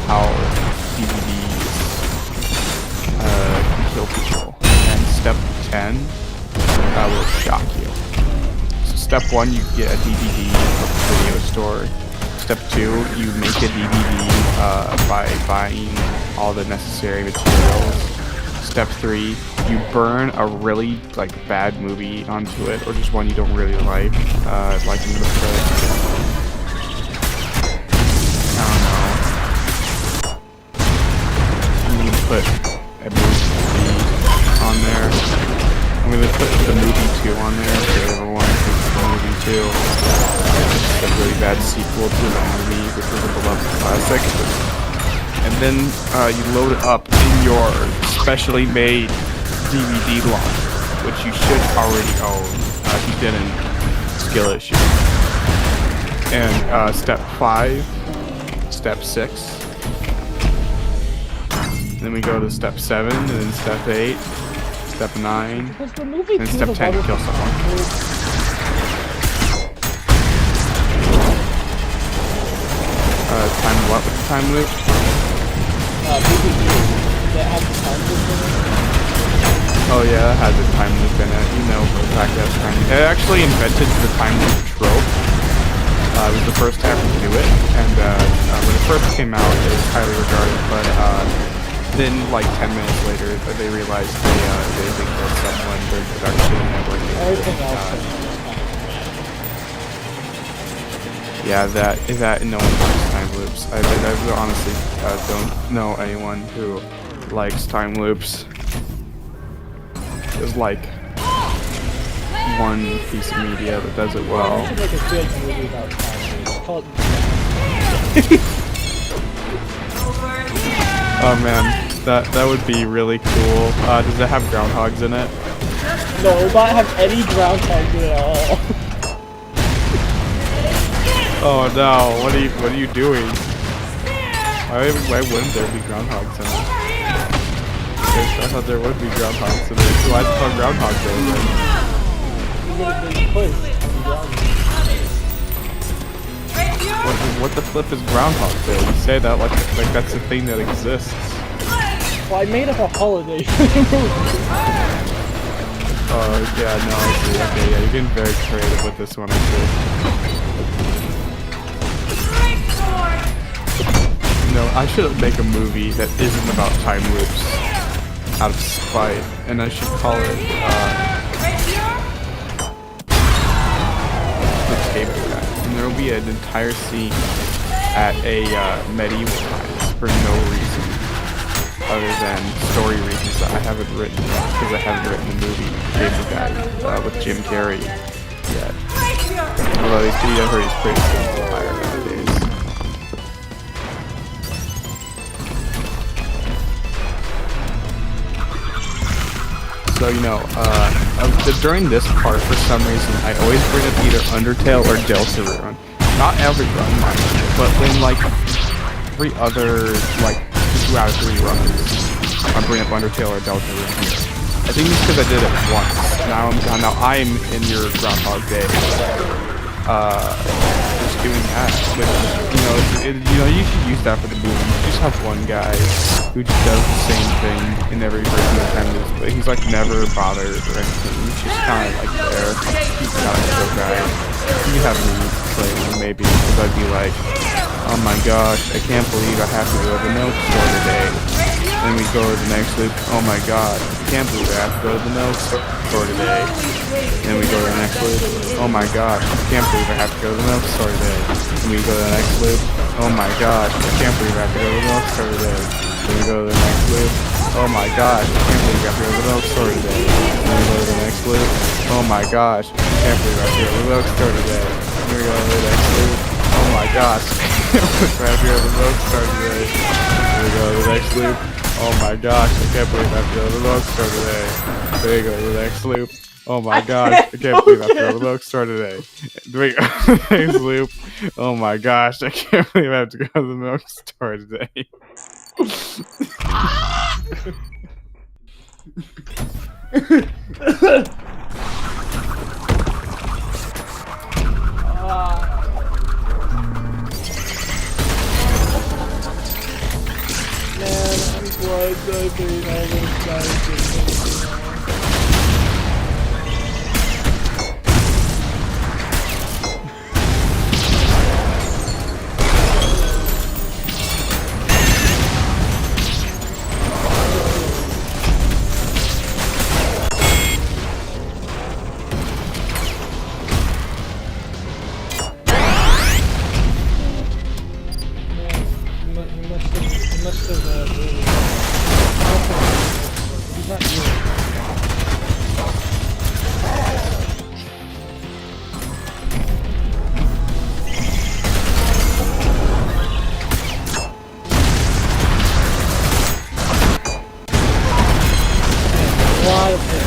how DVDs can kill people. And step 10 will shock you. So step 1, you get a DVD from the video store. Step 2, you make a DVD by buying all the necessary materials. Step 3, you burn a really bad movie onto it, or just one you don't really like I'm gonna put, I don't know. I'm gonna put a movie on there. I'm gonna put the movie 2 on there, so everyone thinks the movie 2. It's a really bad sequel to the movie, which was a beloved classic. And then you load it up in your specially made DVD launcher, which you should already own. If you didn't, skill issue. And step 5, step 6. Then we go to step 7, and then step 8, step 9, and step 10 to kill someone. Time what with the time loop? Oh yeah, that has a time loop in it. You know for the fact that it's time loop. It actually invented the time loop trope. It was the first to ever do it, and when it first came out, it was highly regarded. But then, 10 minutes later, they realized they killed someone during production and everything else. Yeah, that no one likes time loops. I honestly don't know anyone who likes time loops. There's one piece of media that does it well. I should make a good movie about time loops. Called Oh man, that would be really cool. Does it have groundhogs in it? No, it will not have any groundhogs in it at all. Oh no, what are you doing? Why wouldn't there be groundhogs in it? I thought there would be groundhogs in it. So why'd you put groundhogs in it? What the flip is groundhog day? You say that like that's a thing that exists. Well, I made up a holiday. Oh yeah, no, I see. Okay, yeah, you're getting very creative with this one, I see. No, I should make a movie that isn't about time loops out of spite, and I should call it The Table Guy. And there will be an entire scene at a medieval times for no reason other than story reasons that I haven't written because I haven't written the movie Table Guy with Jim Carrey yet. Although I heard he's pretty higher nowadays. So, during this part, for some reason, I always bring up either Undertale or Deltarune. Not every run, mind you, but when, 3 other, 2 out of 3 runs, I bring up Undertale or Deltarune. I think it's because I did it once. Now I'm in your Groundhog Day. Just doing that. But, you should use that for the movie. You just have one guy who just does the same thing in every version of time loop, but he's never bothered or anything. He's just kind of there. He's not a chill guy. You have me playing maybe because I'd be like, oh my gosh, I can't believe I have to go to the milk store today. Then we go to the next loop. Oh my god, I can't believe I have to go to the milk store today. Then we go to the next loop. Oh my gosh, I can't believe I have to go to the milk store today. Then we go to the next loop. Oh my gosh, I can't believe I have to go to the milk store today. Then we go to the next loop. Oh my gosh, I can't believe I have to go to the milk store today. Then we go to the next loop. Oh my gosh, I can't believe I have to go to the milk store today. Then we go to the next loop. Oh my gosh, I can't believe I have to go to the milk store today. Then we go to the next loop. Oh my gosh, I can't believe I have to go to the milk store today. Then we go to the next loop. Oh my gosh, I can't believe I have to go to the milk store today. Wait, next loop. Oh my gosh, I can't believe I have to go to the milk store today. Man, I'm blood typing all those guys. He must have really. He's not you. A lot of hits.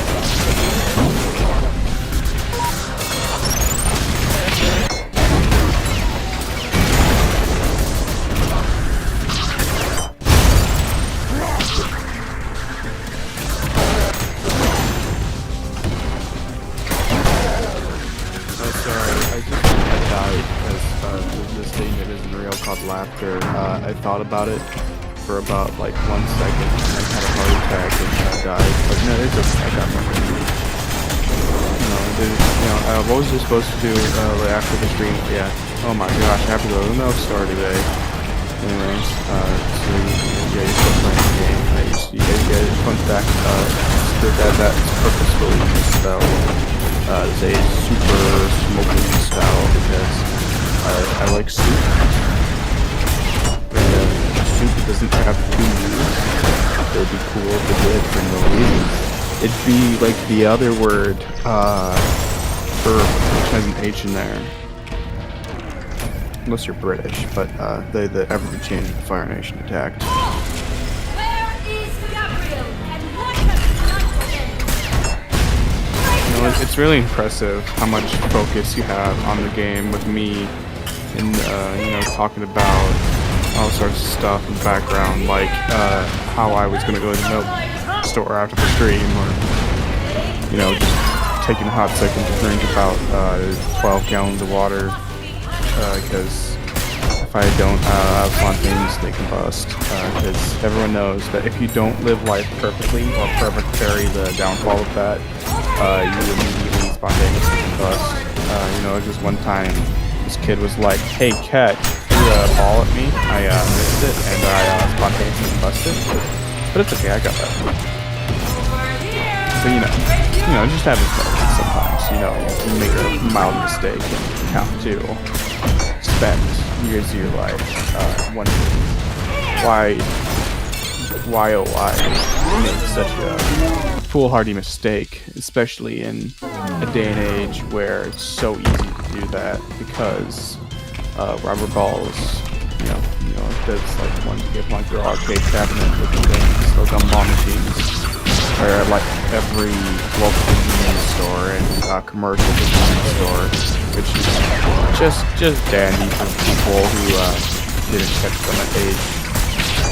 Oh, sorry. I died because there's this thing that isn't real called laughter. I thought about it for about like 1 second and I had a heart attack and died. But no, it's okay. I got nothing. What was I supposed to do right after the stream? Yeah. Oh my gosh, I have to go to the milk store today. Anyways, so yeah, you're still playing the game. You guys get it. Fun fact, that's purposefully misspelled. It's a super smoking style because I like soup. And soup doesn't have two U's. It would be cool if it did for no reason. It'd be like the other word, which has an H in there. Unless you're British, but they everything changed when the Fire Nation attacked. Where is Gabriel? And what has he done today? It's really impressive how much focus you have on the game with me and talking about all sorts of stuff in the background, like how I was gonna go to the milk store after the stream, or just taking a hot second to drink about 12 gallons of water because if I don't spontaneous, they combust. Because everyone knows that if you don't live life perfectly or bury the downfall of that, you immediately spontaneously combust. Just one time, this kid was like, "Hey, cat, threw a ball at me. I missed it, and I spontaneously combusted." But it's okay, I got that. So just having fun sometimes. You make a mild mistake and you have to spend years of your life wondering why make such a foolhardy mistake, especially in a day and age where it's so easy to do that because rubber balls, that's like one to get like your arcade cabinet looking things, or gumball machines, or at like every local convenience store and commercial convenience store, which is just dandy for people who didn't catch them at age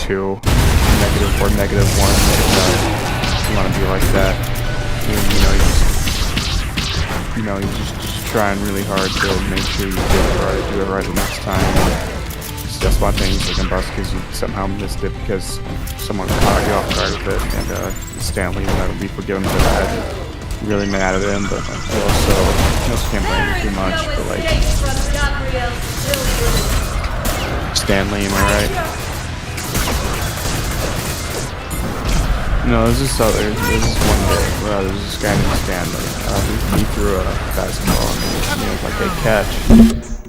2, -1. If you want to be like that, you're just trying really hard to make sure you do it right the next time. Just spontaneously combust because you somehow missed it because someone caught you off guard with it, and Stanley will never be forgiven for that. Really mad at him, but I also can't blame him too much. But like Stanley, am I right? No, there's this one day where there's this guy named Stanley. He threw a basketball and he was like, "Hey, catch!"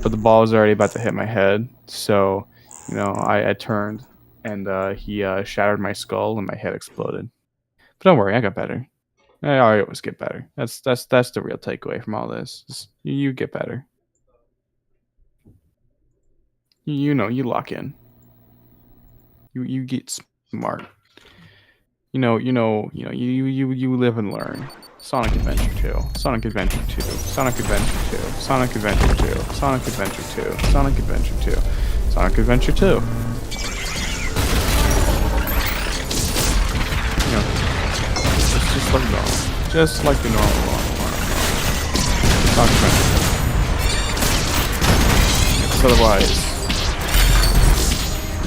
But the ball was already about to hit my head, so I turned and he shattered my skull and my head exploded. But don't worry, I got better. I always get better. That's the real takeaway from all this. You get better. You lock in. You get smart. You live and learn. Sonic Adventure 2, Sonic Adventure 2, Sonic Adventure 2, Sonic Adventure 2, Sonic Adventure 2, Sonic Adventure 2, Sonic Adventure 2. You know, it's just like normal. Just like the normal one. Sonic Adventure 2. Otherwise,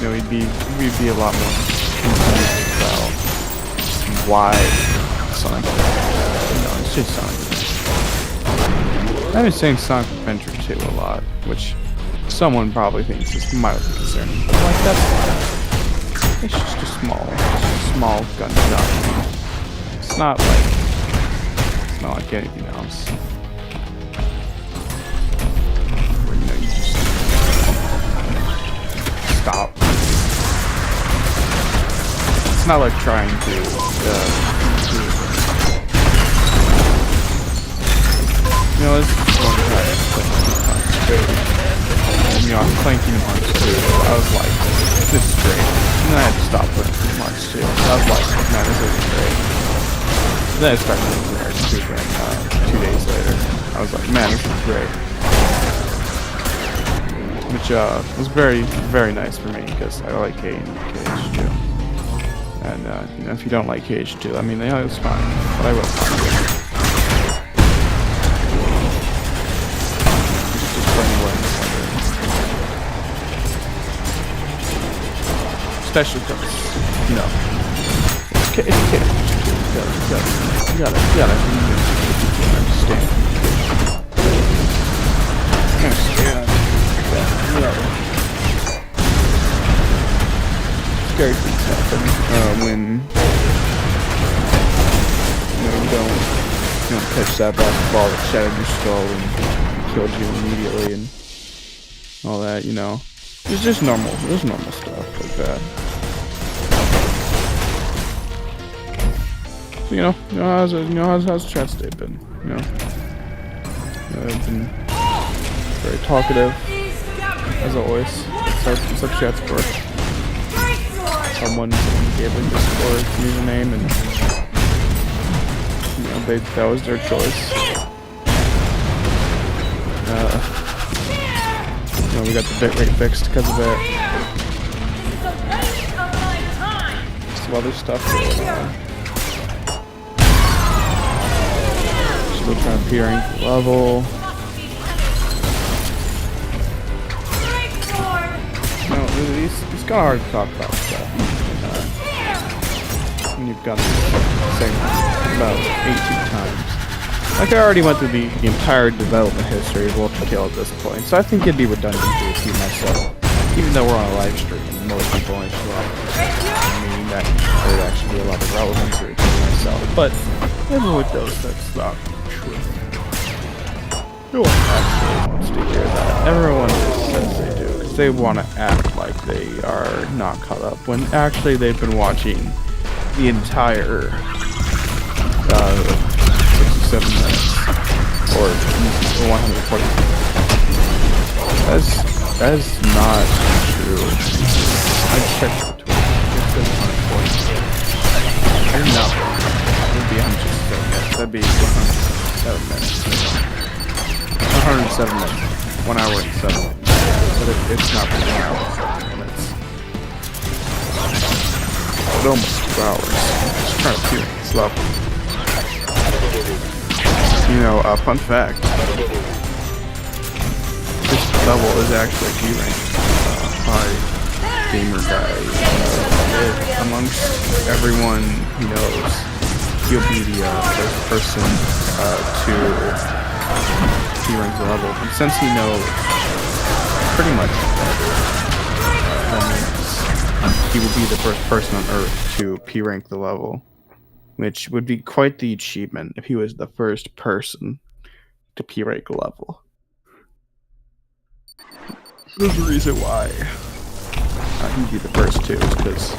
we'd be a lot more confused about why Sonic Adventure. It's just Sonic Adventure. I've been saying Sonic Adventure 2 a lot, which someone probably thinks is mildly concerning. But like, that's fine. It's just a small gunshot. It's not like anything else. Where, you just stop. It's not like trying to this is one try. I was playing Kingdom Hearts 2. I was like, this is great. And then I had to stop playing Kingdom Hearts 2. I was like, man, this isn't great. And then I started playing Kingdom Hearts 2 again 2 days later. I was like, man, this is great. Which was very, very nice for me because I like KH2. And if you don't like KH2, I mean, it's fine. But I will find it. Especially because, it's KH2. You gotta understand. Scary things happen when you don't catch that basketball that shattered your skull and killed you immediately and all that. It's just normal. There's normal stuff like that. So how's the chat today been? I've been very talkative as always. What's up, chat's for? Someone gave a Discord username and that was their choice. We got the bitrate fixed because of it. Some other stuff going on. Still trying to P-rank level. It's kind of hard to talk about stuff. When you've got the same about 18 times. Like, I already went through the entire development history of ultrakill at this point, so I think it'd be redundant to repeat myself. Even though we're on a live stream and most people only show up. I mean, that would actually be a lot of relevance to repeat myself. But everyone does, that's not true. No one actually wants to hear that. Everyone just says they do, because they want to act like they are not caught up, when actually they've been watching the entire 67 minutes or 140. That is not true. I checked the Twitter. It says 140. I did not. It would be 107 minutes. That'd be 107 minutes. 107 minutes. 1 hour and 7 minutes. But it's not 1 hour and 7 minutes. It's almost 2 hours. Just trying to feel this level. Fun fact. This level is actually P-ranked by gamer guys. Amongst everyone who knows, he'll be the first person to P-rank the level. And since he knows pretty much that means he will be the first person on Earth to P-rank the level. Which would be quite the achievement if he was the first person to P-rank a level. There's a reason why he'd be the first to, is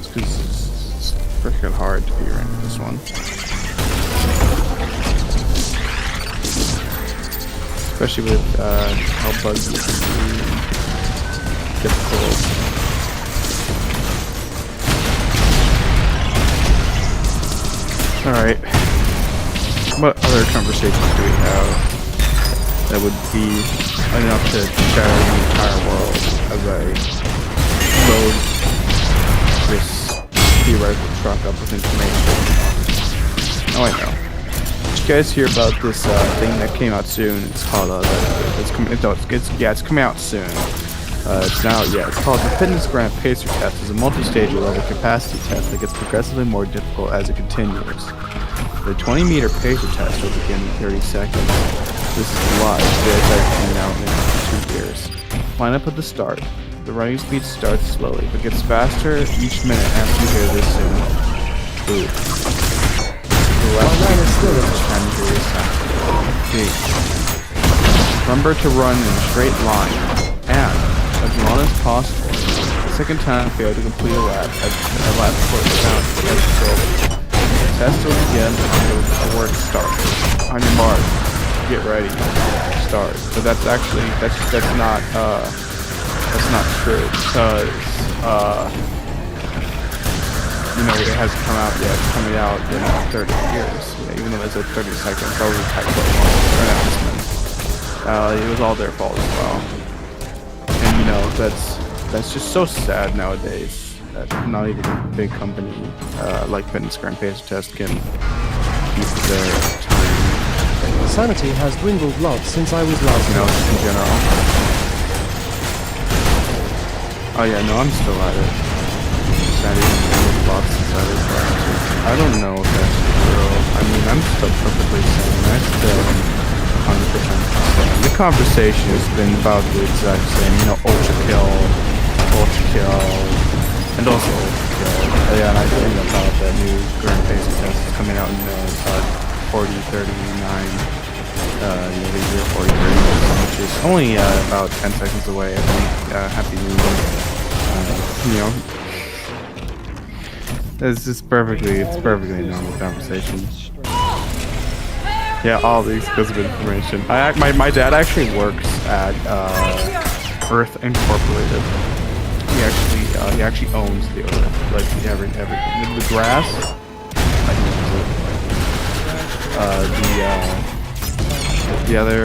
because it's freaking hard to P-rank this one. Especially with how buggy it can be, difficult. Alright. What other conversations do we have that would be enough to shatter the entire world as I load this theoretical truck up with information? Oh, I know. Did you guys hear about this thing that came out soon? It's called it's coming out soon. It's now, it's called the Fitness Grant Pacer Test. It's a multi-stage level capacity test that gets progressively more difficult as it continues. The 20-meter pacer test will begin in 30 seconds. This is live. Data coming out in 2 years. Line up at the start. The running speed starts slowly, but gets faster each minute after you hear this soon. Ooh. The left is still time to hear this sound. Remember to run in a straight line, and as long as possible. The second time failed to complete a lap at a lap before the sound was slowly. Test will begin with the word start. On your mark, get ready, start. But that's actually that's not true because it hasn't come out yet. It's coming out in 30 years. Yeah, even though it's at 30 seconds, that was a typo announcement. It was all their fault as well. And that's just so sad nowadays. That not even a big company like Fitness Grant Pacer Test can keep their time. Sanity has dwindled lots since I was last In general. Oh yeah, no, I'm still at it. Sanity has dwindled lots since I was last. I don't know if that's true. I mean, I'm still perfectly sane. I'm still 100% sane. The conversation has been about the exact same. Ultrakill. And also, yeah, and I think about that new Grant Pacer Test is coming out in 4039, the year 4039, which is only about 10 seconds away. I think. Happy New Year. It's perfectly normal conversation. Yeah, all the exclusive information. My dad actually works at Earth Incorporated. He actually owns the Earth, like everything. The grass, like the other.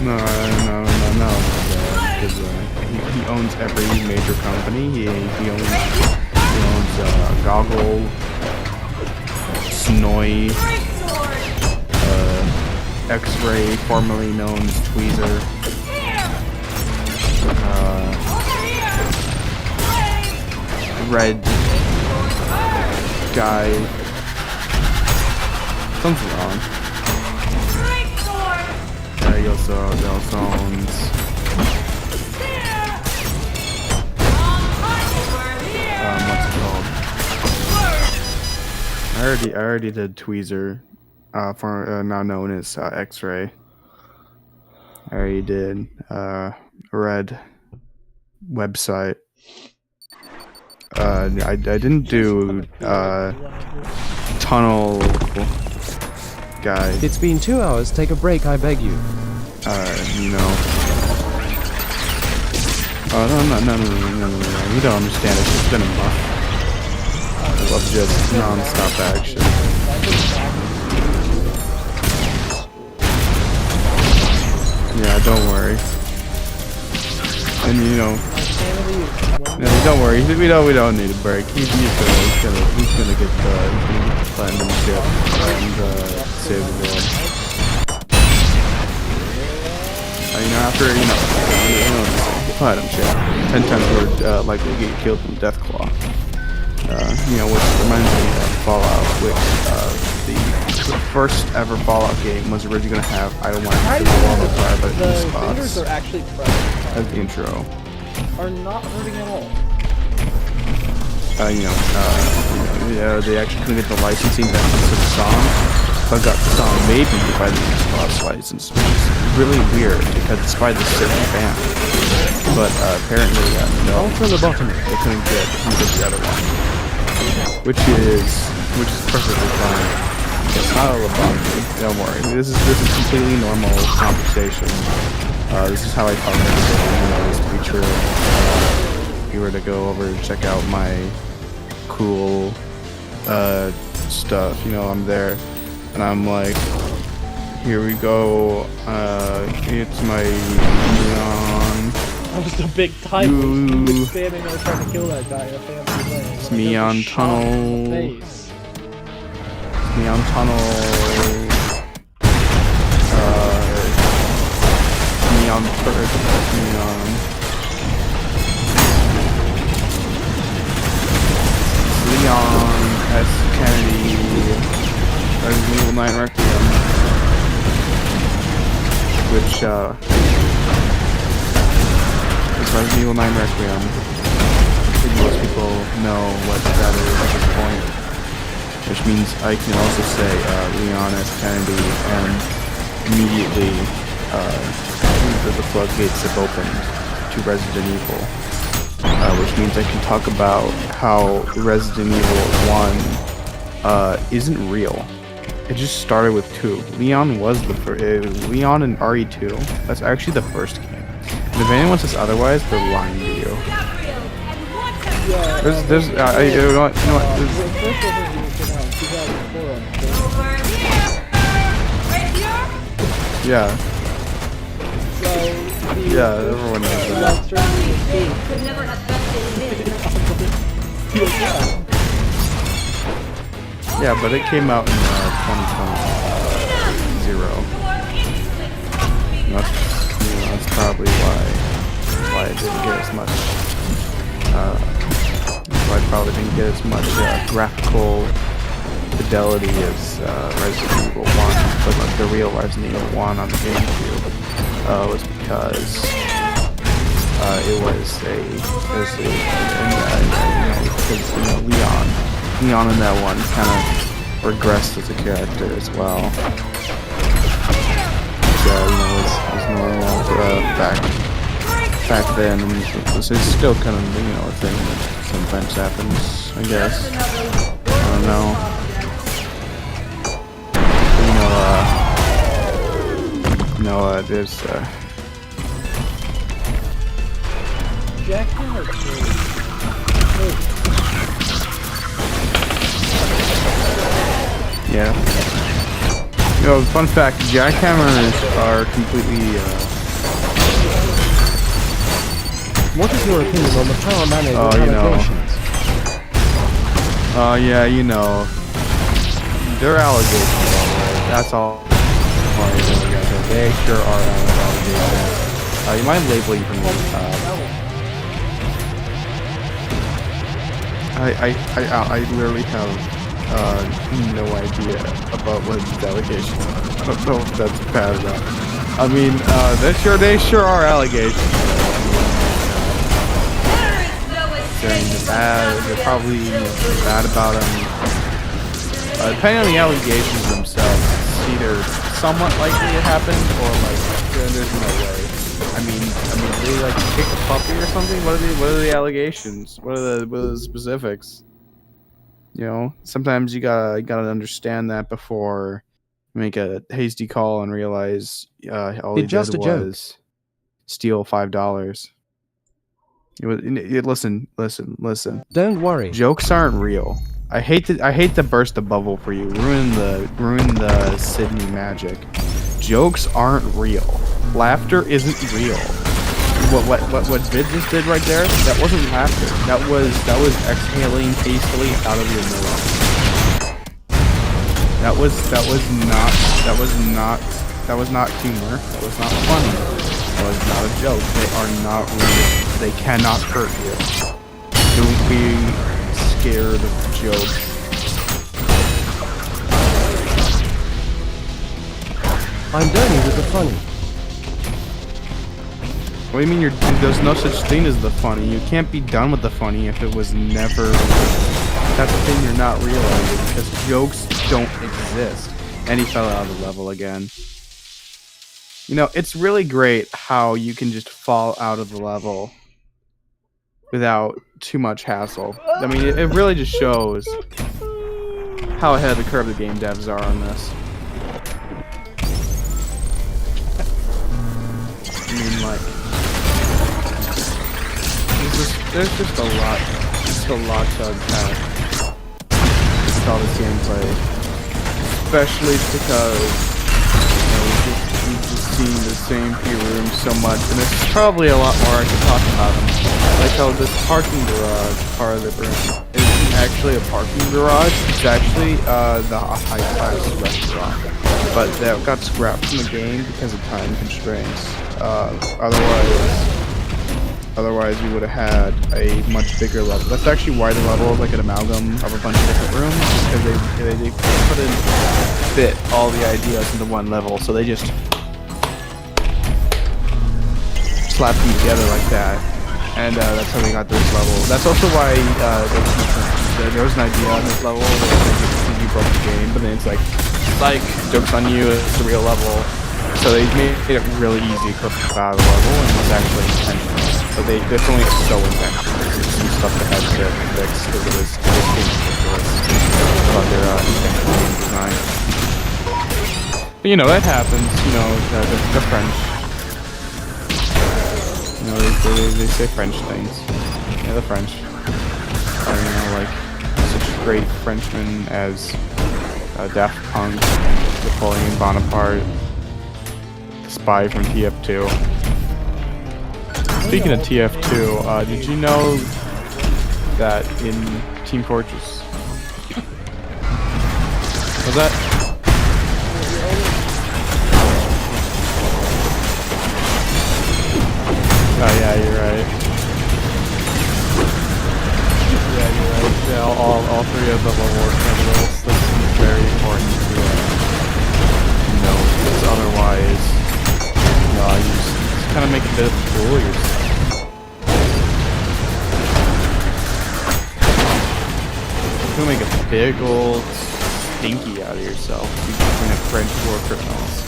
No. Because he owns every major company. He owns Goggle, Snoy. X-Ray, formerly known as Tweezer. Red guy. Something's wrong. He also owns. What's it called? I already did Tweezer. For now known as X-Ray. I already did Red website. I didn't do Tunnel guy. It's been 2 hours. Take a break, I beg you. Oh no! You don't understand. It's just been a month. I love just non-stop action. Yeah, don't worry. And don't worry. We don't need a break. He's gonna get the platinum ship and save the world. After the platinum ship, 10 times more likely to get killed from Deathclaw. Which reminds me of Fallout, which the first ever Fallout game was originally going to have I don't want to fire, but the fingers are actually present as the intro. Are not hurting at all. They actually couldn't get the licensing benefits of the song, but got the song made by the Xbox license, which is really weird because it's by the same band. But apparently, Ultra lobotomy. They couldn't get the other one, which is perfectly fine. It's not a lobotomy. Don't worry. This is completely normal conversation. This is how I talk everything. I know this to be true. If you were to go over and check out my cool stuff, you know, I'm there, and I'm like, here we go. It's my neon. That was the big time. He was standing there trying to kill that guy in a fancy way. It's neon tunnel. Face. Neon tunnel. Neon turret. Neon. Leon S. Kennedy. Resident Evil 9 Requiem. Which, is Resident Evil 9 Requiem. I think most people know what that is at this point. Which means I can also say Leon S. Kennedy, and immediately the floodgates have opened to Resident Evil. Which means I can talk about how Resident Evil 1 isn't real. It just started with 2. Leon was the first. Leon and RE2. That's actually the first game. And if anyone says otherwise, they're lying to you. There's, you know what? Yeah. Yeah, everyone knows that. Could never have bested him. Yeah, but it came out in 2020. That's probably why it didn't get as much. Why it probably didn't get as much graphical fidelity as Resident Evil 1, but like the real Resident Evil 1 on the GameCube was because Leon in that one kind of regressed as a character as well. So, was normal back then, and this is still kind of, a thing that sometimes happens, I guess. I don't know. There's Jackhammer 2. yeah. Fun fact, jackhammers are completely, What is your opinion on the power manager allegations? they're allegations, alright. That's all. They sure are allegations. You mind labeling for me? I literally have no idea about what these allegations are. I don't know if that's bad enough. I mean, they sure are allegations. They're probably bad about them. Depending on the allegations themselves, it's either somewhat likely it happened or like there's no way. I mean, they like kick a puppy or something. What are the allegations? What are the specifics? Sometimes you gotta understand that before you make a hasty call and realize all he did was steal $5. Listen. Don't worry. Jokes aren't real. I hate to burst the bubble for you. Ruin the Sydney magic. Jokes aren't real. Laughter isn't real. What Vid just did right there? That wasn't laughter. That was exhaling hastily out of your nose. That was not humor. That was not funny. That was not a joke. They are not real. They cannot hurt you. Don't be scared of jokes. I'm done with the funny. What do you mean there's no such thing as the funny? You can't be done with the funny if it was never... That's the thing you're not realizing, because jokes don't exist. And he fell out of the level again. It's really great how you can just fall out of the level without too much hassle. I mean, it really just shows how ahead of the curve the game devs are on this. I mean, like there's just a lot to unpack with all this gameplay, especially because we've just seen the same few rooms so much, and there's probably a lot more I could talk about them. Like how this parking garage part of the room isn't actually a parking garage; it's actually the high-class restaurant. But that got scrapped from the game because of time constraints. Otherwise we would have had a much bigger level. That's actually why the level is like an amalgam of a bunch of different rooms, because they couldn't fit all the ideas into one level, so they just slapped them together like that. And that's how we got this level. That's also why there was an idea on this level where you broke the game, but then it's like, joke's on you, it's a real level. So they made it really easy to clip out of the level, and it was actually intentional. But it's only so intentional. There's some stuff that had to fix because it was ridiculous about their intentional game design. But you know, that happens, you know, the French. You know, they say French things. Yeah, the French are, you know, like such great Frenchmen as Daft Punk, Napoleon Bonaparte, the spy from TF2. Speaking of TF2, did you know that in Team Fortress? Was that? Oh yeah, you're right. Yeah, you're right. Yeah, all three of them are war criminals. This is very important to know, because otherwise, you know, you just kind of make a bit of a fool of yourself. You make a big old stinky out of yourself between a French war criminals.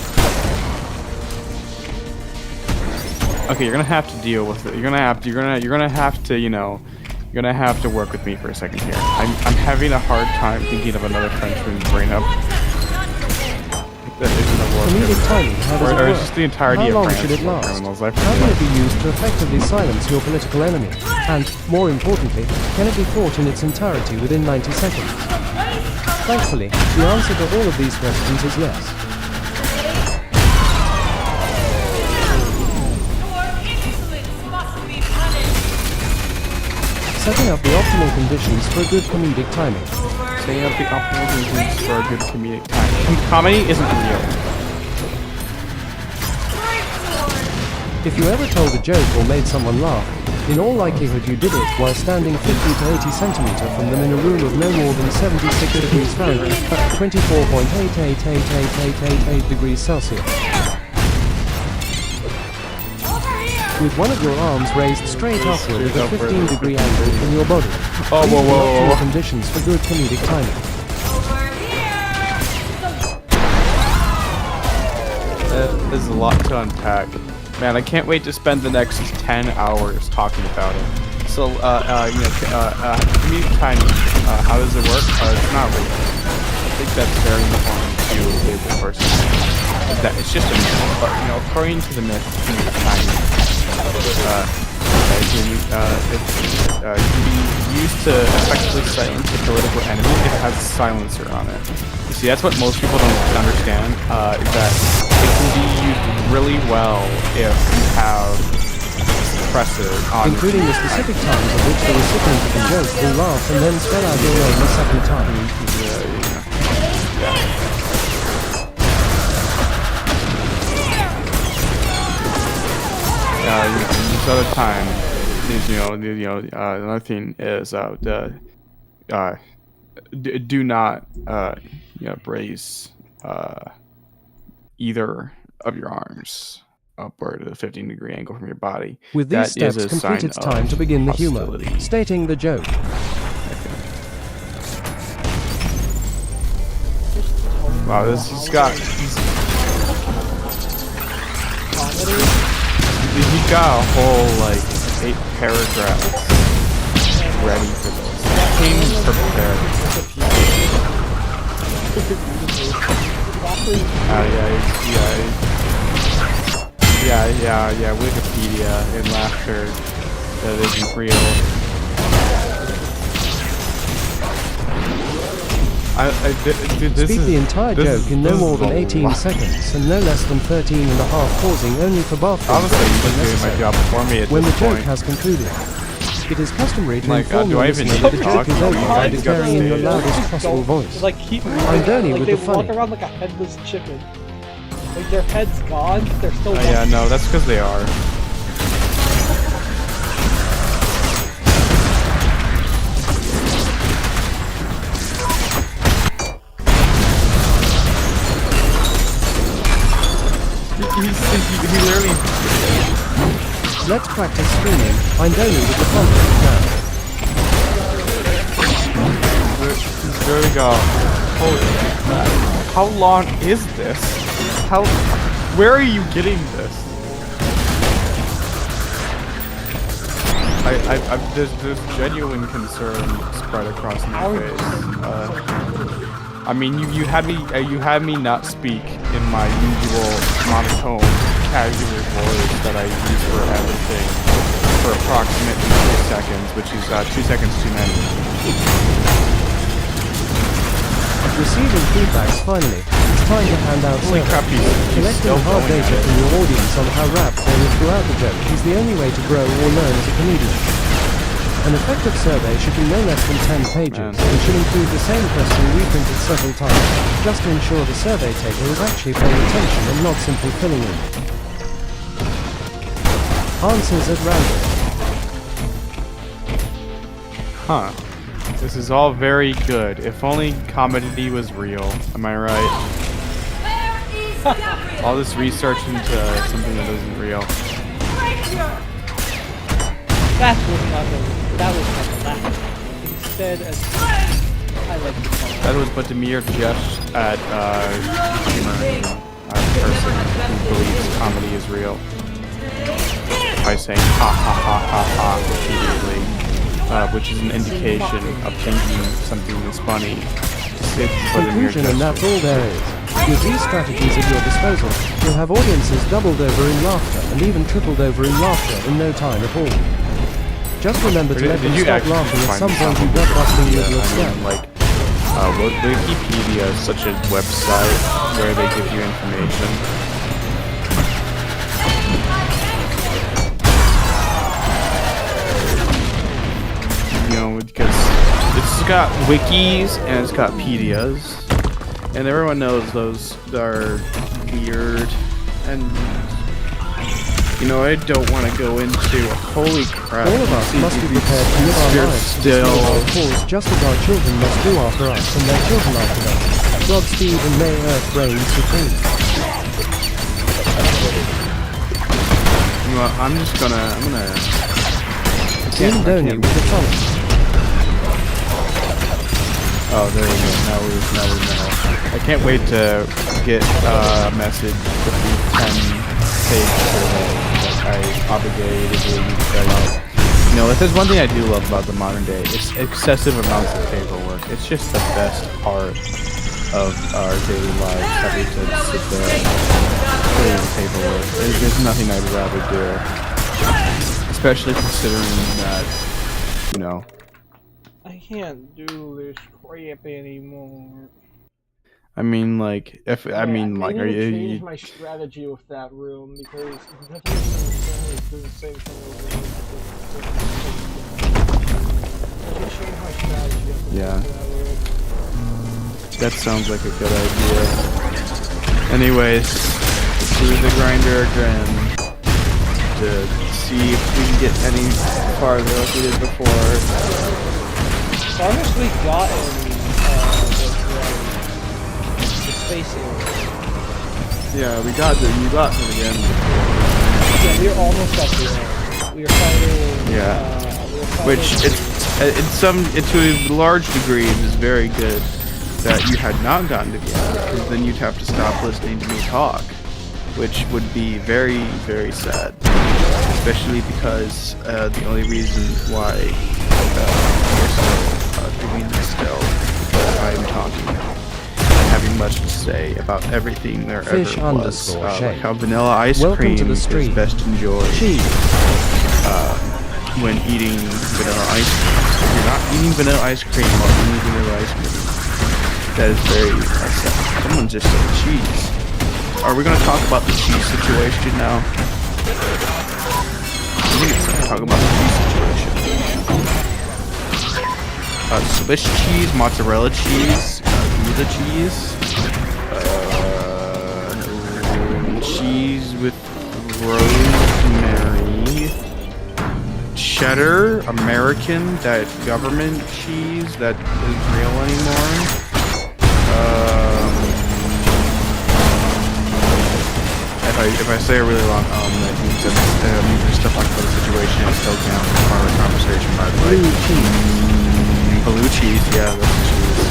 Okay, you're gonna have to deal with it. You're gonna have to, you know, you're gonna have to work with me for a second here. I'm having a hard time thinking of another Frenchman to bring up. That isn't a war Comedic timing, how does it or work? is just the entirety How of long France should it war last? criminals. How can it be used to effectively silence your political enemy? And, more importantly, can it be fought in its entirety within 90 seconds? Thankfully, the answer to all of these questions is yes. Setting up the optimal conditions for a good comedic timing. Setting up the optimal conditions for a good comedic timing. Comedy isn't real. If you ever told a joke or made someone laugh, in all likelihood you did it while standing 50 to 80 centimeters from them in a room of no more than 76 degrees Fahrenheit, 24.88888888 degrees Celsius. With one of your arms raised straight upward at a 15-degree angle from your body. Oh, These are the whoa. optimal conditions for good comedic timing. There's a lot to unpack. Man, I can't wait to spend the next 10 hours talking about it. So, you know, comedic timing, how does it work? It's not real. I think that's very important to a able person. It's just a myth, but, you know, according to the myth, comedic timing, it can be used to effectively silence a political enemy if it has a silencer on it. You see, that's what most people don't understand, is that it can be used really well if you have suppressor on including the specific times at which the recipient of the joke will laugh and then spell out your name a second time. This other time is, another thing is do not brace either of your arms upward at a 15-degree angle from your body. With these steps complete, it's time to begin the humor, stating the joke. Wow, this has got... He got a whole, 8 paragraphs ready for this. Came prepared. Yeah, Wikipedia and laughter that isn't real. Dude, this Speak is, the entire this joke is- in no this more is than a 18 lot. seconds and no less than 13 and a half, pausing only for bathroom Honestly, breaks you've when been doing my necessary. job for me at When the this joke point. has concluded, it is customary to Like, inform do your I even listener need that to the talk? joke is You over by already got declaring in your the loudest Don't- possible voice. Like keep I'm Donnie like with they the walk funny. around like a headless chicken. Like their head's gone, but they're still. Yeah, no, that's because they are. He literally. Let's practice screaming. I'm Donnie with the funny now. There we go. Holy crap. How long is this? Where are you getting this? There's genuine concern spread across my face. I mean, you had me not speak in my usual monotone, casual voice that I use for everything for approximately 2 seconds, which is 2 seconds too many. Receiving feedbacks finally. It's time to hand out Holy crap, surveys. he's Collecting still hard going at data it. from your audience on how rapt they were throughout the joke is the only way to grow or learn as a comedian. An effective survey should be no less than 10 pages and should include the same question reprinted several times, just to ensure the survey taker is actually paying attention and not simply filling in. Answers at random. Huh. This is all very good. If only comedy was real. Am I right? All this research into something that isn't real. That was not the laugh. Instead, as I like to call it. That was but a mere jest at humor. A person who believes comedy is real. By saying ha ha ha ha ha repeatedly, which is an indication of thinking something is funny. It's but a mere Conclusion, and that's gesture. all there is. With these strategies at your disposal, you'll have audiences doubled over in laughter and even tripled over in laughter in no time at all. Just remember to let them stop actually laughing at find some point you yourself gut busting with your I step. mean, like, Wikipedia is such a website where they give you information. You know, because it's got wikis and it's got pedias, and everyone knows those are weird. And you know, I don't want to go into holy crap. All of us must be prepared to live our lives to still. our cause just as our children must do after us and their children after them. Godspeed and may Earth reign supreme. You know, I'm gonna. Team Donnie with the fun. Oh, there we go. Now we know. I can't wait to get a message with the 10-page survey that I obligatedly need to fill out. You know, if there's one thing I do love about the modern day, it's excessive amounts of paperwork. It's just the best part of our daily lives, having to sit there and fill in paperwork. There's nothing I'd rather do, especially considering that, you know. I can't do this crap anymore. I mean, like, if I mean, like, I are need to you? change my strategy with that room because nothing is doing the same thing over and over. I should change my strategy with Yeah. that room. That sounds like a good idea. Anyways, through the grinder again to see if we can get any farther like we did before. So I've actually gotten the space area. Yeah, you got to the end. Yeah, we are almost at the end. We are fighting. Yeah. We are fighting Which to a large degree it is very good that you had not gotten to the end, because then you'd have to stop listening to me talk, which would be very, very sad. Especially because the only reason why we're still doing this still is because I'm talking now and having much to say about everything there Fish ever was. underscore Like shade. how vanilla ice Welcome cream to the is stream. best enjoyed Cheese. when eating vanilla ice cream. If you're not eating vanilla ice cream while eating vanilla ice cream, that is very sad. Someone just said cheese. Are we going to talk about the cheese situation now? We need to talk about the cheese situation. Swiss cheese, mozzarella cheese, Gouda cheese, cheese with rosemary, cheddar, American, that government cheese that isn't real anymore. If I say a really long that means that we're still talking about the situation and still count as part of the conversation, by the way. Blue cheese. Blue cheese, yeah, that's cheese.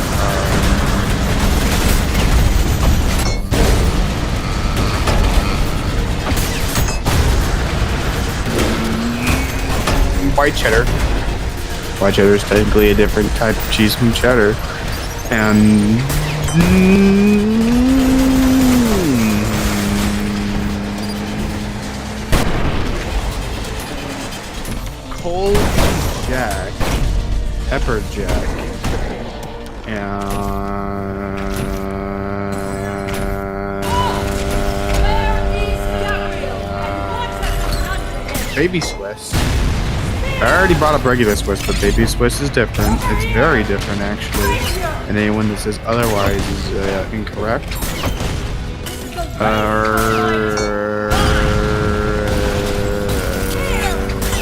White cheddar. White cheddar is technically a different type of cheese from cheddar. And cold jack, pepper jack, and baby Swiss. I already brought up regular Swiss, but baby Swiss is different. It's very different, actually. And anyone that says otherwise is incorrect.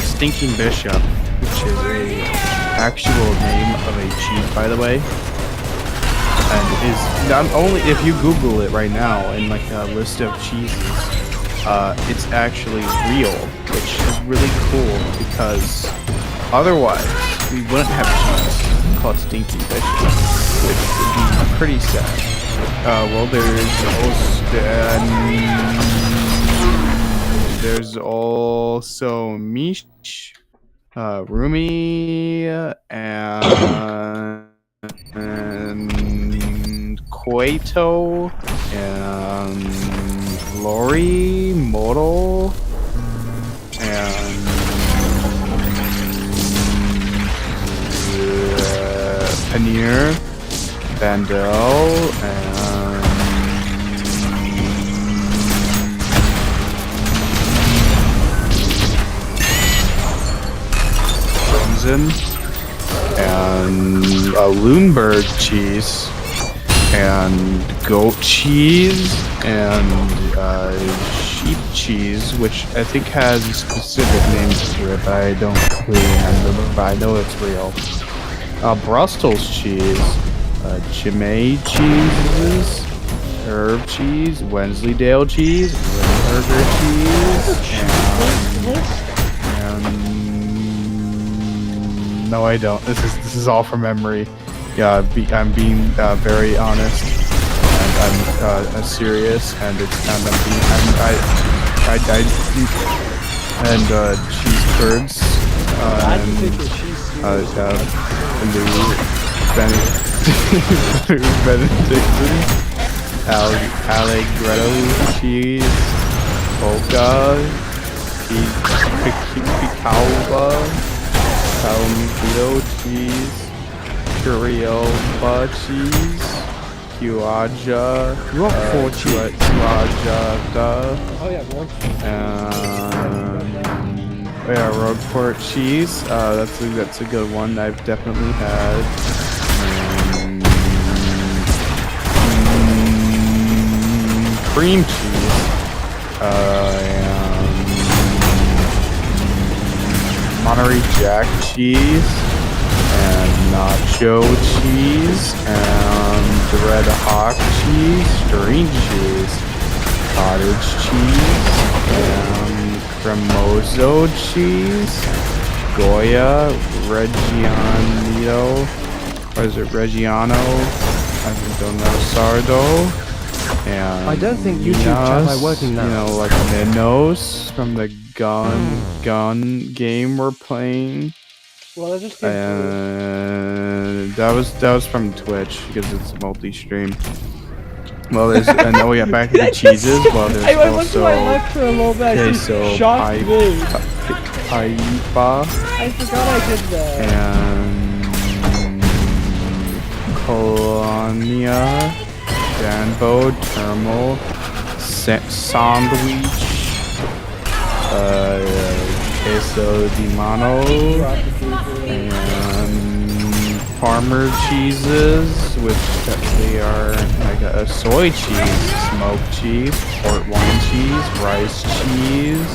Stinking Bishop, which is a actual name of a cheese, by the way, and is not only, if you Google it right now in like a list of cheeses, it's actually real, which is really cool because otherwise we wouldn't have cheese called Stinky Bishop, which would be pretty sad. Well, there's also Mish, Rumi, and Cueto, and Lori, Modal, and Paneer, Bandel, and Crimson, and Loonberg cheese, and goat cheese, and sheep cheese, which I think has specific names to it, but I don't really remember, but I know it's real. Brussels cheese, Chimay cheeses, herb cheese, Wensleydale cheese, Limburger cheese, and no, I don't. This is all from memory. Yeah, I'm being very honest, and I'm serious, and cheese curds, Benedictine, Allegretto cheese, Polka, Picalba, Palmito cheese, Curioba cheese, Cuaja, Roquefort cheese, Oh yeah, one. Yeah, Roquefort cheese. That's a good one. I've definitely had. Cream cheese. And Monterey Jack cheese, and nacho cheese, and Red Hawk cheese, string cheese, cottage cheese, and cremoso cheese, Goya, Reggiano, or is it Reggiano? I don't know, Sardo. And I don't think YouTube chat are working now. You know, like Minos from the gun game we're playing. Well, I just That was from Twitch because it's multi-stream. Well, there's and then we got back to the cheeses. Well, there's I went to my also left for a little bit. I see queso shocked me. paipa I forgot I did that. and colonia, Danbo, thermal, sandwich, queso di mano, and farmer cheeses, which they are like a soy cheese, smoked cheese, port wine cheese, rice cheese,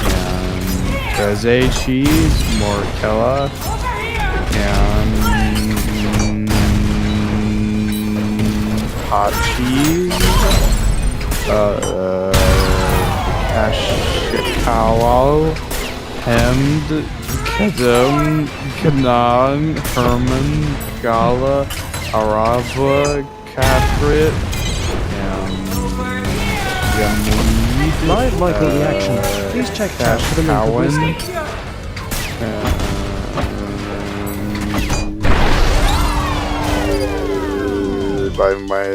and Treze cheese, mortella, and hot cheese, Kashikawa, hemmed, kadum, kanan, herman, gala, arava, caprit, and yamid, Live Michael reaction. Please check that for the link of wisdom. By my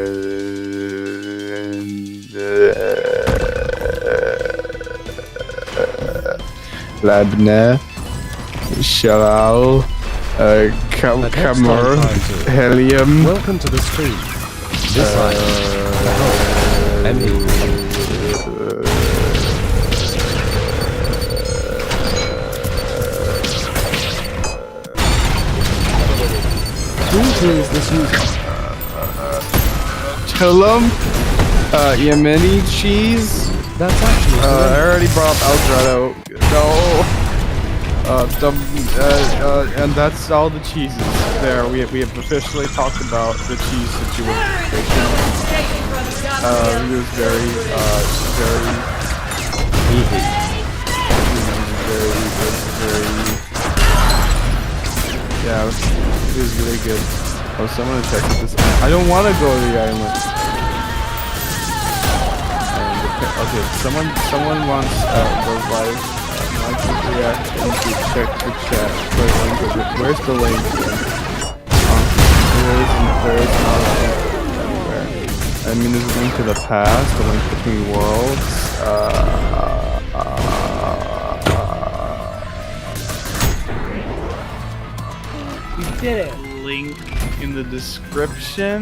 Labne, Shalal, Kamar, Helium. Welcome to the stream. This item, the help, ME. Who is this user? Tulum, Yemeni cheese. That's actually I already brought up Eldorado. No. And that's all the cheeses there. We have officially talked about the cheese situation. It was very yeah, it was really good. Oh, someone check this. I don't want to go to the island. Okay, someone wants the live reaction to check the chat. Where's the link? There is not a link anywhere. I mean, there's a link to the past, a link between worlds. You did it. Link in the description.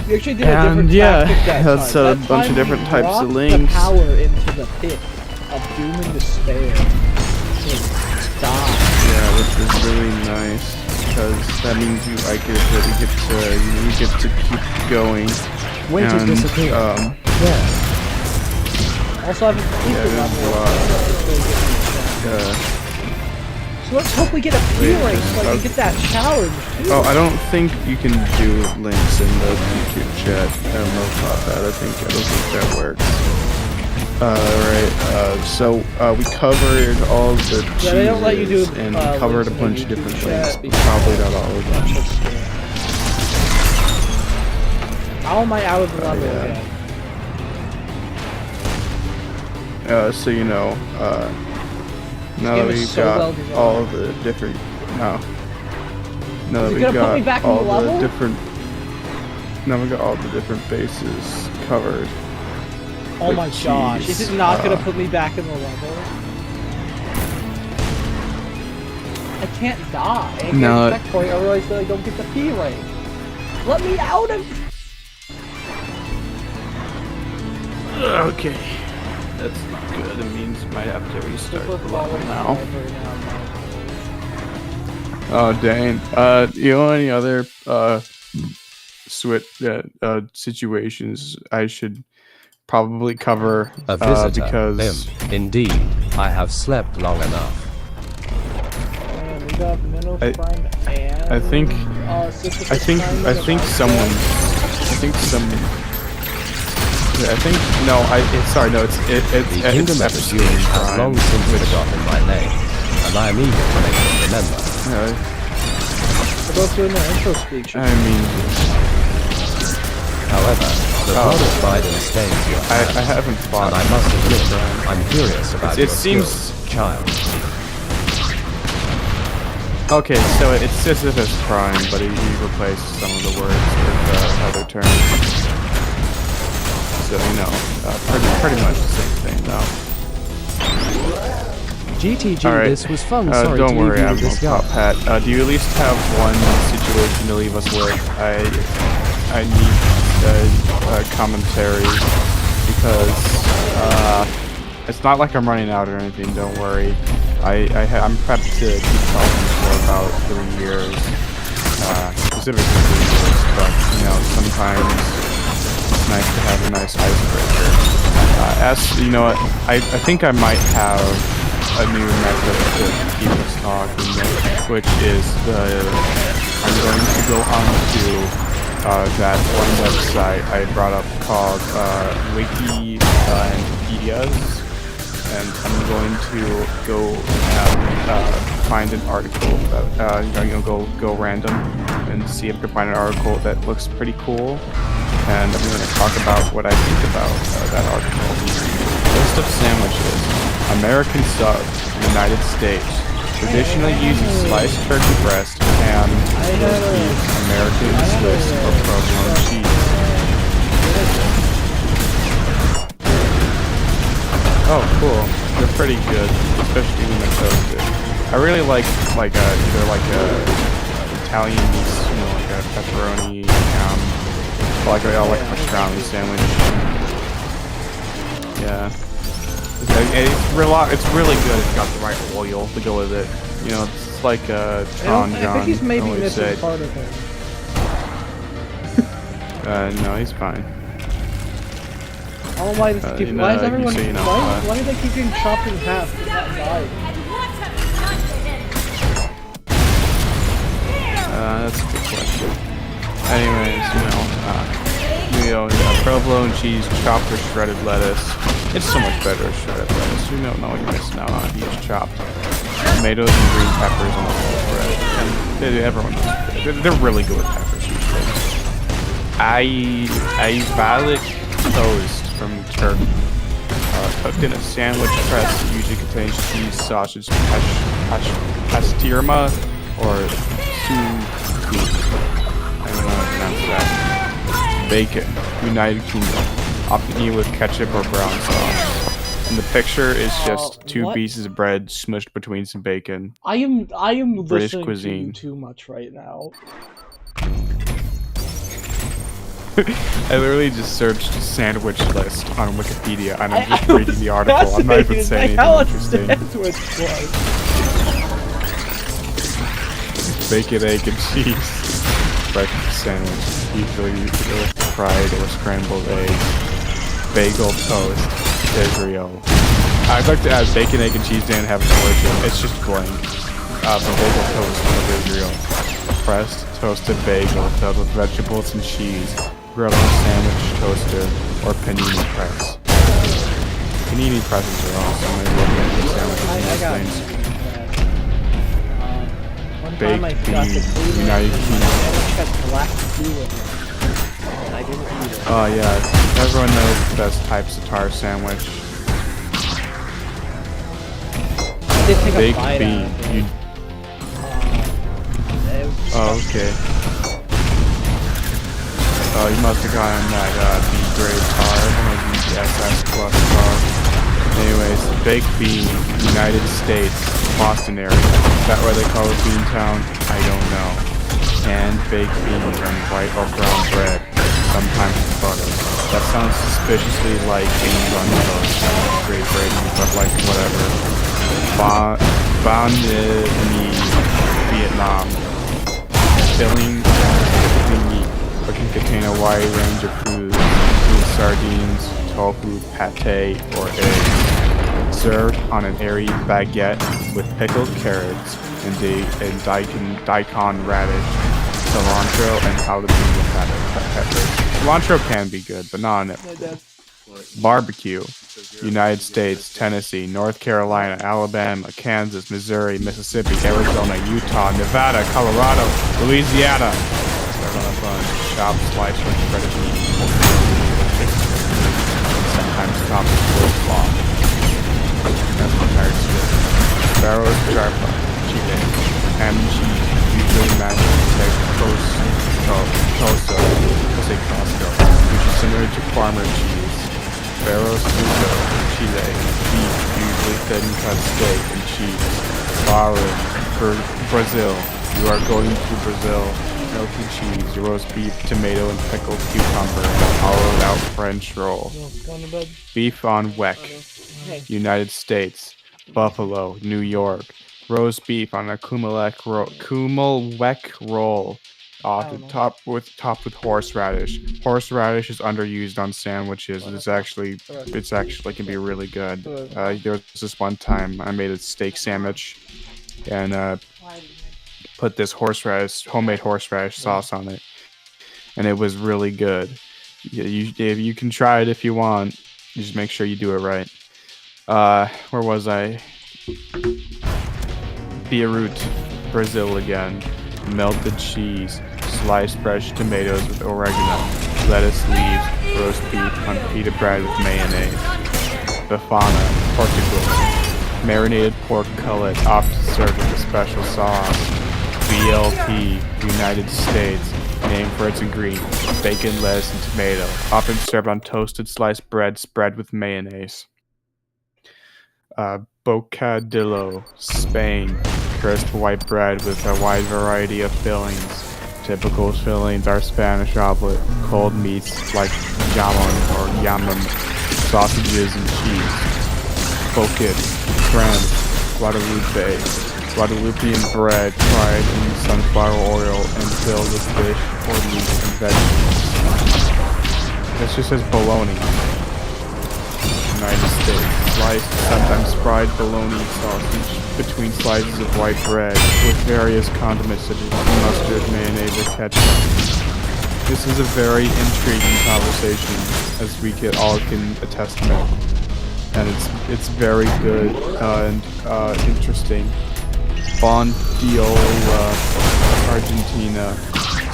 You actually did a different tactic that that's time. a That bunch of time different you types of dropped links. The power into the pit of doom and despair. Die. Yeah, which is really nice because that means you get to keep going. Wait to and, disappear. Yeah. Also, I haven't played the level. Yeah. So let's hope we get a P rank so I can get that challenge too. Oh, I don't think you can do links in the YouTube chat. I don't know about that. I don't think that works. Alright, so we covered all the cheeses they don't let you do, and we covered a links in bunch the of different YouTube links. chat Probably not all of them. How am I out of the level yeah. again? So you know, now that we've got all of the different, now that we've got all the different, now we got all the different bases covered. Oh my gosh, is it not gonna put me back in the level? I can't die. I can't No. checkpoint, otherwise I don't get the P rank. Let me out of. Okay, that's not good. It means I might have to restart the level now. Oh dang. You know any other situations I should probably cover A visitor, because him. Indeed, I have slept long enough. And we got Minnow Prime and I think someone The Kingdom of the Jewish has long since forgotten my name, and I am eager to make them remember. We're both doing the intro speech. I mean, However, the blood of Biden stains your I hands, haven't fought. and I must admit, I'm curious about It your seems- skills, child. Okay, so it's as if it's prime, but he replaced some of the words with other terms. So, you know, pretty much the same thing, though. GTG, Alright, this was fun. Sorry don't to worry, leave you I'm with this Top guy. Hat. Do you at least have one situation to leave us with? I need commentary, because it's not like I'm running out or anything, don't worry. I'm prepped to keep talking for about 3 years, specifically 3 years, but, you know, sometimes it's nice to have a nice icebreaker. You know what, I think I might have a new method to keep us talking, which is I'm going to go on to that one website I brought up called Wikipedias, and I'm going to go and find an article that go random and see if I can find an article that looks pretty cool, and I'm going to talk about what I think about that article. List of sandwiches. American sub, United States. Traditionally uses sliced turkey breast, ham, roast beef, American Swiss, or provolone cheese. Oh, cool. They're pretty good, especially when they're toasted. I really like either like a Italian, you know, like a pepperoni, ham, or like a pastrami sandwich. Yeah. It's really good. It's got the right oil to go with it. You know, it's like Tron John. I think he's maybe always missing say. part of him. No, he's fine. I don't know why this keep. Why is everyone? so you know, why do they keep getting chopped in half and not died? That's a good question. Anyways, you know, provolone cheese, chopped or shredded lettuce. It's so much better as shredded lettuce. You don't know what you're missing out on if you just chopped tomatoes and green peppers on the whole bread. And everyone knows they're really good with peppers usually. Ivalic toast from Turkey. Cooked in a sandwich press, it usually contains cheese, sausage, pastirma, or sucuk. I don't know how to pronounce that. Bacon, United Kingdom. Often eaten with ketchup or brown sauce. And the picture is just two what? pieces of bread smushed between some bacon. I am British listening cuisine. to you too much right now. I literally just searched sandwich list on Wikipedia and I'm just reading the article. I'm not even saying anything interesting. Bacon, egg, and cheese. Breakfast sandwich. Usually with fried or scrambled eggs. Bagel toast. Israel. I'd like to add bacon, egg, and cheese didn't have an origin. It's just blank. But bagel toast of Israel. Pressed, toasted bagel filled with vegetables and cheese. Grilled on sandwich toaster or panini press. Panini presses are awesome. They love making sandwiches and those things. Baked bean, United Kingdom. Oh yeah, everyone knows the best types of tar sandwich. Baked bean. Oh, okay. Oh, you must have gotten that B-grade tar, one of the SS plus tar. Anyways, baked bean, United States, Boston area. Is that why they call it Beantown? I don't know. Canned baked beans on white or brown bread, sometimes with butter. That sounds suspiciously like beans on toast. Great Britain, but like whatever. Banh mi, Vietnam. Filling typically meat, but can contain a wide range of foods, including sardines, tofu, pate, or eggs. Served on an airy baguette with pickled carrots and daikon radish, cilantro, and jalapeno peppers. Cilantro can be good, but not on it. Barbecue. United States, Tennessee, North Carolina, Alabama, Kansas, Missouri, Mississippi, Arizona, Utah, Nevada, Colorado, Louisiana. Serve on a bun, chopped, sliced, or shredded meat. Sometimes topped with coleslaw. That's prepared script. Barrow's charpa, Chile. Ham and cheese, usually manufactured Costco, which is similar to farmer cheese. Barros Luco, Chile. Beef, usually thin cut steak and cheese. Barro, Brazil. You are going to Brazil. Milky cheese, roast beef, tomato, and pickled cucumber, and a hollowed out French roll. Beef on weck, United States. Buffalo, New York. Roast beef on a kumalek roll. Topped with horseradish. Horseradish is underused on sandwiches. It's actually can be really good. There was this one time I made a steak sandwich, and put this homemade horseradish sauce on it, and it was really good. You can try it if you want. Just make sure you do it right. Where was I? Beirut, Brazil again. Melted cheese, sliced fresh tomatoes with oregano, lettuce leaves, roast beef on pita bread with mayonnaise. Bafana, Portugal. Marinated pork cutlet, often served with a special sauce. BLT, United States, named for its ingredients, bacon, lettuce, and tomato, often served on toasted sliced bread spread with mayonnaise. Bocadillo, Spain, crisp white bread with a wide variety of fillings. Typical fillings are Spanish omelet, cold meats like jamon, sausages and cheese. Bouquet, France, Guadalupean bread fried in sunflower oil and filled with fish or meat and vegetables. This just says bologna. United States. Sliced, sometimes fried bologna sausage between slices of white bread with various condiments such as mustard, mayonnaise, or ketchup. This is a very intriguing conversation, as we all can attest to it. And it's very good and interesting. Bondiola, Argentina.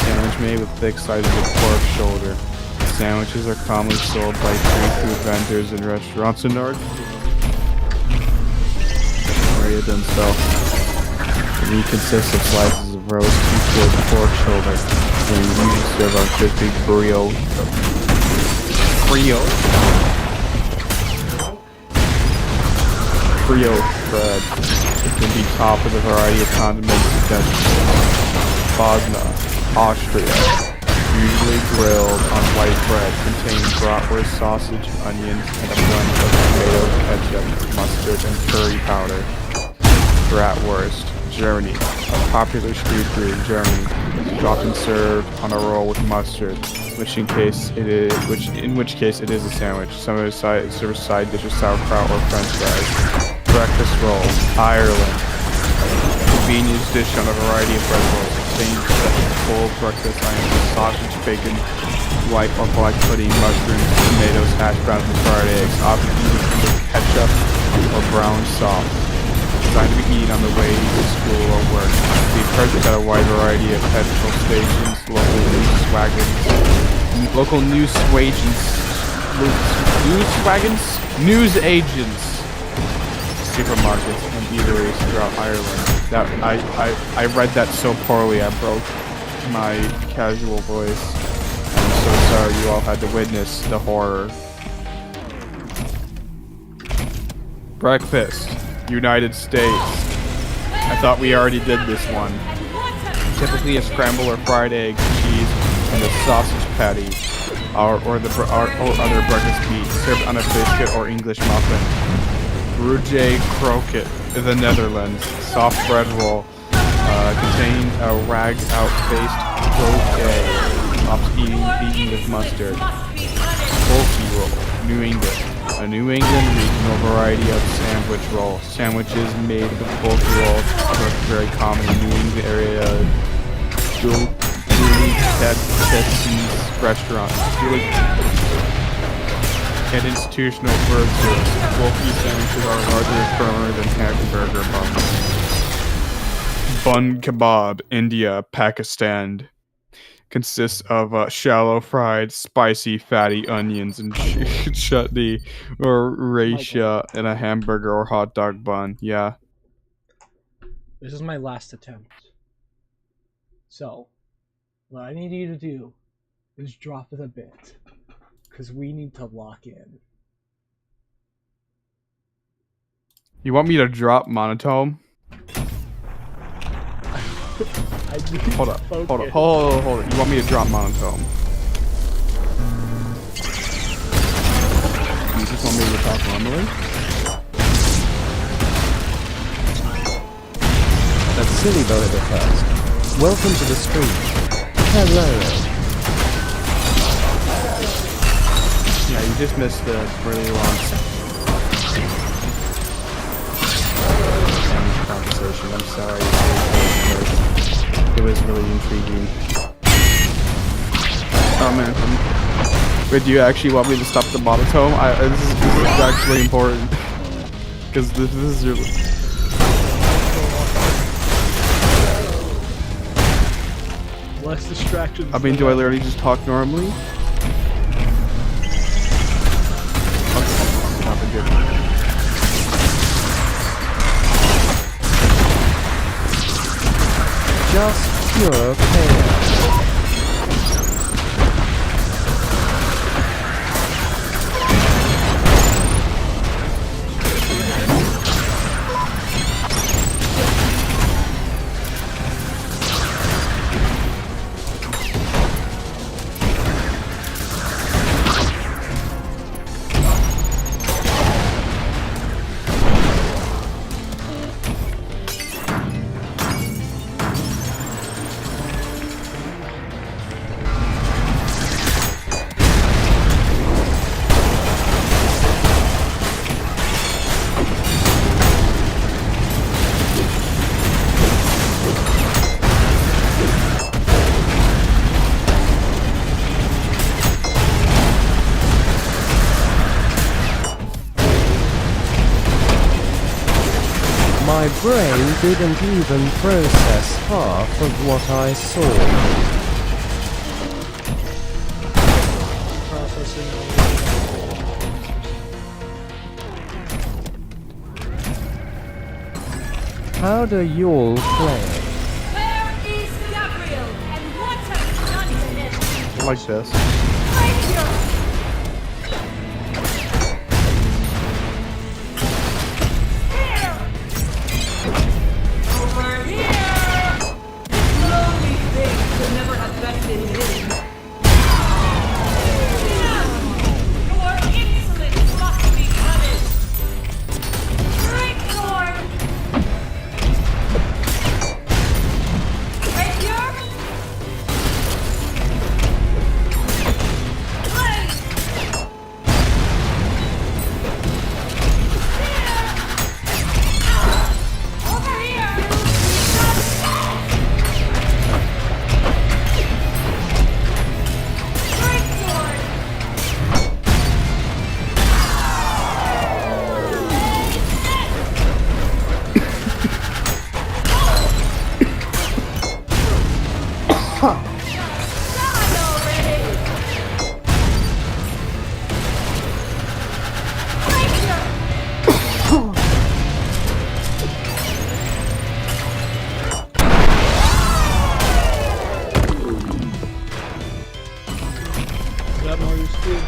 Sandwich made with thick slices of pork shoulder. Sandwiches are commonly sold by street food vendors and restaurants in Argentina. Maria themselves. The meat consists of slices of roast two-quart pork shoulder, and usually served on crispy brioche bread. It can be topped with a variety of condiments and vegetables. Bosna, Austria. Usually grilled on white bread, containing bratwurst sausage, onions, and a blend of tomato, ketchup, mustard, and curry powder. Bratwurst, Germany, a popular street food in Germany. It is often served on a roll with mustard, in which case it is a sandwich. Some of the side dishes sauerkraut or French fries. Breakfast roll, Ireland, convenience dish on a variety of bread rolls. Full breakfast items, sausage, bacon, white or black pudding, mushrooms, tomatoes, hash browns, and fried eggs, often eaten with ketchup or brown sauce. Designed to be eaten on the way to school or work. Be present at a wide variety of petrol stations, news agents, supermarkets, and eateries throughout Ireland. I read that so poorly I broke my casual voice. I'm so sorry you all had to witness the horror. Breakfast, United States. I thought we already did this one. Typically a scrambled or fried egg, cheese, and a sausage patty, or other breakfast meat served on a biscuit or English muffin. Rouge croquette, the Netherlands, soft bread roll, containing a rag-out-faced croquette, often eaten with mustard. Bulky roll, New England, a New England regional variety of sandwich roll. Sandwiches made with bulky rolls are very common in New England area. Restaurants. And institutional bird service. Bulky sandwiches are larger and firmer than hamburger buns. Bun kebab, India, Pakistan. Consists of shallow fried, spicy, fatty onions and chutney or raisha in a hamburger or hot dog bun. Yeah. This is my last attempt. So, what I need you to do is drop it a bit. Because we need to lock in. You want me to drop monotone? I need Hold to up, focus. hold up. You want me to drop monotone? You just want me to talk normally? That's silly Bonnet first. Welcome to the stream. Hello. Yeah, you just missed the really long conversation. I'm sorry. It was really intriguing. Oh man. Wait, do you actually want me to stop the monotone? This is actually important. Because this is really... Less distractions. I mean, do I literally just talk normally? Okay, not good. Just pure chaos. My brain didn't even process half of what I saw. How do y'all play? Where is Gabriel? And what have you done to him? Like this. Right here! Here! Over here! This lonely thing could never have bested him. Your insolence must be punished! Great sword! Right here! Blade! Over here! Great sword! Die already! Right here! That more speed.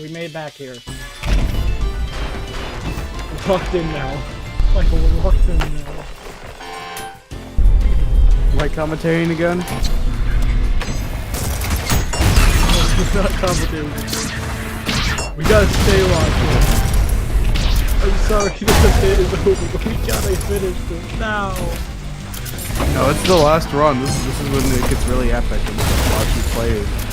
we made back here. Locked in now. Like we're locked in now. White commentating again? It's not complicated. We gotta stay locked in. I'm sorry that the bit is over, but we gotta finish this now. No, it's the last run. This is when it gets really epic and we can watch you play it.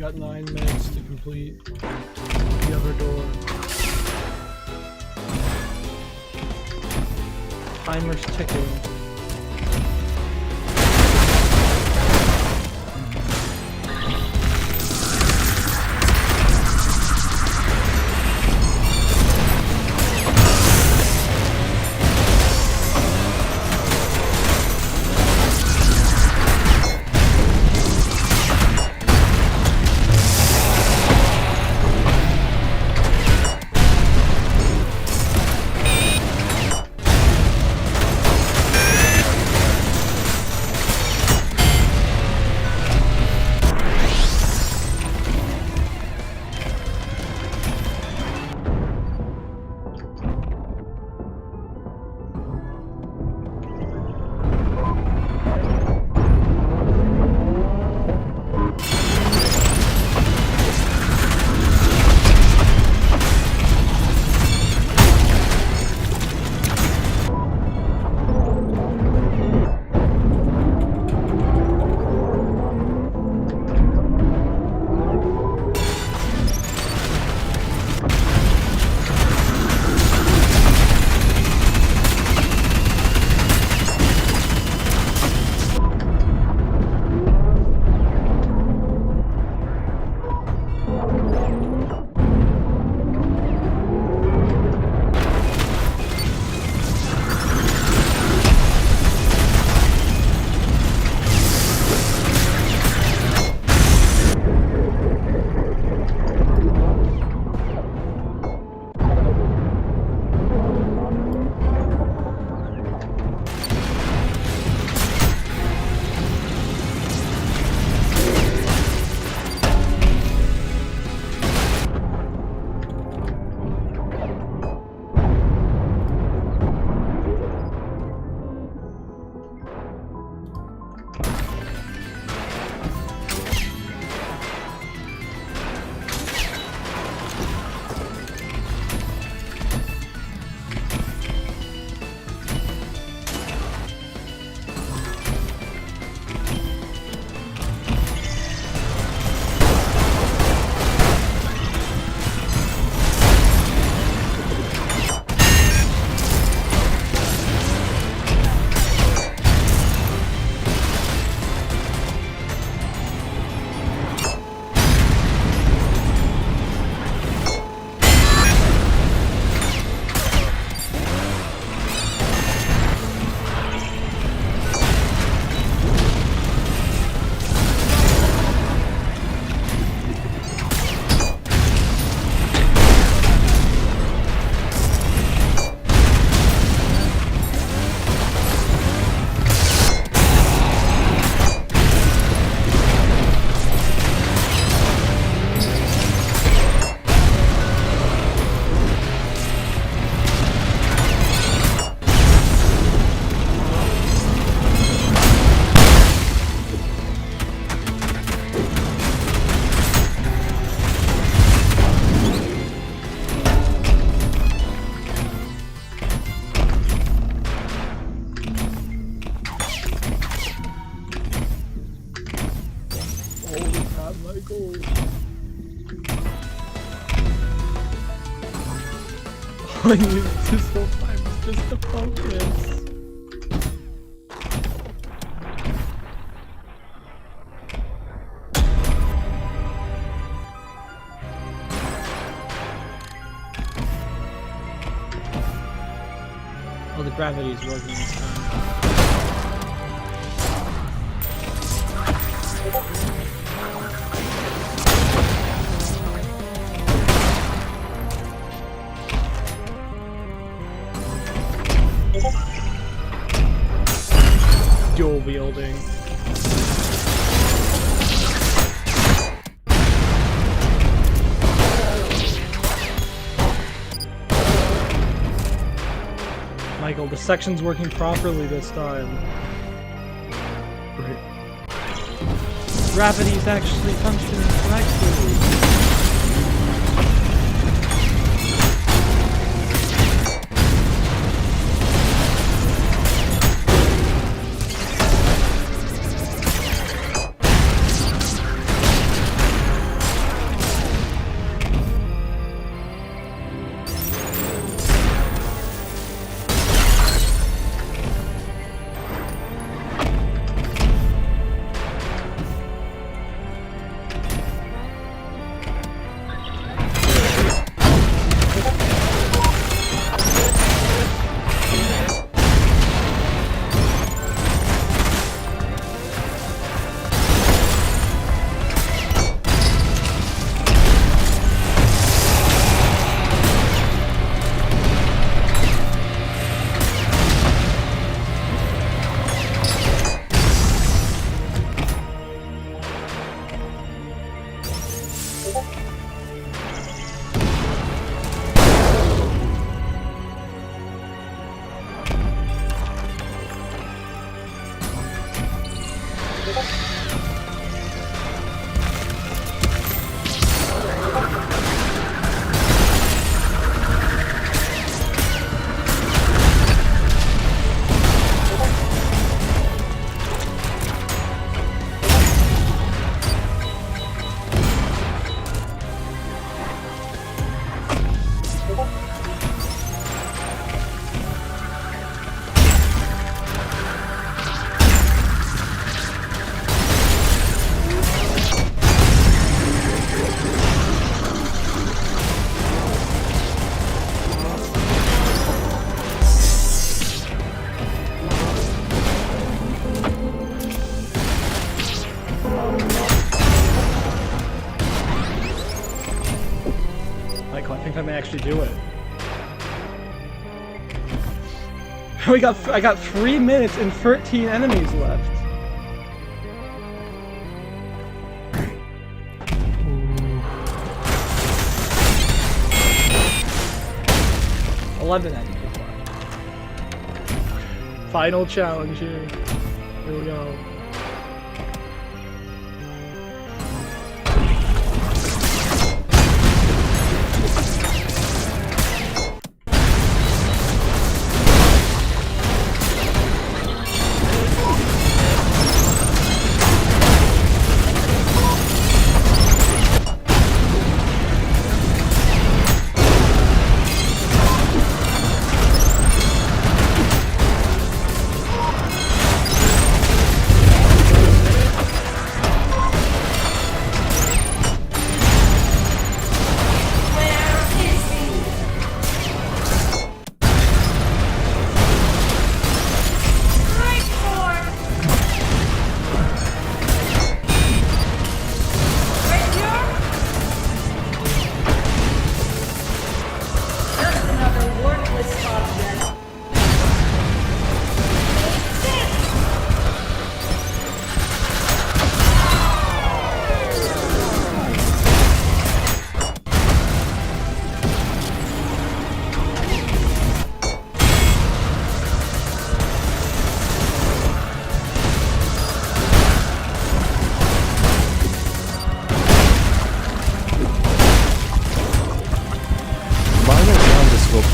got 9 minutes to complete the other door. Timer's ticking. Michael. All I needed this whole time was just to focus. Oh, the gravity is working this time. Dual wielding. Michael, the section's working properly this time. Great. Gravity's actually functioning correctly. Michael, I think I may actually do it. I got 3 minutes and 13 enemies left. Ooh. 11 enemies left. Final challenge here. Here we go.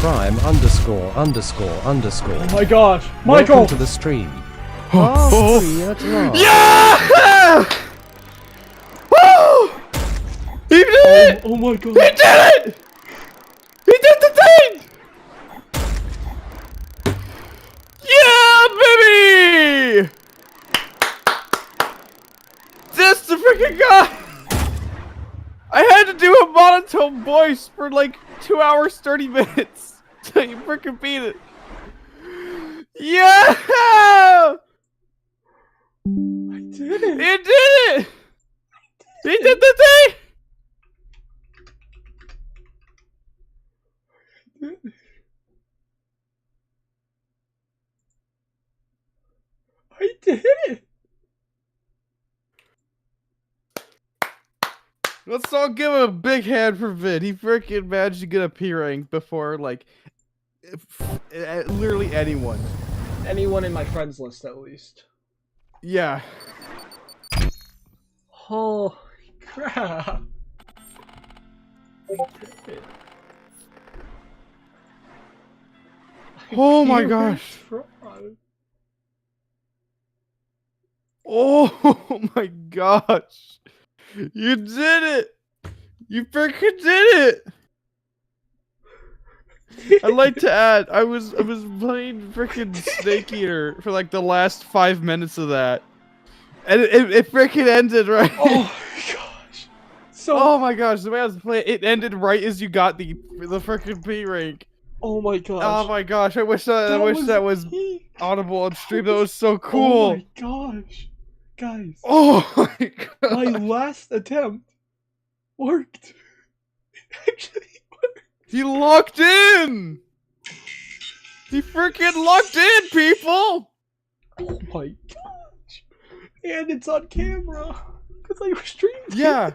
Prime ____. Oh my gosh, Michael! Welcome to the stream. Free at last. Yeah! Woo! it! Oh my god. He did it! He did the thing! Yeah, baby! That's the freaking guy! I had to do a monotone voice for like 2 hours 30 minutes till you freaking beat it. Yeah! I did it. You did it! He did the thing! I did it. Let's all give him a big hand for Vid. He freaking managed to get a P rank before, like, literally anyone. Anyone in my friends list, at least. Yeah. Holy crap. I did it. Oh my Pure gosh. fraud. Oh my gosh. You did it. You freaking did it. I'd like to add, I was playing freaking Snake Eater for like the last 5 minutes of that. And it freaking ended right. Oh my gosh. So Oh my gosh, the way I was playing, it ended right as you got the freaking P rank. oh my gosh. Oh my gosh, I wish that was me. audible on stream. That was so Oh cool. my gosh. Guys, Oh my my god. last attempt worked. Actually worked. He locked in. He freaking locked in, people. Oh my gosh. And it's on camera. Because I streamed Yeah. it.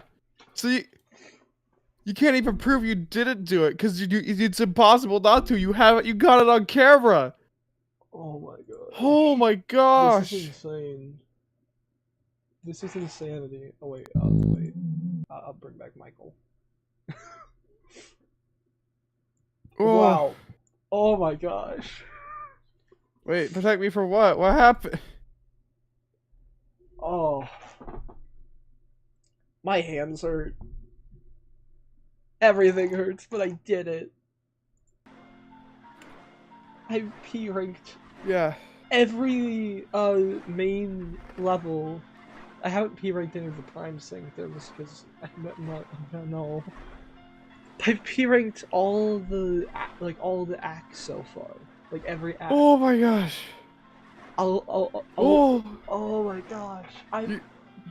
So you can't even prove you didn't do it because it's impossible not to. You got it on camera. Oh my god. Oh my gosh. This is insane. This is insanity. Oh wait, wait. I'll bring back Michael. Oh. Wow. Oh my gosh. Wait, protect me from what? What happened? Oh. My hands hurt. Everything hurts, but I did it. I P-ranked Yeah. every main level. I haven't P-ranked any of the prime sync things because I don't know. I P-ranked all the acts so far, like every act. Oh my gosh. Oh my gosh!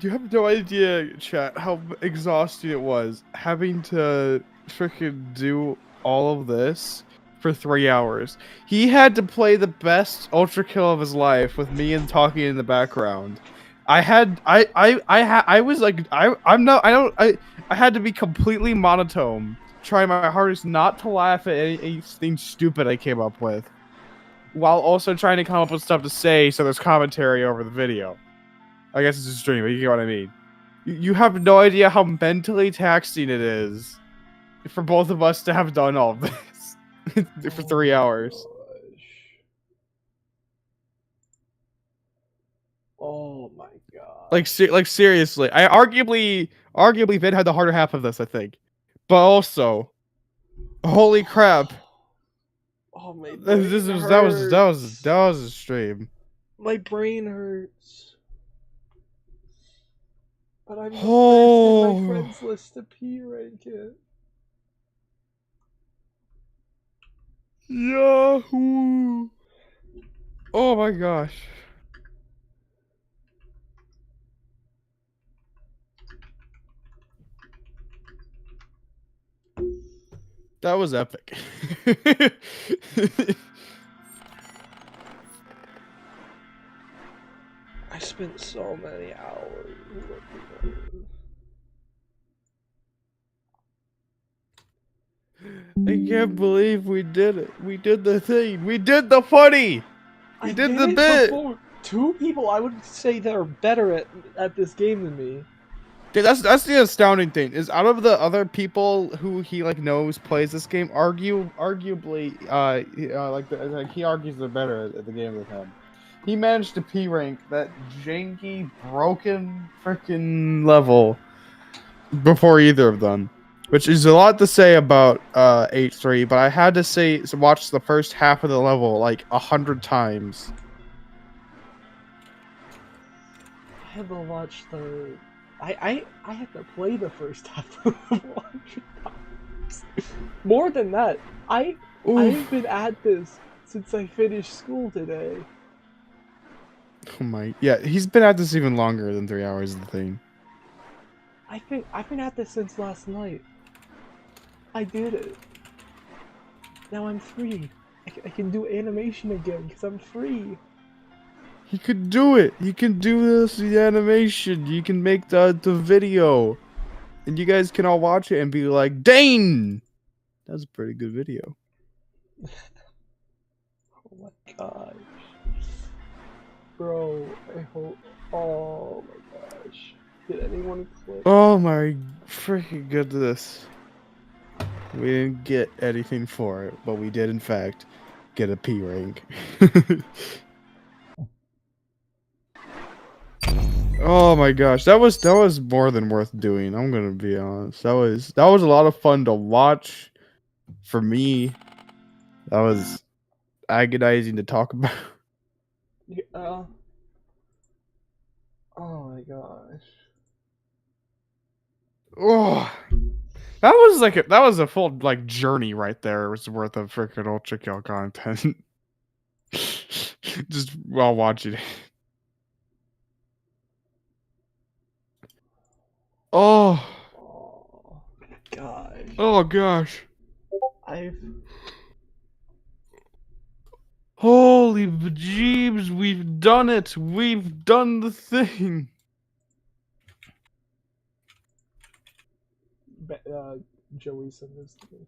You have no idea, chat, how exhausting it was having to freaking do all of this for 3 hours. He had to play the best ultrakill of his life with me and talking in the background. I had to be completely monotone, trying my hardest not to laugh at anything stupid I came up with, while also trying to come up with stuff to say so there's commentary over the video. I guess it's a stream, but you get what I mean. You have no idea how mentally taxing it is for both of us to have done all of this for 3 hours. Oh my god! Like seriously, I arguably Vin had the harder half of this, I think, but also, holy crap! Oh my! That was a stream. My brain hurts. But I'm the first in my friends list to P-rank it. Yahoo! Oh my gosh. That was epic. I spent so many hours. I can't believe we did it. We did the thing. We did the funny. We did the bit. Before. 2 people I would say that are better at this game than me. Dude, that's the astounding thing. Is out of the other people who he like knows plays this game, arguably, he argues they're better at the game than him. He managed to P rank that janky, broken, freaking level before either of them. Which is a lot to say about H3, but I had to say watch the first half of the level like 100 times. I had to watch the. I had to play the first half of the 100 times. More than that, I've been at this since I finished school today. Oh my, yeah, he's been at this even longer than 3 hours of the thing. I've been at this since last night. I did it. Now I'm free. I can do animation again because I'm free. He could do it. He can do this, the animation. You can make the video. And you guys can all watch it and be like, Dane! That's a pretty good video. Oh my gosh. Bro, I hope. Oh my gosh. Did anyone click? Oh my freaking goodness. We didn't get anything for it, but we did in fact get a P rank. Oh my gosh, that was more than worth doing. I'm gonna be honest. That was a lot of fun to watch. For me, that was agonizing to talk about. Yeah. Oh my gosh. Oh, that was a full like journey right there. It was worth of freaking ultrakill content. Just while watching it. Oh. Oh gosh. Oh gosh. I've. Holy bejeebs, we've done it. We've done the thing. Joey sent this to me.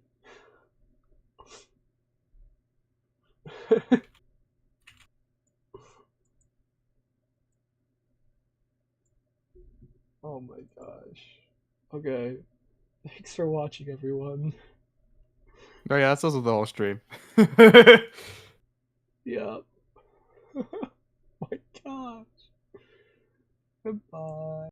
Oh my gosh. Okay. Thanks for watching, everyone. Oh yeah, that's also the whole stream. Yep. My gosh. Goodbye.